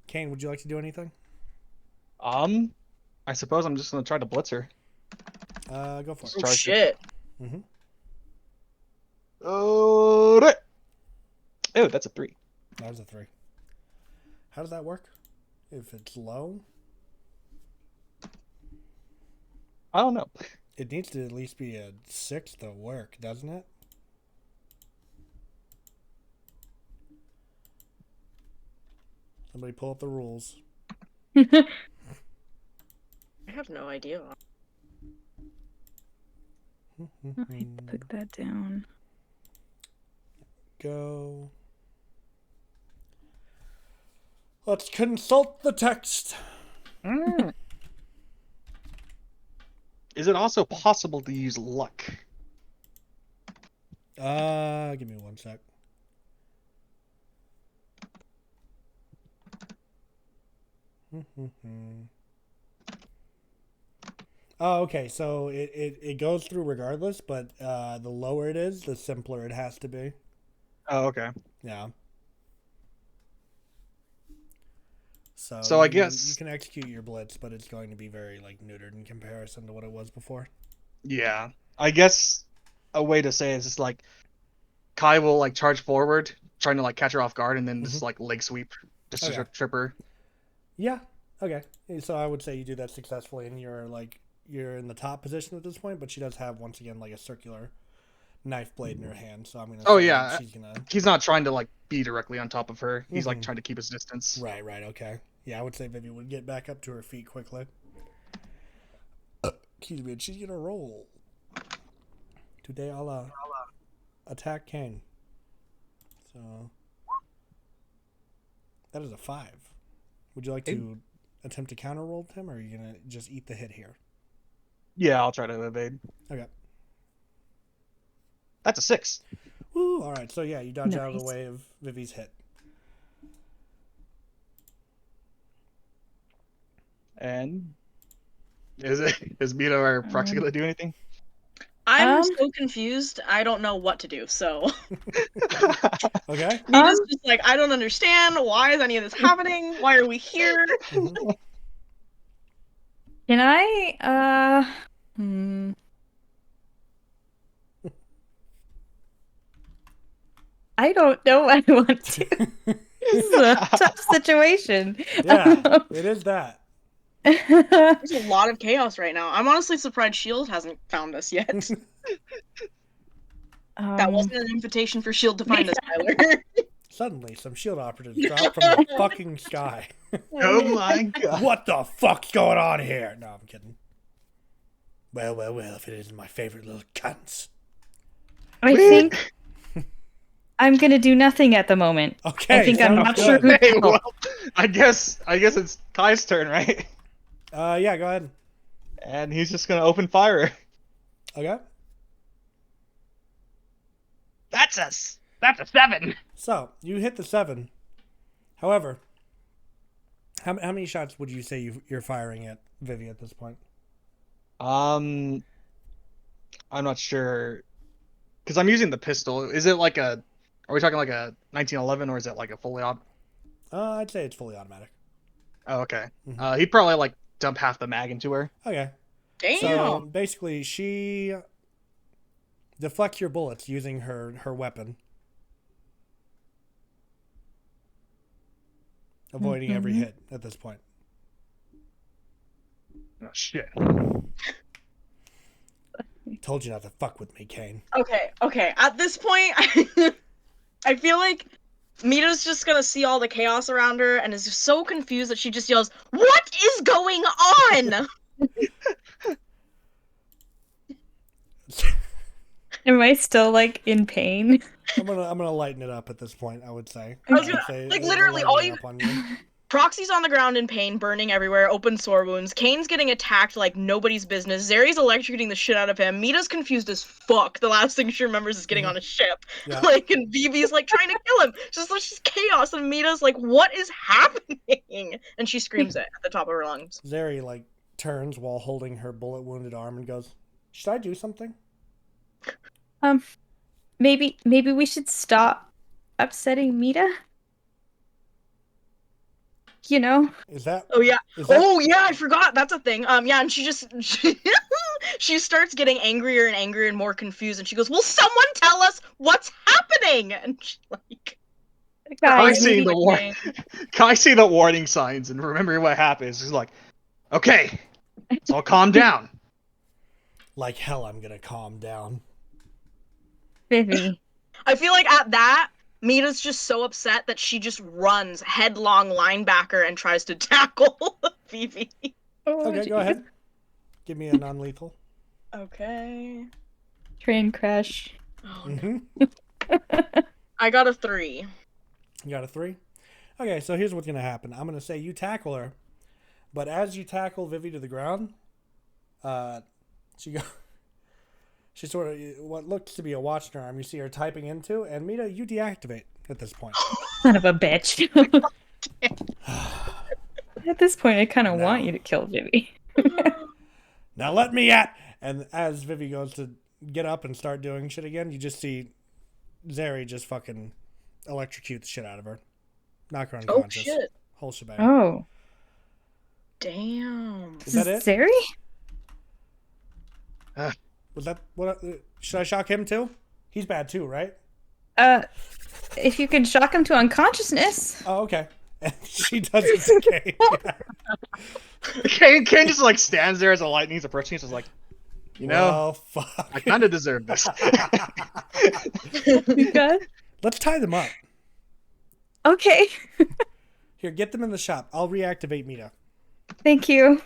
A: Kane, would you like to do anything?
B: I suppose I'm just gonna try to blitz her.
A: Go for it.
C: Oh
B: Charge it.
C: shit.
A: Mm-hmm.
B: Oh, that's a 3.
A: That was a 3. How does that work? If it's low,
B: I don't know.
A: it needs to at least be a 6 to work, doesn't it? Somebody pull up the rules.
C: I have no idea.
D: I put that down.
A: Go. Let's consult the text.
B: Is it also possible to use luck?
A: Give me one sec. Oh, okay. So it goes through regardless, but the lower it is, the simpler it has to be.
B: Oh, okay.
A: Yeah.
B: So I
A: you
B: guess-
A: can execute your blitz, but it's going to be very like neutered in comparison to what it was before.
B: Yeah. I guess a way to say it is just like Kai will like charge forward, trying to like catch her off guard, and then just like leg sweep, just
A: Okay.
B: to trip her.
A: Yeah. Okay. So I would say you do that successfully, and you're in the top position at this point. But she does have once again like a circular knife blade in her hand. So I'm gonna
B: Oh
A: say that
B: yeah,
A: she's gonna.
B: he's not trying to like be directly on top of her. He's like
A: Mhm.
B: trying to keep his distance.
A: Right. Right. Okay. Yeah, I would say Vivi would get back up to her feet quickly. Excuse me. And she's gonna roll. Today I'll attack Kane. So that is a 5. Would you like to attempt to counter roll him, or are you gonna just eat the hit here?
B: Yeah, I'll try to evade.
A: Okay.
B: That's a 6.
A: Woo! All right. So yeah, you dodge out of the
D: Nice.
A: way of Vivi's hit.
B: And is Mita or Proxy gonna do anything?
C: I'm
D: Um,
C: so confused. I don't know what to do. So
A: Okay.
C: Mita's just like, I don't understand. Why is any of this happening? Why are we here?
A: Mhm.
D: Can I, I don't know what I want to. This is a tough situation.
A: Yeah, it is that.
C: There's a lot of chaos right now. I'm honestly surprised Shield hasn't found us yet. That wasn't an invitation for Shield to find us, Tyler.
A: Suddenly, some shield operatives drop from the fucking sky.
B: Oh my god.
A: What the fuck's going on here? No, I'm kidding. Well, well, well, if it isn't my favorite little cunts.
D: I think I'm gonna do nothing at the moment.
A: Okay,
D: I think I'm
A: sounds
D: not sure
A: good.
D: who
B: Hey,
D: to help.
B: well, I guess it's Kai's turn, right?
A: Yeah, go ahead.
B: And he's just gonna open fire.
A: Okay.
B: That's a 7.
A: So, you hit the 7. However, how many shots would you say you're firing at Vivi at this point?
B: I'm not sure, because I'm using the pistol. Is it like a? Are we talking like a 1911, or is it like a fully on?
A: I'd say it's fully automatic.
B: Oh, okay.
A: Mhm.
B: He'd probably like dump half the mag into her.
A: Okay.
C: Damn.
A: So, basically, she deflects your bullets using her weapon, avoiding every hit at this point.
B: Oh shit.
A: Told you not to fuck with me, Kane.
C: Okay. At this point, I feel like Mita's just gonna see all the chaos around her and is just so confused that she just yells, "What is going on?"
D: Am I still like in pain?
A: I'm gonna lighten it up at this point. I would say.
C: I was
A: I'd
C: gonna-
A: say
C: like,
A: we're
C: literally, all
A: lightening
C: you-
A: up on you.
C: Proxy's on the ground in pain, burning everywhere, open sore wounds. Kane's getting attacked like nobody's business. Zeri's electrocuting the shit out of him. Mita's confused as fuck. The last thing she remembers is getting on a ship.
A: Yeah.
C: Like, and Vivi's like trying to kill him. Just there's just chaos, and Mita's like, "What is happening?" And she screams it at the top of her lungs.
A: Zeri like turns while holding her bullet wounded arm and goes, "Should I do something?"
D: Maybe we should stop upsetting Mita. You know?
A: Is that?
C: Oh yeah.
A: Is that?
C: Oh yeah, I forgot. That's a thing. Yeah, and she starts getting angrier and angrier and more confused, and she goes, "Will someone tell us what's happening?" And she's like,
B: Kai
D: Guys,
B: seeing
D: maybe
B: the warning signs and remembering what happens. He's like, okay, let's all calm down.
A: Like hell, I'm gonna calm down.
D: Vivi.
C: I feel like at that, Mita's just so upset that she just runs headlong linebacker and tries to tackle Vivi.
A: Okay, go ahead. Give me a non-lethal.
C: Okay.
D: Train crash.
C: Oh,
A: Mm-hmm.
C: I got a 3.
A: You got a 3? Okay, so here's what's gonna happen. I'm gonna say you tackle her, but as you tackle Vivi to the ground, she sort of what looks to be a watch in her arm. You see her typing into, and Mita, you deactivate at this point.
D: Son of a bitch. At this point, I kind of
A: No.
D: want you to kill Vivi.
A: Now let me at. And as Vivi goes to get up and start doing shit again, you just see Zeri just fucking electrocute the shit out of her, knock her
C: Oh
A: unconscious.
C: shit.
A: Whole shebang.
D: Oh.
C: Damn.
A: Is that it?
D: Zeri?
A: Was that what? Should I shock him too? He's bad too, right?
D: If you can shock him to unconsciousness.
A: Oh, okay. And she does it to Kane. Yeah.
B: Kane just like stands there as the lightning's approaching. He's just like, you know,
A: Well, fuck.
B: I kind of deserve this.
D: Mika?
A: Let's tie them up.
D: Okay.
A: Here, get them in the shop. I'll reactivate Mita.
D: Thank you.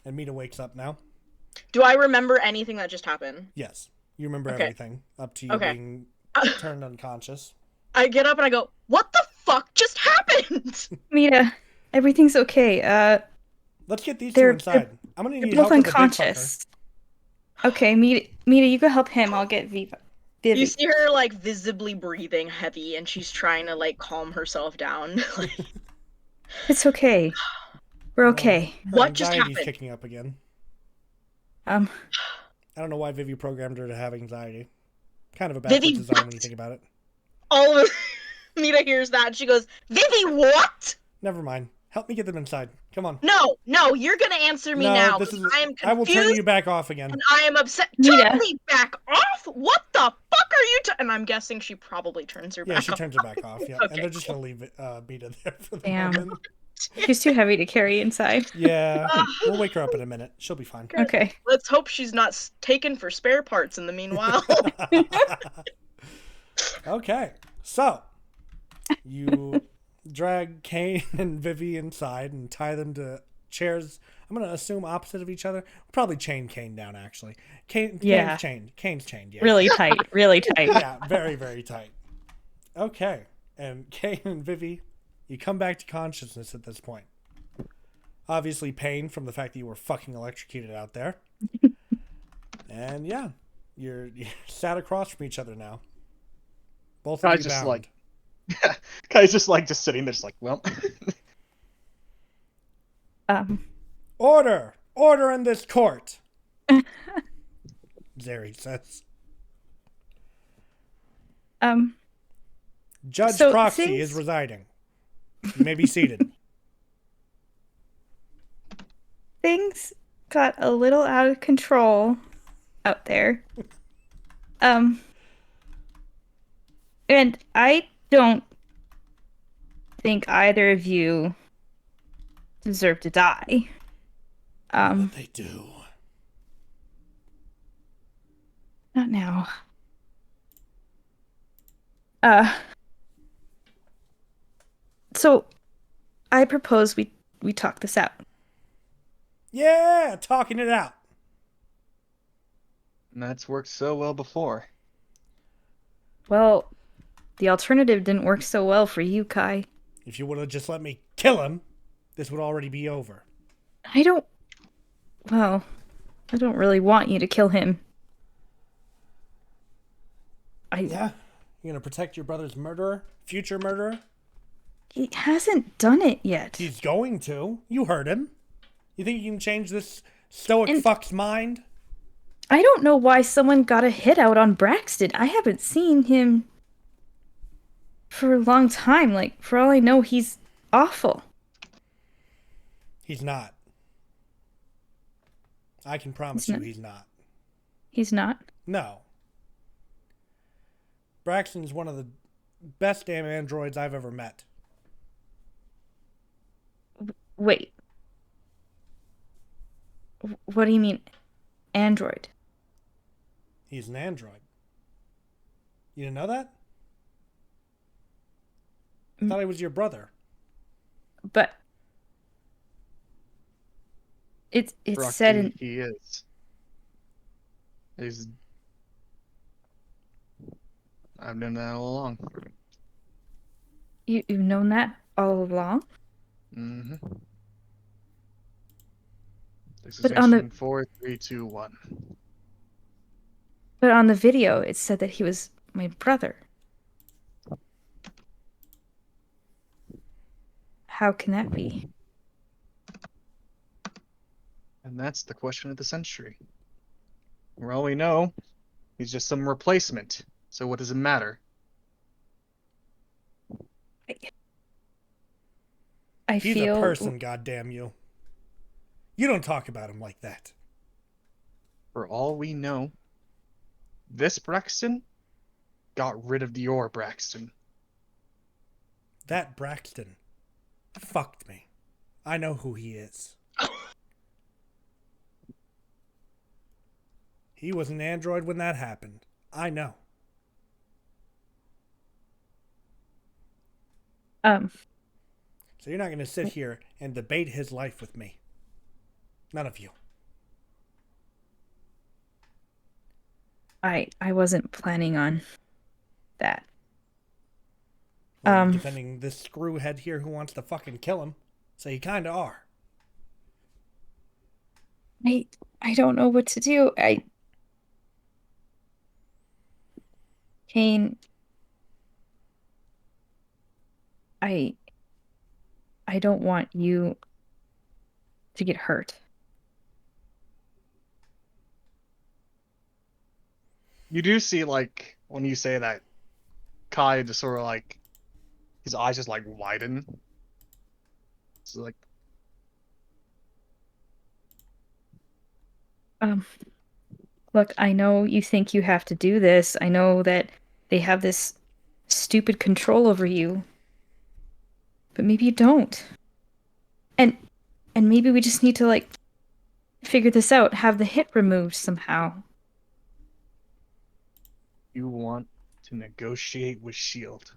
A: And Mita wakes up now.
C: Do I remember anything that just happened?
A: Yes. You remember
C: Okay.
A: everything up to you
C: Okay.
A: being turned unconscious.
C: I get up and I go, "What the fuck just happened?"
D: Mita, everything's okay.
A: Let's get these
D: They're-
A: two inside. I'm gonna
D: They're
A: need
D: both
A: help with the big fucker.
D: unconscious. Okay, Mita, you go help him. I'll get Vivi.
C: You see her like visibly breathing heavy, and she's trying to like calm herself down. Like,
D: It's okay. We're okay.
A: Her
C: What just
A: anxiety's
C: happened?
A: kicking up again.
D: Um,
A: I don't know why Vivi programmed her to have anxiety. Kind of a
C: Vivi,
A: backwards design when
C: what?
A: you think about it.
C: all of Mita hears that, and she goes, "Vivi, what?
A: Never mind. Help me get them inside. Come on.
C: No, you're gonna answer me
A: No,
C: now.
A: this is.
C: I am
A: I will turn
C: confused
A: you back off again.
C: and I am upset.
D: Mita.
C: Turn me back off? What the fuck are you? And I'm guessing she probably turns her
A: Yeah,
C: back
A: she
C: off.
A: turns her back off. Yeah,
C: Okay,
A: and they're just gonna leave Mita there for the
D: Damn.
A: moment.
D: she's too heavy to carry inside.
A: Yeah, we'll wake her up in a minute. She'll be fine.
D: Okay.
C: Let's hope she's not taken for spare parts in the meanwhile.
A: Okay, so you drag Kane and Vivi inside and tie them to chairs. I'm gonna assume opposite of each other. Probably chain Kane down actually.
D: Yeah.
A: Kane's chained. Kane's chained. Yeah.
D: Really tight. Really tight.
A: Yeah, very very tight. Okay, and Kane and Vivi, you come back to consciousness at this point. Obviously, pain from the fact that you were fucking electrocuted out there. And yeah, you're sat across from each other now. Both of
B: Guy's
A: you
B: just
A: bound.
B: like, Guy's just sitting there, just like, well,
A: Order! Order in this court! Zeri says. Judge
D: So
A: Proxy
D: things-
A: is residing. You may be seated.
D: Things got a little out of control out there. And I don't think either of you deserve to die.
A: But they do.
D: Not now. So I propose we talk this out.
A: Yeah, talking it out.
B: and that's worked so well before.
D: Well, the alternative didn't work so well for you, Kai.
A: If you would have just let me kill him, this would already be over.
D: I don't really want you to kill him.
A: Yeah? You're gonna protect your brother's murderer? Future murderer?
D: He hasn't done it yet.
A: He's going to. You heard him. You think you can change this stoic
D: And-
A: fuck's mind?
D: I don't know why someone got a hit out on Braxton. I haven't seen him for a long time. Like, for all I know, he's awful.
A: He's not. I can promise
D: He's
A: you
D: not?
A: he's not.
D: He's not?
A: No. Braxton's one of the best damn androids I've ever met.
D: Wait. What do you mean, android?
A: He's an android. You didn't know that? I thought he was your brother.
D: But it's
B: Brock,
D: said in
B: he is. He's. I've known that all along.
D: you've known that all along.
B: Mm-hmm.
D: But on the-
B: Extension 4, 3, 2, 1.
D: But on the video, it said that he was my brother. How can that be?
B: And that's the question of the century. For all we know, he's just some replacement. So what does it matter?
D: I
A: He's
D: feel
A: a person, goddamn you. You don't talk about him like that.
B: For all we know, this Braxton got rid of your Braxton.
A: That Braxton fucked me. I know who he is. He was an android when that happened. I know.
D: Um,
A: So you're not going to sit here and debate his life with me. None of you.
D: I wasn't planning on that.
A: Well, you're defending this screwhead here who wants to fucking kill him. So you kind of are.
D: I don't know what to do. Kane, I I don't want you to get hurt.
B: You do see, like, when you say that, Kai just sort of like, his eyes just like widen. It's like,
D: Um, Look, I know you think you have to do this. I know that they have this stupid control over you. But maybe you don't. And maybe we just need to like figure this out, have the hit removed somehow.
B: you want to negotiate with Shield.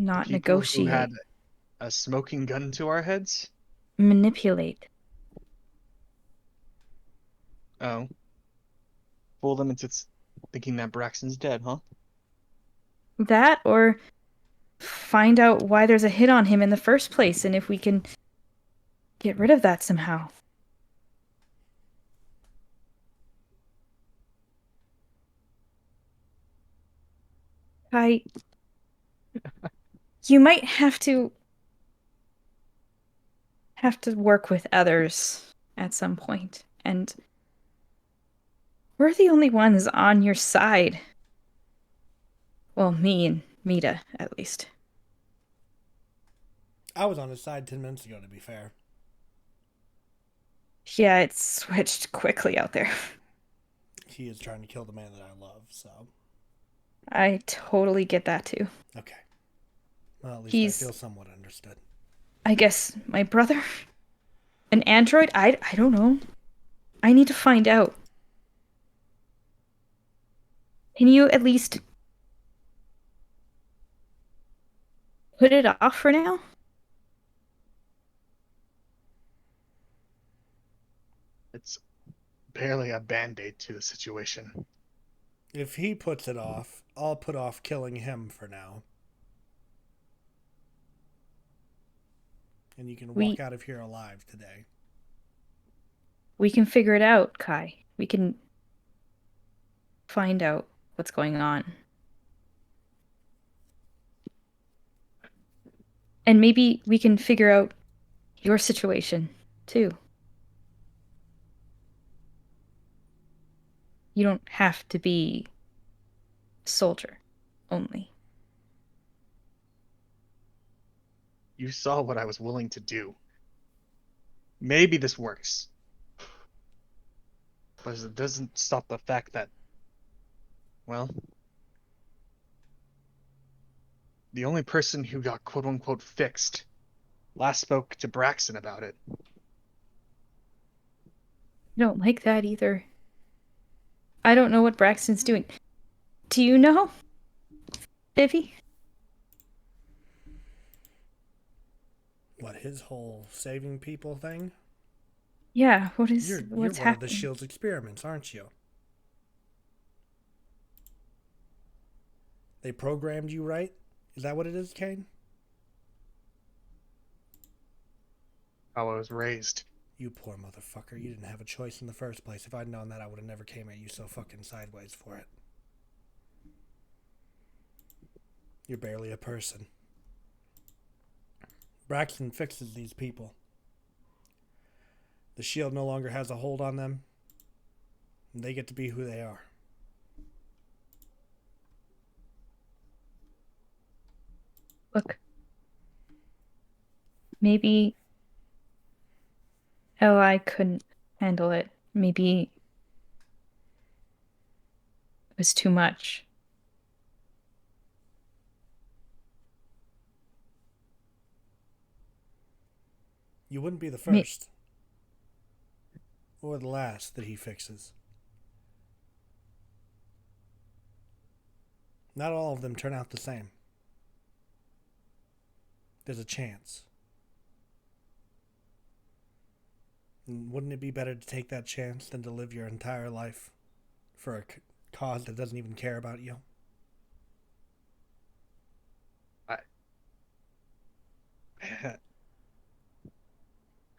B: The
D: Not
B: people who had
D: negotiate.
B: a smoking gun to our heads?
D: Manipulate.
B: Oh. Fool them into thinking that Braxton's dead, huh?
D: That or find out why there's a hit on him in the first place and if we can get rid of that somehow. I You might have to work with others at some point, and we're the only ones on your side. Well, me and Mita, at least.
A: I was on his side 10 minutes ago, to be fair.
D: Yeah, it switched quickly out there.
A: He is trying to kill the man that I love, so.
D: I totally get that too.
A: Okay. Well, at least I
D: He's,
A: feel somewhat understood.
D: I guess, my brother? An android? I don't know. I need to find out. Can you at least put it off for now?
B: It's barely a band-aid to the situation.
A: If he puts it off, I'll put off killing him for now. And you can walk
D: We
A: out of here alive today.
D: we can figure it out, Kai. We can find out what's going on. And maybe we can figure out your situation, too. You don't have to be a soldier only.
B: You saw what I was willing to do. Maybe this works. But it doesn't stop the fact that, well, the only person who got quote-unquote fixed last spoke to Braxton about it.
D: I don't like that either. I don't know what Braxton's doing. Do you know, Vivi?
A: What, his whole saving people thing?
D: Yeah,
A: You're
D: what's
A: one of the
D: happening?
A: Shield's experiments, aren't you? They programmed you right? Is that what it is, Kane?
B: How I was raised.
A: You poor motherfucker. You didn't have a choice in the first place. If I'd known that, I would have never came at you so fucking sideways for it. You're barely a person. Braxton fixes these people. The Shield no longer has a hold on them. And they get to be who they are.
D: Look, maybe Li couldn't handle it. Maybe it was too much.
A: You wouldn't be the
D: Me-
A: first. Or the last that he fixes. Not all of them turn out the same. There's a chance. And wouldn't it be better to take that chance than to live your entire life for a cause that doesn't even care about you?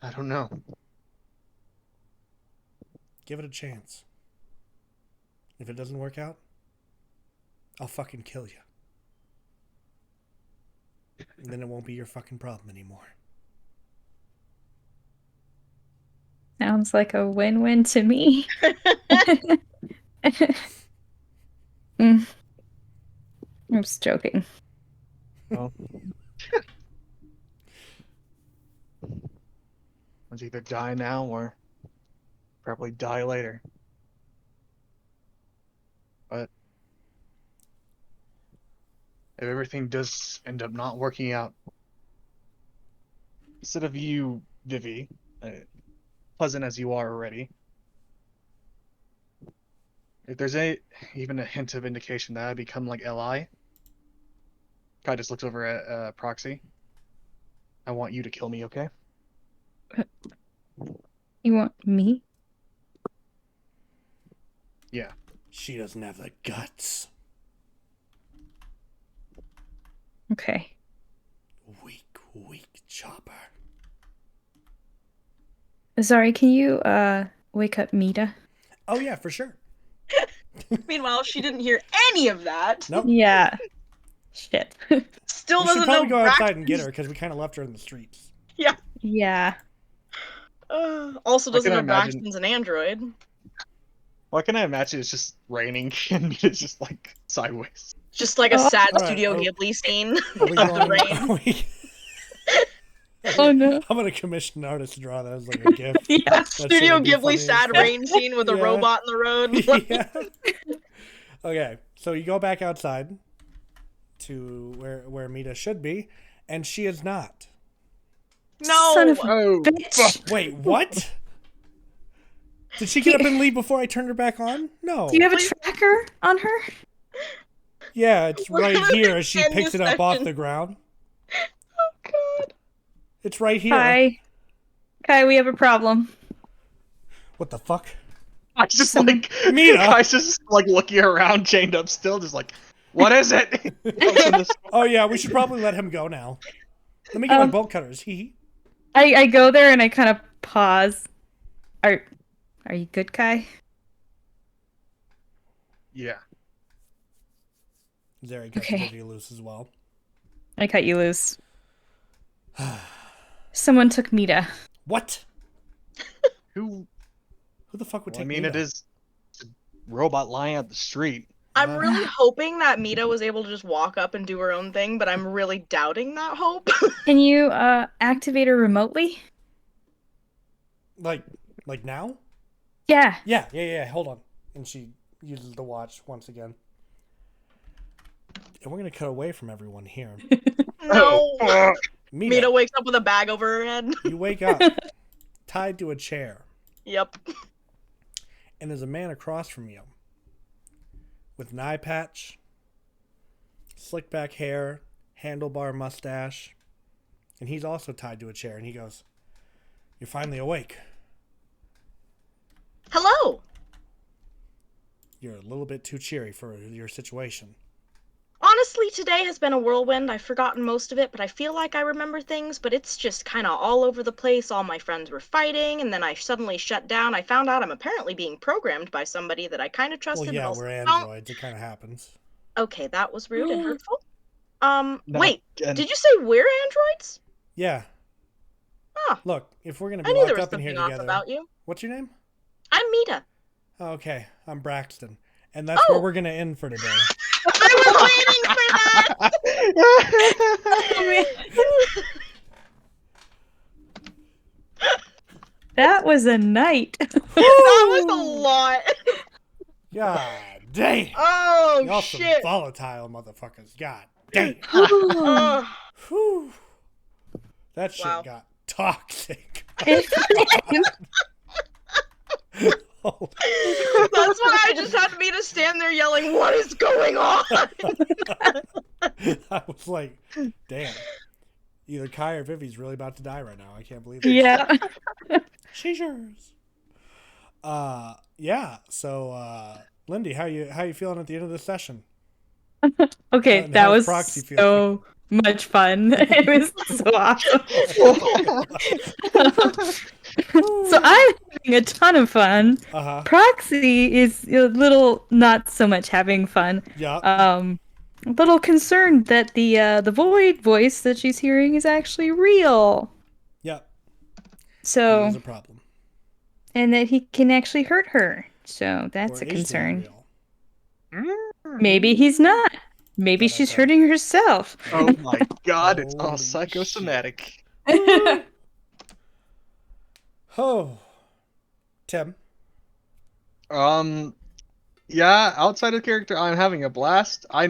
B: I don't know.
A: Give it a chance. If it doesn't work out, I'll fucking kill you. And then it won't be your fucking problem anymore.
D: Sounds like a win-win to me. Mm. I'm just joking.
B: Well, let's either die now or probably die later. But if everything does end up not working out, instead of you, Vivi, pleasant as you are already, if there's even a hint of indication that I become like Li, Kai just looks over at Proxy. I want you to kill me, okay?
D: You want me?
B: Yeah.
A: She doesn't have the guts.
D: Okay.
A: Weak chopper.
D: Sorry, can you wake up Mita?
A: Oh yeah, for sure.
C: Meanwhile, she didn't hear any of that.
A: Nope.
D: Yeah. Shit.
C: Still
A: We should
C: doesn't
A: probably
C: know
A: go outside and
C: Braxton's-
A: get her because we kind of left her in the streets.
C: Yeah.
D: Yeah.
C: Also doesn't
B: can
C: know
B: imagine-
C: Braxton's an android.
B: Why can I imagine it's just raining and it's just like sideways?
C: Just like a
D: Oh.
C: sad
A: Alright,
C: Studio
A: are-
C: Ghibli scene
A: Are we
C: of the
A: going?
C: rain.
A: Are we...
D: Oh no.
A: I'm gonna commission an artist to draw that as like a gift.
D: Yeah.
A: That shit
C: Studio
A: would be funny
C: Ghibli
A: as
C: sad
A: fuck.
C: rain scene with a
A: Yeah.
C: robot in the road.
A: Yeah. Okay, so you go back outside to where Mita should be, and she is not.
C: No.
D: Son of a
B: Oh,
D: bitch.
A: Wait, what? Did she get up and leave before I turned her back on? No.
D: Do you have a tracker on her?
A: Yeah, it's right here as she
C: End
A: picks
C: this
A: it up off
C: session.
A: the ground.
C: Oh god.
A: It's right here.
D: Kai, we have a problem.
A: What the fuck?
B: I just
D: Someone-
B: like
A: Mita!
B: I just like looking around, chained up still, just like, what is it? Open this-
A: Oh yeah, we should probably let him go now. Let me get my bolt cutters. Hee.
D: I go there and I kind of pause. Are you good, Kai?
B: Yeah.
A: Zeri cuts
D: Okay.
A: Vivi loose as well.
D: I cut you loose. Someone took Mita.
A: What?
B: Who?
A: Who the fuck would
B: Well, I
A: take
B: mean,
A: Mita?
B: it is a robot lying at the street.
C: I'm really hoping that Mita was able to just walk up and do her own thing, but I'm really doubting that hope.
D: Can you activate her remotely?
A: Like now?
D: Yeah.
A: Yeah. Hold on. And she uses the watch once again. And we're gonna cut away from everyone here.
C: No.
A: Mita,
C: Mita wakes up with a bag over her head.
A: you wake up tied to a chair,
C: Yep.
A: and there's a man across from you with an eye patch, slick back hair, handlebar mustache, and he's also tied to a chair. And he goes, "You're finally awake.
C: Hello.
A: You're a little bit too cheery for your situation."
C: Honestly, today has been a whirlwind. I've forgotten most of it, but I feel like I remember things, but it's just kind of all over the place. All my friends were fighting, and then I suddenly shut down. I found out I'm apparently being programmed by somebody that I kind of trusted.
A: Well, yeah,
C: but also
A: we're
C: don't.
A: androids. It kind of happens.
C: Okay, that was rude and hurtful.
B: Not
C: Wait,
B: again.
C: did you say we're androids?
A: Yeah.
C: Huh.
A: Look, if we're gonna
C: I
A: be
C: knew
A: locked
C: there was
A: up in here
C: something off
A: together,
C: about you.
A: what's your name?
C: I'm Mita.
A: Oh, okay, I'm Braxton, and that's where
C: Oh.
A: we're gonna end for today.
C: I was waiting for that.
D: That was a night.
C: That was a lot.
A: God damn.
C: Oh
A: Y'all some
C: shit.
A: volatile motherfuckers. God damn.
C: Ugh.
A: Whew. That shit
C: Wow.
A: got Toxic. Oh,
C: That's why I just had me to stand there yelling, "What is going on?"
A: I was like, damn. Either Kai or Vivi's really about to die right now. I can't believe it.
D: Yeah.
A: Seizures. Yeah. So, Lindy, how you feeling at the end of the session?
D: Okay,
A: And
D: that
A: how's
D: was
A: Proxy feeling?
D: so much fun. It was so awesome. So I'm having a ton of fun.
A: Uh-huh.
D: Proxy is a little not so much having fun.
A: Yeah.
D: A little concerned that the void voice that she's hearing is actually real.
A: Yeah.
D: So
A: That is a problem.
D: and that he can actually hurt her. So that's
A: Or
D: a
A: is they
D: concern.
A: real?
D: Maybe he's not. Maybe
A: That I
D: she's
A: said.
D: hurting herself.
B: Oh my god, it's all
A: Holy
B: psychosomatic.
A: Oh. Tim.
B: Yeah, outside of character, I'm having a blast. I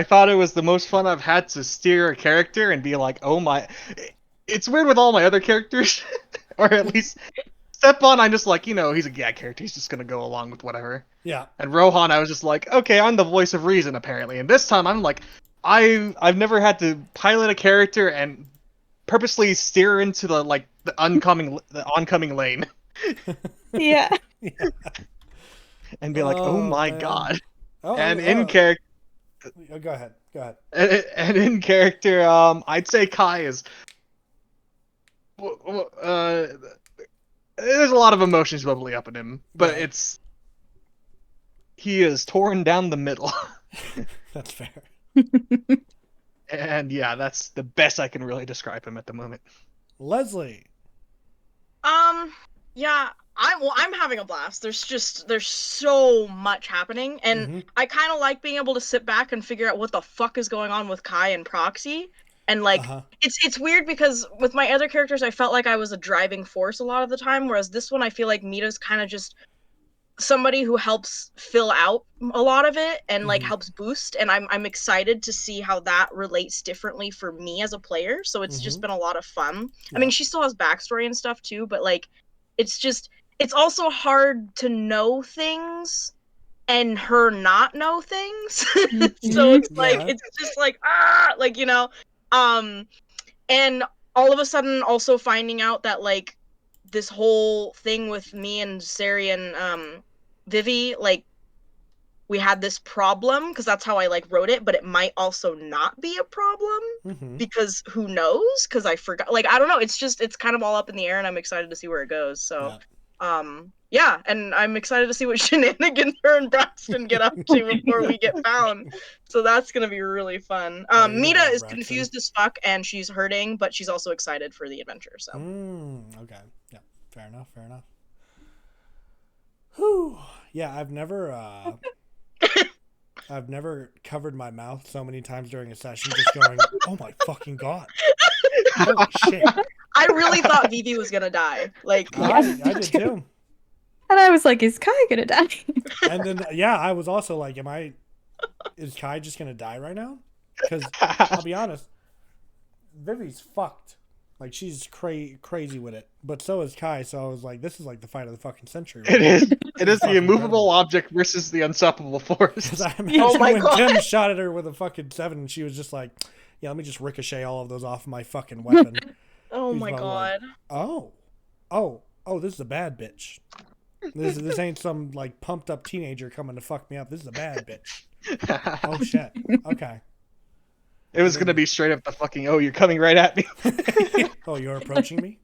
B: thought it was the most fun I've had to steer a character and be like, oh my. It's weird with all my other characters, or at least Stepan, I'm just like, he's a gag character. He's just gonna go along with whatever.
A: Yeah.
B: And Rohan, I was just like, okay, I'm the voice of reason apparently. And this time, I'm like, I've never had to pilot a character and purposely steer into the oncoming lane
D: Yeah.
A: Yeah.
B: and be like, oh my
A: man.
B: god.
A: Oh,
B: And in character.
A: Go ahead.
B: And in character, I'd say Kai is. There's a lot of emotions bubbling up in him, but
A: Yeah.
B: he is torn down the middle.
A: That's fair.
B: And yeah, that's the best I can really describe him at the moment.
A: Leslie.
C: Yeah, I'm having a blast. There's so much happening, and
A: Mhm.
C: I kind of like being able to sit back and figure out what the fuck is going on with Kai and Proxy. And like,
A: Uh-huh.
C: it's weird because with my other characters, I felt like I was a driving force a lot of the time, whereas this one, I feel like Mita's kind of just somebody who helps fill out a lot of it and like
A: Mhm.
C: helps boost. And I'm excited to see how that relates differently for me as a player. So it's just
A: Mhm.
C: been a lot of fun.
A: Yeah.
C: I mean, she still has backstory and stuff too, but like, it's also hard to know things and her not know things. So it's like,
A: Yeah.
C: it's just like, and all of a sudden also finding out that like this whole thing with me and Sari and Vivi, like we had this problem because that's how I like wrote it, but it might also not be a problem
A: Mhm.
C: because who knows? Because I forgot. Like I don't know. It's kind of all up in the air, and I'm excited to see where it goes. So, yeah, and I'm excited to see what shenanigans her and Braxton get up to before we get found. So that's gonna be really fun.
A: Yeah, you're
C: Mita
A: gonna love
C: is
A: Braxton.
C: confused as fuck, and she's hurting, but she's also excited for the adventure. So.
A: Okay. Yeah. Fair enough. Whew. Yeah, I've never covered my mouth so many times during a session just going, oh my fucking god. Holy shit.
C: I really thought Vivi was gonna die. Like,
A: I did too.
D: And I was like, is Kai gonna die?
A: And then, yeah, I was also like, is Kai just going to die right now? Because, I'll be honest, Vivi's fucked. Like, she's crazy with it. But so is Kai, so I was like, this is like the fight of the fucking century. Right?
B: It is the
A: fucking
B: immovable
A: incredible.
B: object versus the unstoppable force.
A: Because I imagine
C: Oh my
A: when
C: God.
A: Tim shot at her with a fucking 7 and she was just like, yeah, let me just ricochet all of those off my fucking weapon.
C: oh
A: He's
C: my
A: probably
C: god.
A: like, oh, this is a bad bitch. This ain't some like pumped up teenager coming to fuck me up. This is a bad bitch. Oh shit. Okay.
B: It was gonna be straight up the fucking, oh, you're coming right at me.
A: Oh, you're approaching me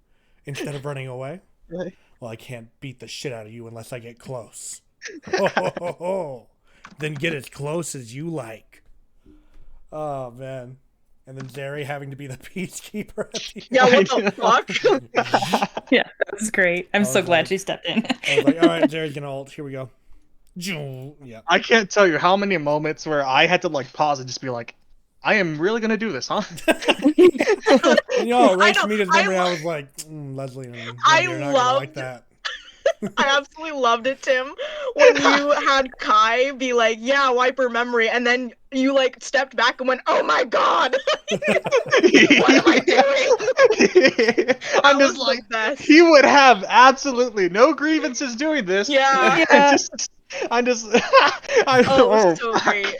A: instead of running away?
B: Right.
A: Well, I can't beat the shit out of you unless I get close. Oh. Then get as close as you like. Oh man. And then Zeri having to be the peacekeeper at the end.
C: Yeah, what the fuck?
D: Yeah, that was great. I'm
A: I
D: so
A: was
D: glad
A: like-
D: she stepped in.
A: I was like, all right, Zeri's gonna ult. Here we go. Yeah.
B: I can't tell you how many moments where I had to like pause and just be like, I am really gonna do this, huh?
A: And, Rage
C: know,
A: Mita's
C: I
A: memory, I
C: lo-
A: was like, Leslie,
C: I
A: you're not
C: loved-
A: gonna like that.
C: I absolutely loved it, Tim, when you had Kai be like, "Yeah, wipe her memory," and then you like stepped back and went, "Oh my god, what am I doing?"
B: I'm
C: That
B: just
C: was
B: like,
C: the best.
B: he would have absolutely no grievances doing this.
C: Yeah.
B: I'm just,
C: Oh, it was so great.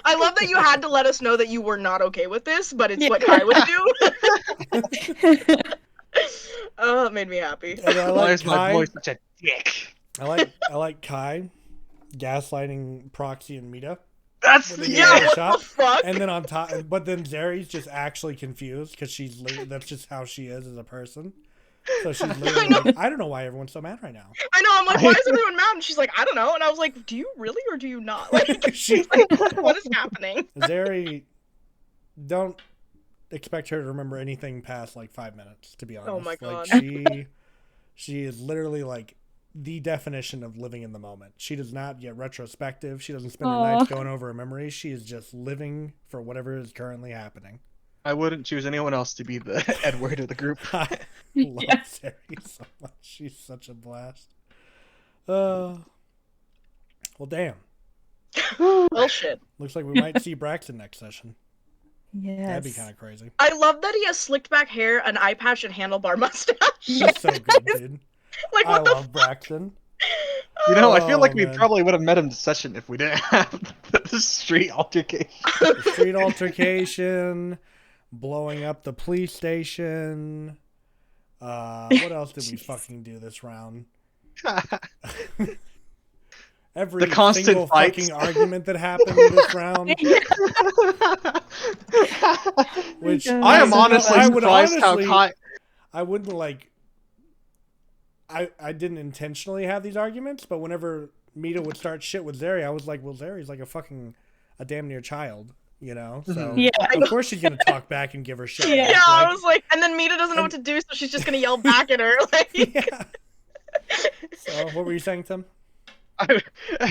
C: I love that you had to let us know that you were not okay with this, but it's what Kai would do. Oh, that made me happy.
A: And I
B: Why
A: like
B: is my
A: Kai.
B: boy such a dick?
A: I like Kai gaslighting Proxy and Mita.
B: That's
A: When they get
C: Yeah,
A: out of the
C: what
A: shop.
C: the fuck?
A: And then on top, but then Zeri's just actually confused because that's just how she is as a person. So she's literally like, I don't know why everyone's so mad right now.
C: I know, I'm like, why is everyone mad? And she's like, I don't know. And I was like, do you really or do you not? Like,
A: She's
C: like, what is happening?
A: Zeri, don't expect her to remember anything past like 5 minutes, to be honest.
C: Oh my God.
A: Like she is literally like the definition of living in the moment. She does not get retrospective. She doesn't spend her nights going over her memories. She is just living for whatever is currently happening.
B: I wouldn't choose anyone else to be the Edward of the group.
A: I love Zeri so much. She's such a blast. Well, damn.
C: Well, shit.
A: Looks like we might see Braxton next session.
D: Yes.
A: That'd be kind of crazy.
C: I love that he has slicked back hair, an eye patch, and handlebar mustache.
A: He's so good, dude.
C: Like,
A: I
C: what the
A: love Braxton.
B: You know, I feel like we
A: man.
B: probably would have met him this session if we didn't have the street altercation.
A: The street altercation, blowing up the police station. What else did we fucking do this round? Every
B: The constant
A: single
B: fights.
A: fucking argument that happened this round. Which
B: I am honestly
A: I would
B: surprised how
A: honestly-
B: Kai.
A: I wouldn't like. I didn't intentionally have these arguments, but whenever Mita would start shit with Zeri, I was like, well, Zeri's like a damn near child, you know? So
D: Yeah.
A: of course she's gonna talk back and give her shit.
D: Yeah.
A: back,
C: Yeah, I
A: like-
C: was like, and then Mita doesn't know what to do, so she's just gonna yell back at her. Like,
A: yeah. So what were you saying, Tim?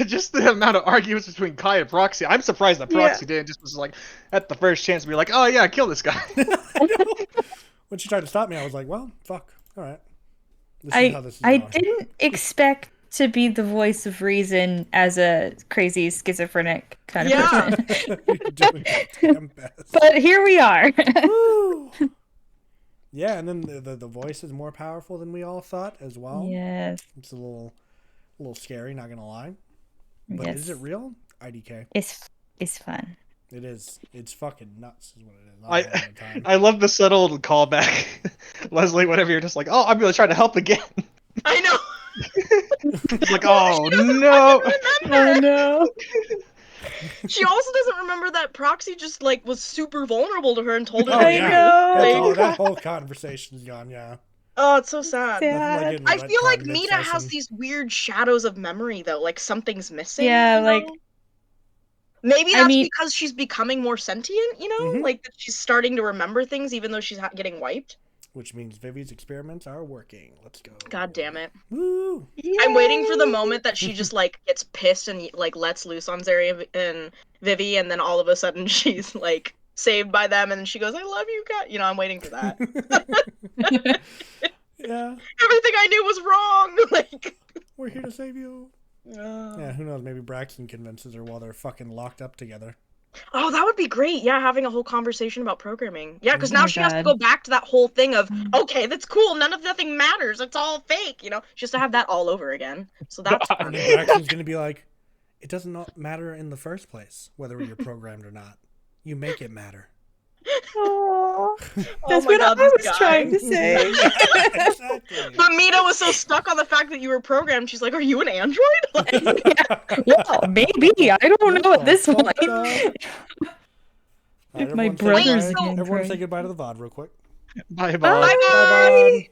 B: Just the amount of arguments between Kai and Proxy. I'm surprised that Proxy didn't just was like at the first chance be like, oh yeah, kill this guy.
A: When she tried to stop me, I was like, well, fuck. All right. This is how this is
D: I
A: going.
D: didn't expect to be the voice of reason as a crazy schizophrenic kind of
C: Yeah.
D: person.
A: You're doing your damn best.
D: But here we are.
A: Woo. Yeah, and then the voice is more powerful than we all thought as well.
D: Yes.
A: It's a little scary, not gonna lie. But
D: Yes.
A: is it real? IDK.
D: It's fun.
A: It is. It's fucking nuts, is what it is. Not having a time.
B: I love the subtle callback. Leslie, whatever, you're just like, oh, I'm gonna try to help again.
C: I know.
B: It's like, oh no.
D: Oh no.
C: She also doesn't remember that Proxy just like was super vulnerable to her and told her.
A: Oh,
C: to
D: I
A: yeah.
D: know.
A: That's
C: Like-
A: all, that whole conversation's gone, yeah.
C: Oh, it's so sad.
D: Yeah.
A: Nothing like getting
C: I feel like
A: retconned
C: Mita has
A: mid-session.
C: these weird shadows of memory though, like something's missing.
D: Yeah,
C: you
D: like-
C: know? Maybe
D: I
C: that's
D: mean-
C: because she's becoming more sentient, you know?
A: Mhm.
C: Like that she's starting to remember things even though she's getting wiped.
A: Which means Vivi's experiments are working. Let's go.
C: God damn it.
A: Woo!
C: I'm waiting for the moment that she just like gets pissed and like lets loose on Zeri and Vivi, and then all of a sudden she's like saved by them, and then she goes, "I love you, guys." You know, I'm waiting for that.
A: Yeah,
C: Everything I knew was wrong. Like,
A: we're here to save you. Yeah, who knows? Maybe Braxton convinces her while they're fucking locked up together.
C: oh, that would be great. Yeah, having a whole conversation about programming. Yeah, because
D: Oh
C: now
D: my
C: she has to
D: God.
C: go back to that whole thing of, okay, that's cool. Nothing matters. It's all fake. You know, she has to have that all over again. So that's
A: And
C: fun.
A: then Braxton's gonna be like, "It doesn't matter in the first place whether you're programmed or not. You make it matter."
D: Oh,
C: Oh
D: that's
C: my
D: what
C: God,
D: I
C: this
D: was
C: guy.
D: trying to say.
A: Exactly.
C: But Mita was so stuck on the fact that you were programmed. She's like, "Are you an android?" Like,
D: Well, maybe. I don't know at this
A: Fuck
D: point.
A: up. All
D: If my
A: everyone say
D: brother's
A: goodbye-
D: an
A: Everyone say
D: android.
A: goodbye to the VOD real quick.
B: Bye
C: Bye,
B: bye.
C: bye.